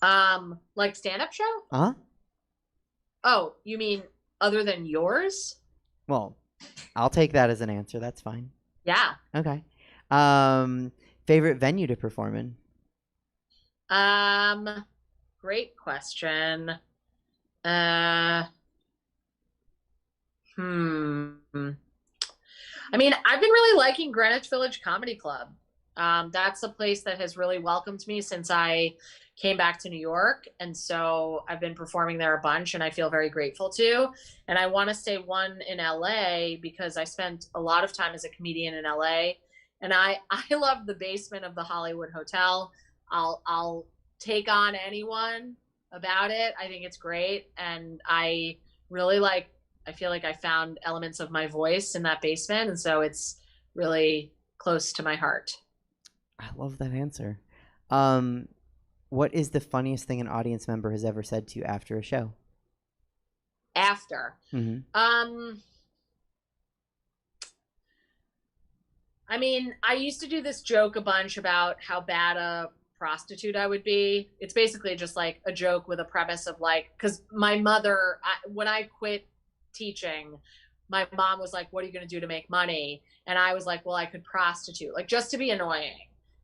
Like stand-up show? Oh, you mean other than yours? Well, I'll take that as an answer. That's fine. Yeah. Okay. Favorite venue to perform in? Great question. I mean, I've been really liking Greenwich Village Comedy Club. That's a place that has really welcomed me since I came back to New York. And so I've been performing there a bunch and I feel very grateful to. And I want to say one in LA because I spent a lot of time as a comedian in LA. And I love the basement of the Hollywood Hotel. I'll take on anyone about it. I think it's great. And I really I feel like I found elements of my voice in that basement. And so it's really close to my heart. I love that answer. What is the funniest thing an audience member has ever said to you after a show? After? I mean, I used to do this joke a bunch about how bad a prostitute I would be. It's basically just like a joke with a premise of like, because my mother, when I quit teaching, my mom was like, what are you going to do to make money? And I was like, well, I could prostitute, like just to be annoying.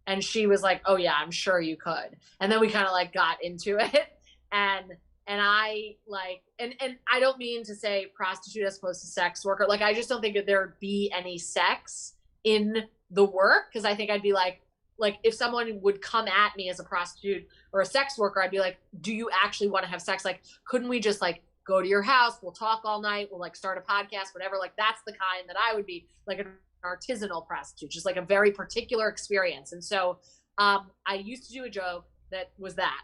And she was like, oh yeah, I'm sure you could. And then we kind of like got into it. And I like, and I don't mean to say prostitute as opposed to sex worker. Like, I just don't think that there'd be any sex in the work. Cause I think I'd be like if someone would come at me as a prostitute or a sex worker, I'd be like, do you actually want to have sex? Like, couldn't we just like go to your house? We'll talk all night. We'll like start a podcast, whatever. Like, that's the kind that I would be, like an artisanal prostitute, just like a very particular experience. And so I used to do a joke that was that,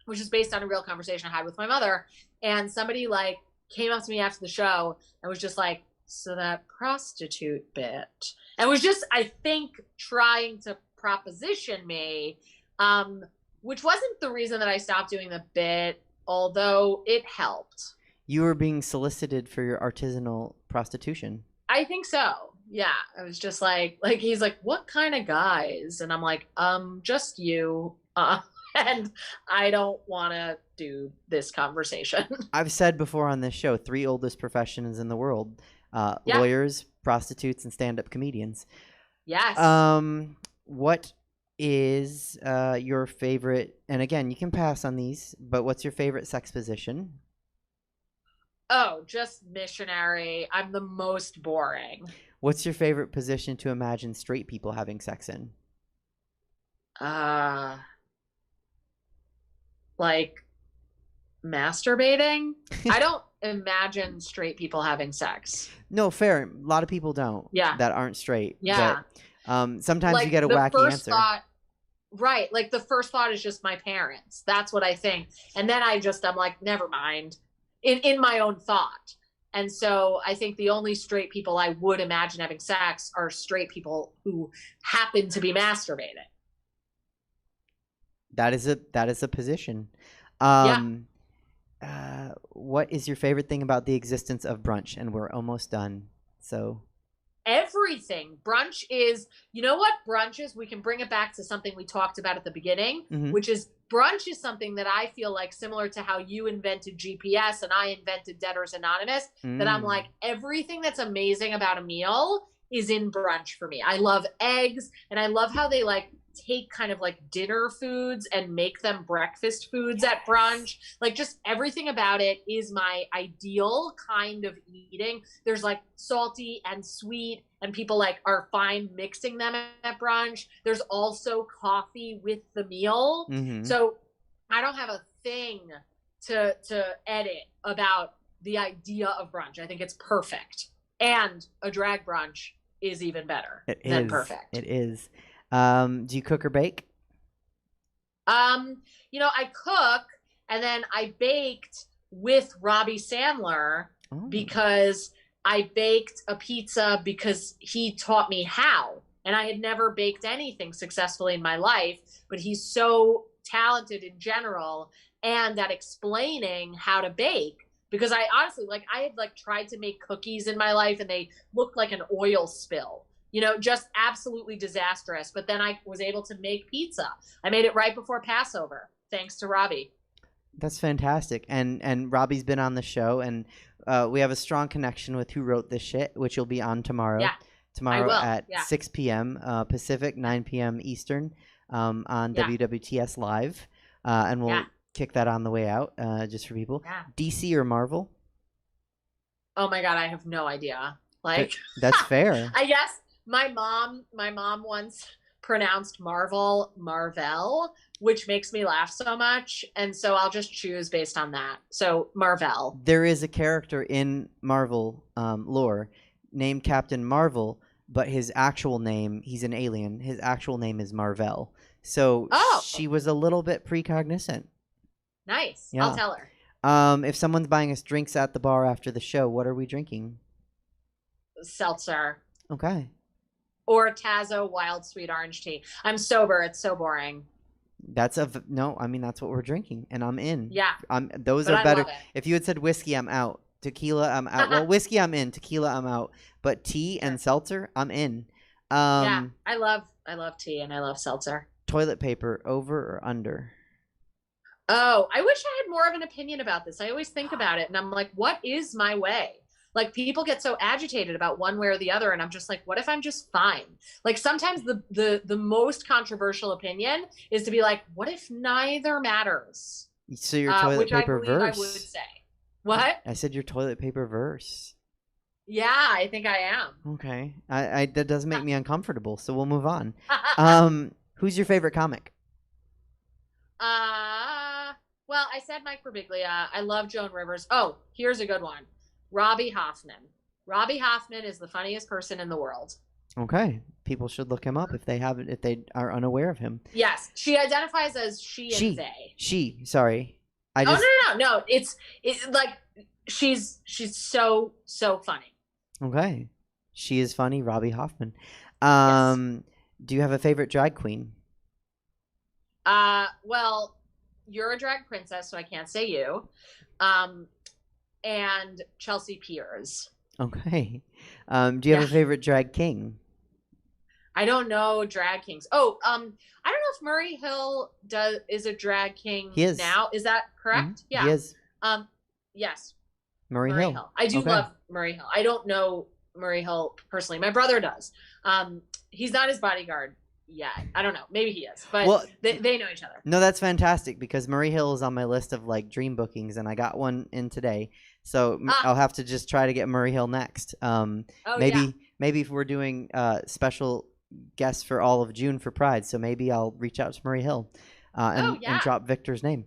which is based on a real conversation I had with my mother. And somebody like came up to me after the show and was just like, so that prostitute bit, and was just, I think, trying to proposition me, which wasn't the reason that I stopped doing the bit, although it helped. You were being solicited for your artisanal prostitution. I think so. Yeah. I was just like he's like, what kind of guys? And I'm like, just you. And I don't want to do this conversation. I've said before on this show, 3 oldest professions in the world, lawyers, prostitutes, and stand-up comedians. Yes. What is your favorite, and again, you can pass on these, but what's your favorite sex position? Oh, just missionary. I'm the most boring. What's your favorite position to imagine straight people having sex in? Like masturbating. I don't imagine straight people having sex. No, fair. A lot of people don't. Yeah. That aren't straight. Yeah. But, sometimes like, you get a the wacky first answer. Thought, right. Like the first thought is just my parents. That's what I think. And then I'm like, never mind. In my own thought. And so I think the only straight people I would imagine having sex are straight people who happen to be masturbating. That is a position. What is your favorite thing about the existence of brunch? And we're almost done. So Everything. Brunch is, you know what brunch is? We can bring it back to something we talked about at the beginning, which is brunch is something that I feel like, similar to how you invented GPS and I invented Debtors Anonymous, that I'm like, everything that's amazing about a meal is in brunch for me. I love eggs, and I love how they like take kind of like dinner foods and make them breakfast foods at brunch. Like, just everything about it is my ideal kind of eating. There's like salty and sweet, and people like are fine mixing them at brunch. There's also coffee with the meal. So I don't have a thing to edit about the idea of brunch. I think it's perfect. And a drag brunch is even better than perfect. It is. Do you cook or bake? You know, I cook, and then I baked with Robbie Sandler because I baked a pizza because he taught me how. And I had never baked anything successfully in my life, but he's so talented in general and at explaining how to bake. Because I honestly, like, I had like tried to make cookies in my life and they looked like an oil spill. You know, just absolutely disastrous. But then I was able to make pizza. I made it right before Passover, thanks to Robbie. That's fantastic. And Robbie's been on the show, and we have a strong connection with Who Wrote This Shit, which will be on tomorrow. Yeah, tomorrow at 6 p.m. Pacific, 9 p.m. Eastern on WWTS Live. And we'll kick that on the way out just for people. Yeah. DC or Marvel? Oh, my God, I have no idea. Like, that's fair. I guess. My mom once pronounced Marvel, which makes me laugh so much. And so I'll just choose based on that. So Marvel. There is a character in Marvel lore named Captain Marvel, but his actual name, he's an alien. His actual name is Marvel. So she was a little bit precognizant. Nice. Yeah. I'll tell her. If someone's buying us drinks at the bar after the show, what are we drinking? Seltzer. Okay. Or Tazo wild sweet orange tea. I'm sober. It's so boring. No. I mean, that's what we're drinking, and I'm in. Yeah. Those are better. If you had said whiskey, I'm out. Tequila, I'm out. Well, whiskey, I'm in. Tequila, I'm out. But tea and seltzer, I'm in. Yeah, I love tea and I love seltzer. Toilet paper, over or under? Oh, I wish I had more of an opinion about this. I always think about it, and I'm like, what is my way? Like, people get so agitated about one way or the other, and I'm just like, what if I'm just fine? Like, sometimes the most controversial opinion is to be like, what if neither matters? So your toilet paper verse. I would say. What? I said your toilet paper verse. Yeah, I think I am. Okay. That does make me uncomfortable, so we'll move on. Who's your favorite comic? Well, I said Mike Birbiglia. I love Joan Rivers. Oh, here's a good one. Robbie Hoffman. Robbie Hoffman is the funniest person in the world. Okay. People should look him up if they are unaware of him. Yes. She identifies as she and they. She. Sorry. No. It's like, she's so funny. Okay. She is funny, Robbie Hoffman. Yes. Do you have a favorite drag queen? Well, you're a drag princess, so I can't say you. And Chelsea Piers. Okay. Do you have a favorite drag king? I don't know drag kings. Oh, I don't know if Murray Hill is a drag king He is. now. Is that correct? Mm-hmm. Yeah. He is. Yes. Murray Hill. I do love Murray Hill. I don't know Murray Hill personally. My brother does. He's not his bodyguard yet. I don't know. Maybe he is, but they know each other. No, that's fantastic because Murray Hill is on my list of like dream bookings, and I got one in today. So I'll have to just try to get Murray Hill next. Maybe if we're doing special guests for all of June for Pride, so maybe I'll reach out to Murray Hill and drop Victor's name.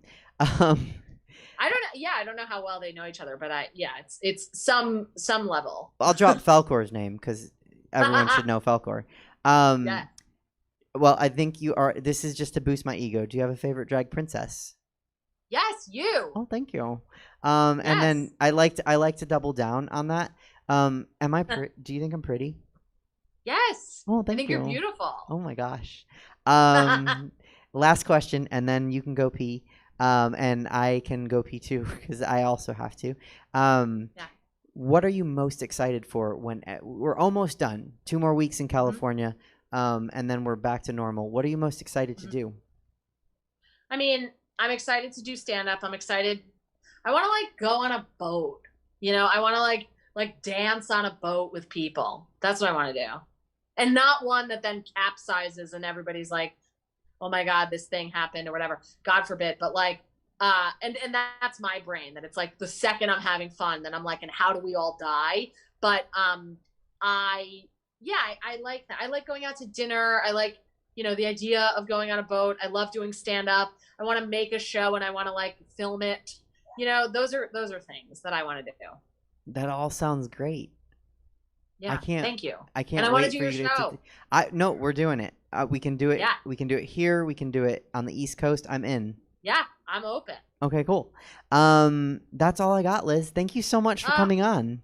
I don't know. Yeah, I don't know how well they know each other, but it's some level. I'll drop Falcor's name because everyone should know Falcor. Yeah. Well, I think you are. This is just to boost my ego. Do you have a favorite drag princess? Yes, you. Oh, thank you. And then I like to double down on that. Am I? Do you think I'm pretty? Yes. Oh, thank you. I think you're beautiful. Oh my gosh. Last question, and then you can go pee. And I can go pee too because I also have to. What are you most excited for when we're almost done? 2 more weeks in California, and then we're back to normal. What are you most excited to do? I mean, I'm excited to do stand up. I'm excited. I want to like go on a boat. You know, I want to like dance on a boat with people. That's what I want to do, and not one that then capsizes and everybody's like, oh my God, this thing happened or whatever. God forbid. But like, and that's my brain, that it's like the second I'm having fun, then I'm like, and how do we all die? But I like that. I like going out to dinner. I like, you know, the idea of going on a boat. I love doing stand up. I want to make a show and I want to like film it. You know, those are things that I want to do. That all sounds great. Yeah, thank you. I can't. And I want to do your show. No, we're doing it. We can do it. Yeah. We can do it here. We can do it on the East Coast. I'm in. Yeah, I'm open. Okay, cool. That's all I got, Liz. Thank you so much for coming on.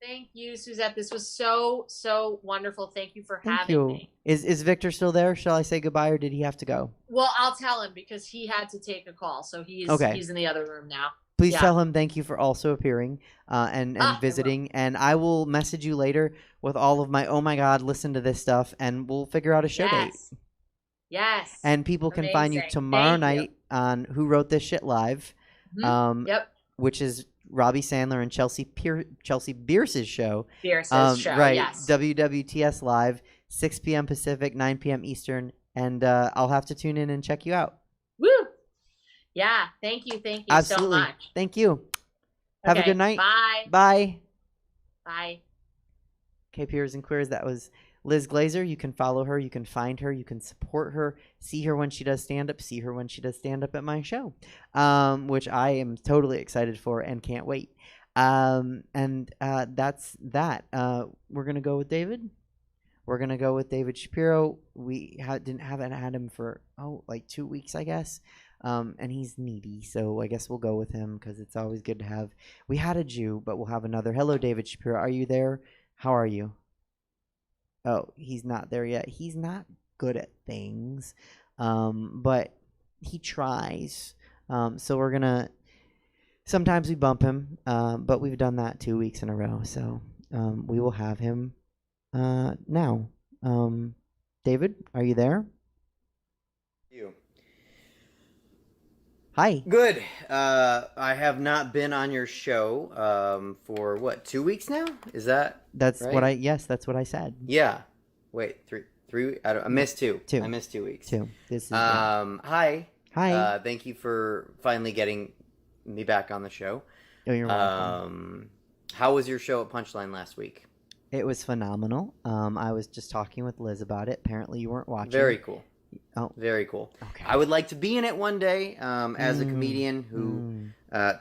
Thank you, Suzette. This was so wonderful. Thank you for having me. Is Victor still there? Shall I say goodbye, or did he have to go? Well, I'll tell him because he had to take a call, so he's in the other room now. Please tell him thank you for also appearing and visiting. And I will message you later with all of my, oh my God, listen to this stuff. And we'll figure out a show date. Yes. And people can find you tomorrow night on Who Wrote This Shit Live. Which is Robbie Sandler and Chelsea Bierce's show. Bierce's show, right. Yes. WWTS Live, 6 p.m. Pacific, 9 p.m. Eastern. And I'll have to tune in and check you out. Woo! Yeah, thank you Absolutely. so much. Thank you. Have a good night. Bye. Bye. Bye. Okay, peers and queers, that was Liz Glazer. You can follow her, you can find her, you can support her, see her when she does stand-up, see her when she does stand-up at my show, which I am totally excited for and can't wait. That's that. We're going to go with David. We're going to go with David Shapiro. We haven't had him for, like 2 weeks, I guess. And he's needy, so I guess we'll go with him because it's always good to have. We had a Jew, but we'll have another. Hello, David Shapiro. Are you there? How are you? Oh, he's not there yet. He's not good at things, but he tries. So we're gonna. Sometimes we bump him, but we've done that 2 weeks in a row. So we will have him now. David, are you there? You. Hi. Good. I have not been on your show for what, 2 weeks now? Is that? That's right? that's what I said. Yeah. Wait, three. I missed two. I missed 2 weeks. This is Hi. Hi. Thank you for finally getting me back on the show. Oh, you're welcome. How was your show at Punchline last week? It was phenomenal. I was just talking with Liz about it. Apparently, you weren't watching. Very cool. Oh, very cool. Okay. I would like to be in it one day as a comedian who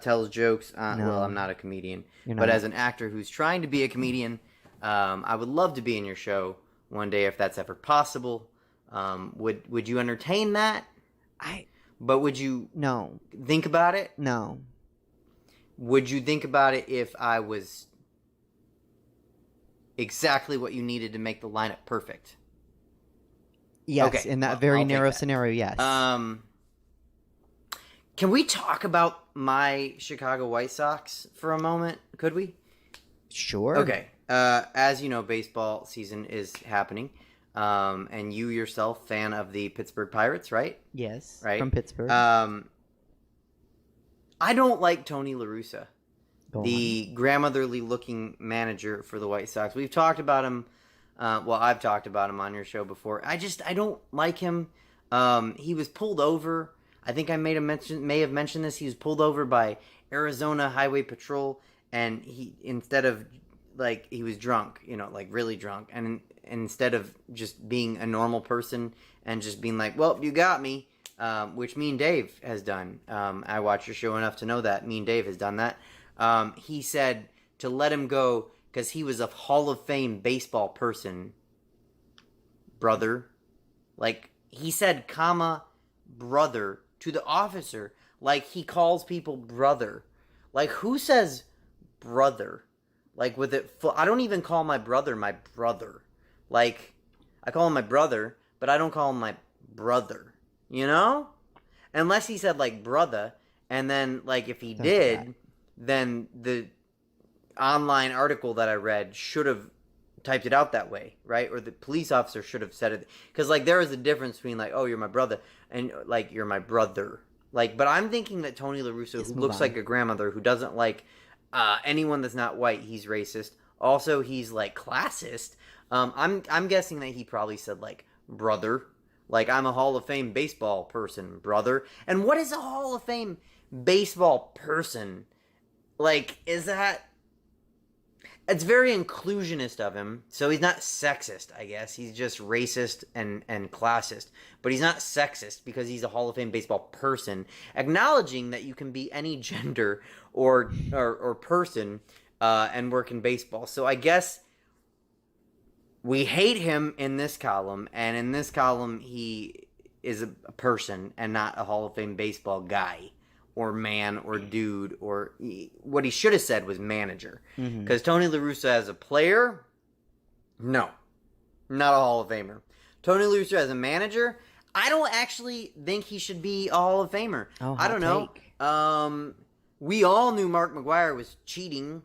tells jokes. Well, I'm not a comedian, but as an actor who's trying to be a comedian, I would love to be in your show one day if that's ever possible. Would you entertain that? But would you No. think about it? No. would you think about it if I was exactly what you needed to make the lineup perfect? Yes, Okay, in that well, very I'll take narrow that. scenario, yes. Can we talk about my Chicago White Sox for a moment? Could we? Sure. Okay. As you know, baseball season is happening. And you yourself, fan of the Pittsburgh Pirates, right? Yes. Right. From Pittsburgh. I don't like Tony La Russa, the grandmotherly-looking manager for the White Sox. We've talked about him. I've talked about him on your show before. I don't like him. He was pulled over. I think I may have mentioned this. He was pulled over by Arizona Highway Patrol, and he was drunk, really drunk, and instead of just being a normal person and just being like, well, you got me, which me and Dave has done. I watch your show enough to know that me and Dave has done that. He said to let him go because he was a Hall of Fame baseball person, brother. Like, he said, brother to the officer. Like, he calls people brother. Like, who says brother? Like, with it full, I don't even call my brother. Like, I call him my brother, but I don't call him my brother. You know? Unless he said, like, brother, and then, like, if he did, then the online article that I read should have typed it out that way, right? Or the police officer should have said it. Because, like, there is a difference between, like, oh, you're my brother, and, like, you're my brother. Like, but I'm thinking that Tony La Russa, who looks like a grandmother, who doesn't like anyone that's not white, he's racist. Also, he's, like, classist. I'm guessing that he probably said, like, brother. Like, I'm a Hall of Fame baseball person, brother. And what is a Hall of Fame baseball person? Like, is that... It's very inclusionist of him. So he's not sexist, I guess. He's just racist and classist. But he's not sexist because he's a Hall of Fame baseball person. Acknowledging that you can be any gender or person and work in baseball. So I guess we hate him in this column. And in this column, he is a person and not a Hall of Fame baseball guy. Or man, or dude, or what he should have said was manager. Because Tony La Russa as a player, no, not a Hall of Famer. Tony La Russa as a manager, I don't actually think he should be a Hall of Famer. I don't know. We all knew Mark McGwire was cheating.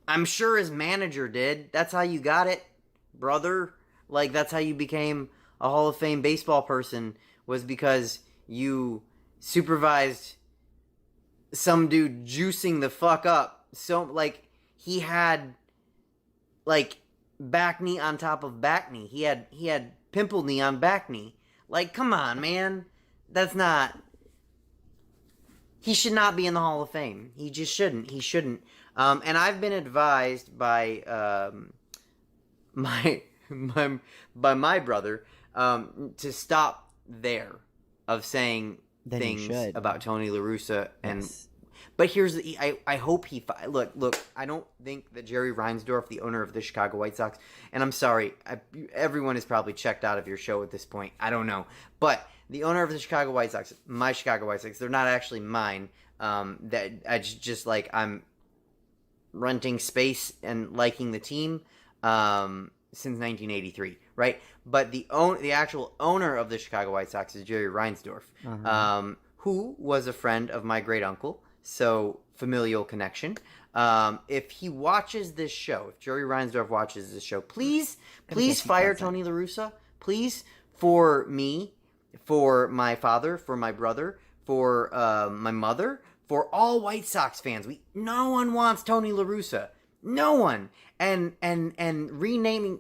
I'm sure his manager did. That's how you got it, brother. Like, that's how you became a Hall of Fame baseball person, was because you supervised some dude juicing the fuck up. So, like, he had, like, back knee on top of back knee. He had pimple knee on back knee. Like, come on, man. That's not... He should not be in the Hall of Fame. He just shouldn't. He shouldn't. And I've been advised by my brother to stop there of saying things about Tony La Russa. And but here's the I hope he look I don't think that Jerry Reinsdorf, the owner of the Chicago White Sox, and I'm sorry, everyone is probably checked out of your show at this point, I don't know, but the owner of the Chicago White Sox, my Chicago White Sox, they're not actually mine, that I just like, I'm renting space and liking the team since 1983, right? But the actual owner of the Chicago White Sox is Jerry Reinsdorf, who was a friend of my great uncle, so familial connection. If he watches this show, if Jerry Reinsdorf watches this show, please fire Tony La Russa, please, for me, for my father, for my brother, for my mother, for all White Sox fans. No one wants Tony La Russa. No one. And renaming,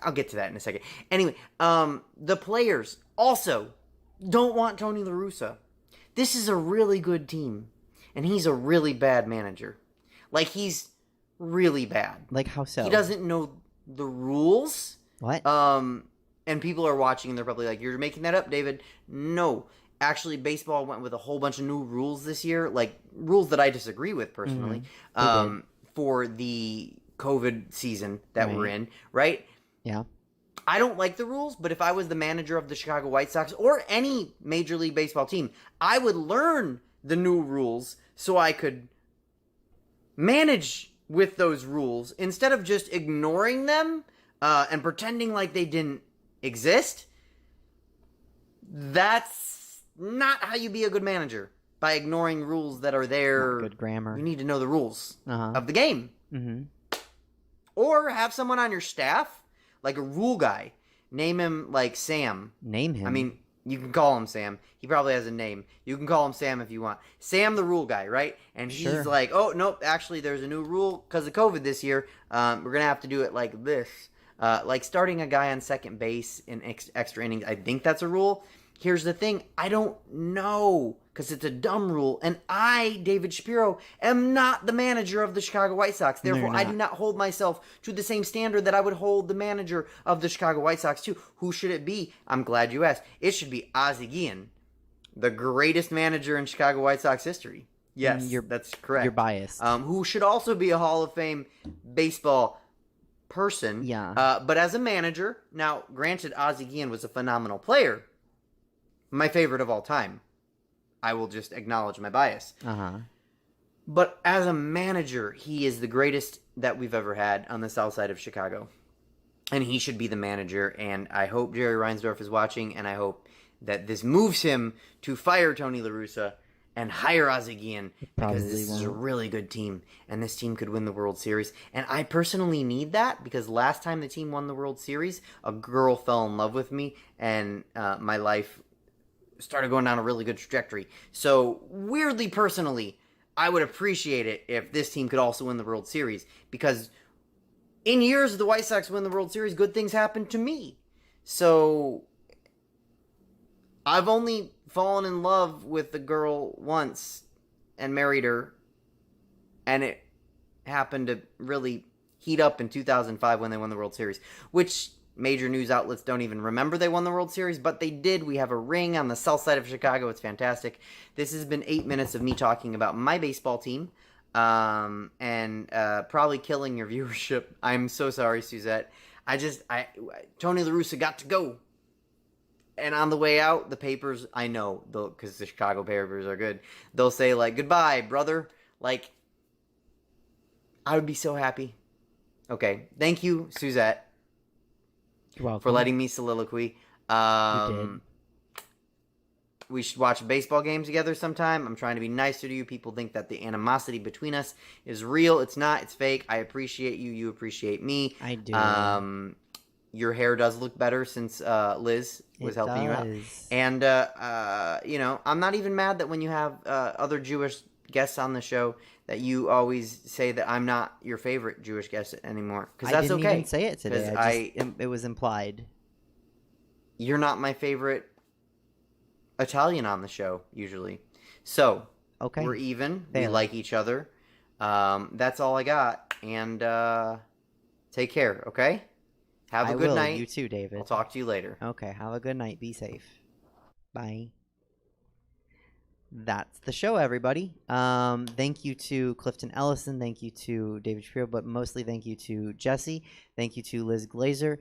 I'll get to that in a second. Anyway, the players also don't want Tony La Russa. This is a really good team, and he's a really bad manager. Like, he's really bad. Like, how so? He doesn't know the rules. What? And people are watching, and they're probably like, you're making that up, David. No. Actually, baseball went with a whole bunch of new rules this year, like, rules that I disagree with, personally, for the COVID season that we're in, right? Yeah. I don't like the rules, but if I was the manager of the Chicago White Sox or any Major League Baseball team, I would learn the new rules so I could manage with those rules instead of just ignoring them and pretending like they didn't exist. That's not how you be a good manager, by ignoring rules that are there. Not good grammar. You need to know the rules of the game. Mm-hmm. Or have someone on your staff, like a rule guy. Name him like Sam. Name him. I mean, you can call him Sam. He probably has a name. You can call him Sam if you want. Sam the rule guy, right? And he's like, oh, nope, actually there's a new rule because of COVID this year. We're going to have to do it like this. Like starting a guy on second base in extra innings. I think that's a rule. Here's the thing. I don't know because it's a dumb rule. And I, David Shapiro, am not the manager of the Chicago White Sox. Therefore, I do not hold myself to the same standard that I would hold the manager of the Chicago White Sox to. Who should it be? I'm glad you asked. It should be Ozzie Guillen, the greatest manager in Chicago White Sox history. Yes, that's correct. You're biased. Who should also be a Hall of Fame baseball person. Yeah. But as a manager, now, granted, Ozzie Guillen was a phenomenal player. My favorite of all time. I will just acknowledge my bias. But as a manager, he is the greatest that we've ever had on the south side of Chicago. And he should be the manager. And I hope Jerry Reinsdorf is watching. And I hope that this moves him to fire Tony La Russa and hire Ozzie Guillen. Because this is a really good team. And this team could win the World Series. And I personally need that. Because last time the team won the World Series, a girl fell in love with me. And my life started going down a really good trajectory. So, weirdly, personally, I would appreciate it if this team could also win the World Series. Because in years the White Sox win the World Series, good things happen to me. So, I've only fallen in love with the girl once and married her. And it happened to really heat up in 2005 when they won the World Series. Which major news outlets don't even remember they won the World Series, but they did. We have a ring on the south side of Chicago. It's fantastic. This has been 8 minutes of me talking about my baseball team, and probably killing your viewership. I'm so sorry, Suzette. Tony La Russa got to go. And on the way out, the papers, I know, because the Chicago papers are good, they'll say, like, goodbye, brother. Like, I would be so happy. Okay, thank you, Suzette. You're welcome. For letting me soliloquy. You did. We should watch a baseball game together sometime. I'm trying to be nicer to you. People think that the animosity between us is real. It's not. It's fake. I appreciate you. You appreciate me. I do. Your hair does look better since Liz was helping you out. And, I'm not even mad that when you have other Jewish guests on the show that you always say that I'm not your favorite Jewish guest anymore. Because that's okay. I didn't even say it today. It was implied. You're not my favorite Italian on the show, usually. So, okay, we're even. Fair. We like each other. That's all I got. And take care, okay? Have a good night. You too, David. I'll talk to you later. Okay, have a good night. Be safe. Bye. That's the show, everybody. Thank you to Clifton Ellison. Thank you to David Shapiro, but mostly thank you to Jesse. Thank you to Liz Glazer.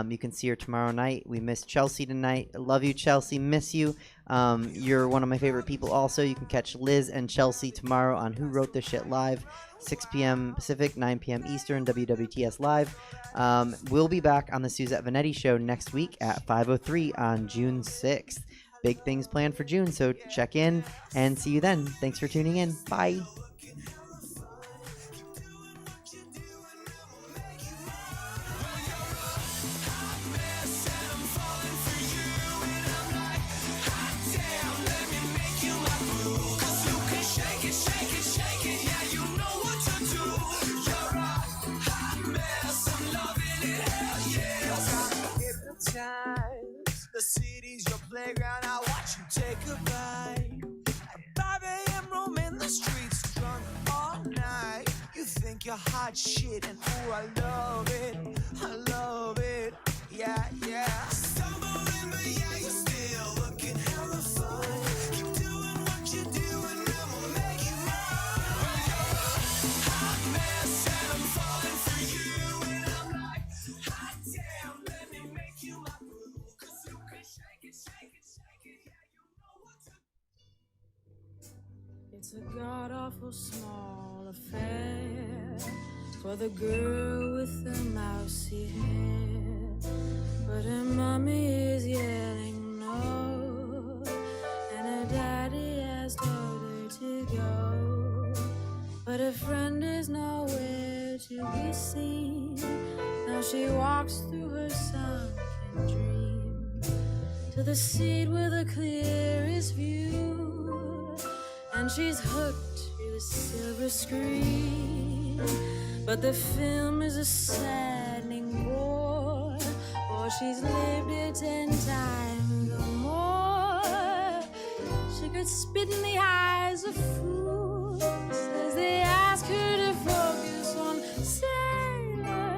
You can see her tomorrow night. We miss Chelsea tonight. Love you, Chelsea. Miss you. You're one of my favorite people also. You can catch Liz and Chelsea tomorrow on Who Wrote This Shit Live, 6 p.m. Pacific, 9 p.m. Eastern, WWTS Live. We'll be back on the Suzette Veneti Show next week at 5:03 on June 6th. Big things planned for June, so check in and see you then. Thanks for tuning in. Bye. The city's your playground. I watch you take a bite. At 5 a.m. roaming the streets, drunk all night. You think you're hot shit, and ooh, I love it. I love it. Yeah, yeah. Stumbling, but yeah, you're still looking hella fun. Keep doing what you're doing, I'ma make you mine. Hot mess, and I'm falling for you, and I'm like, hot damn, let me make you my boo. Shake it, shake it, shake it, yeah, you know what to do. It's a god-awful small affair for the girl with the mousy hair. But her mommy is yelling no, and her daddy has told her to go. But her friend is nowhere to be seen. Now she walks through her sunken dream to the seat with the clearest view, and she's hooked to the silver screen. But the film is a saddening bore, for she's lived it 10 times or more. She could spit in the eyes of fools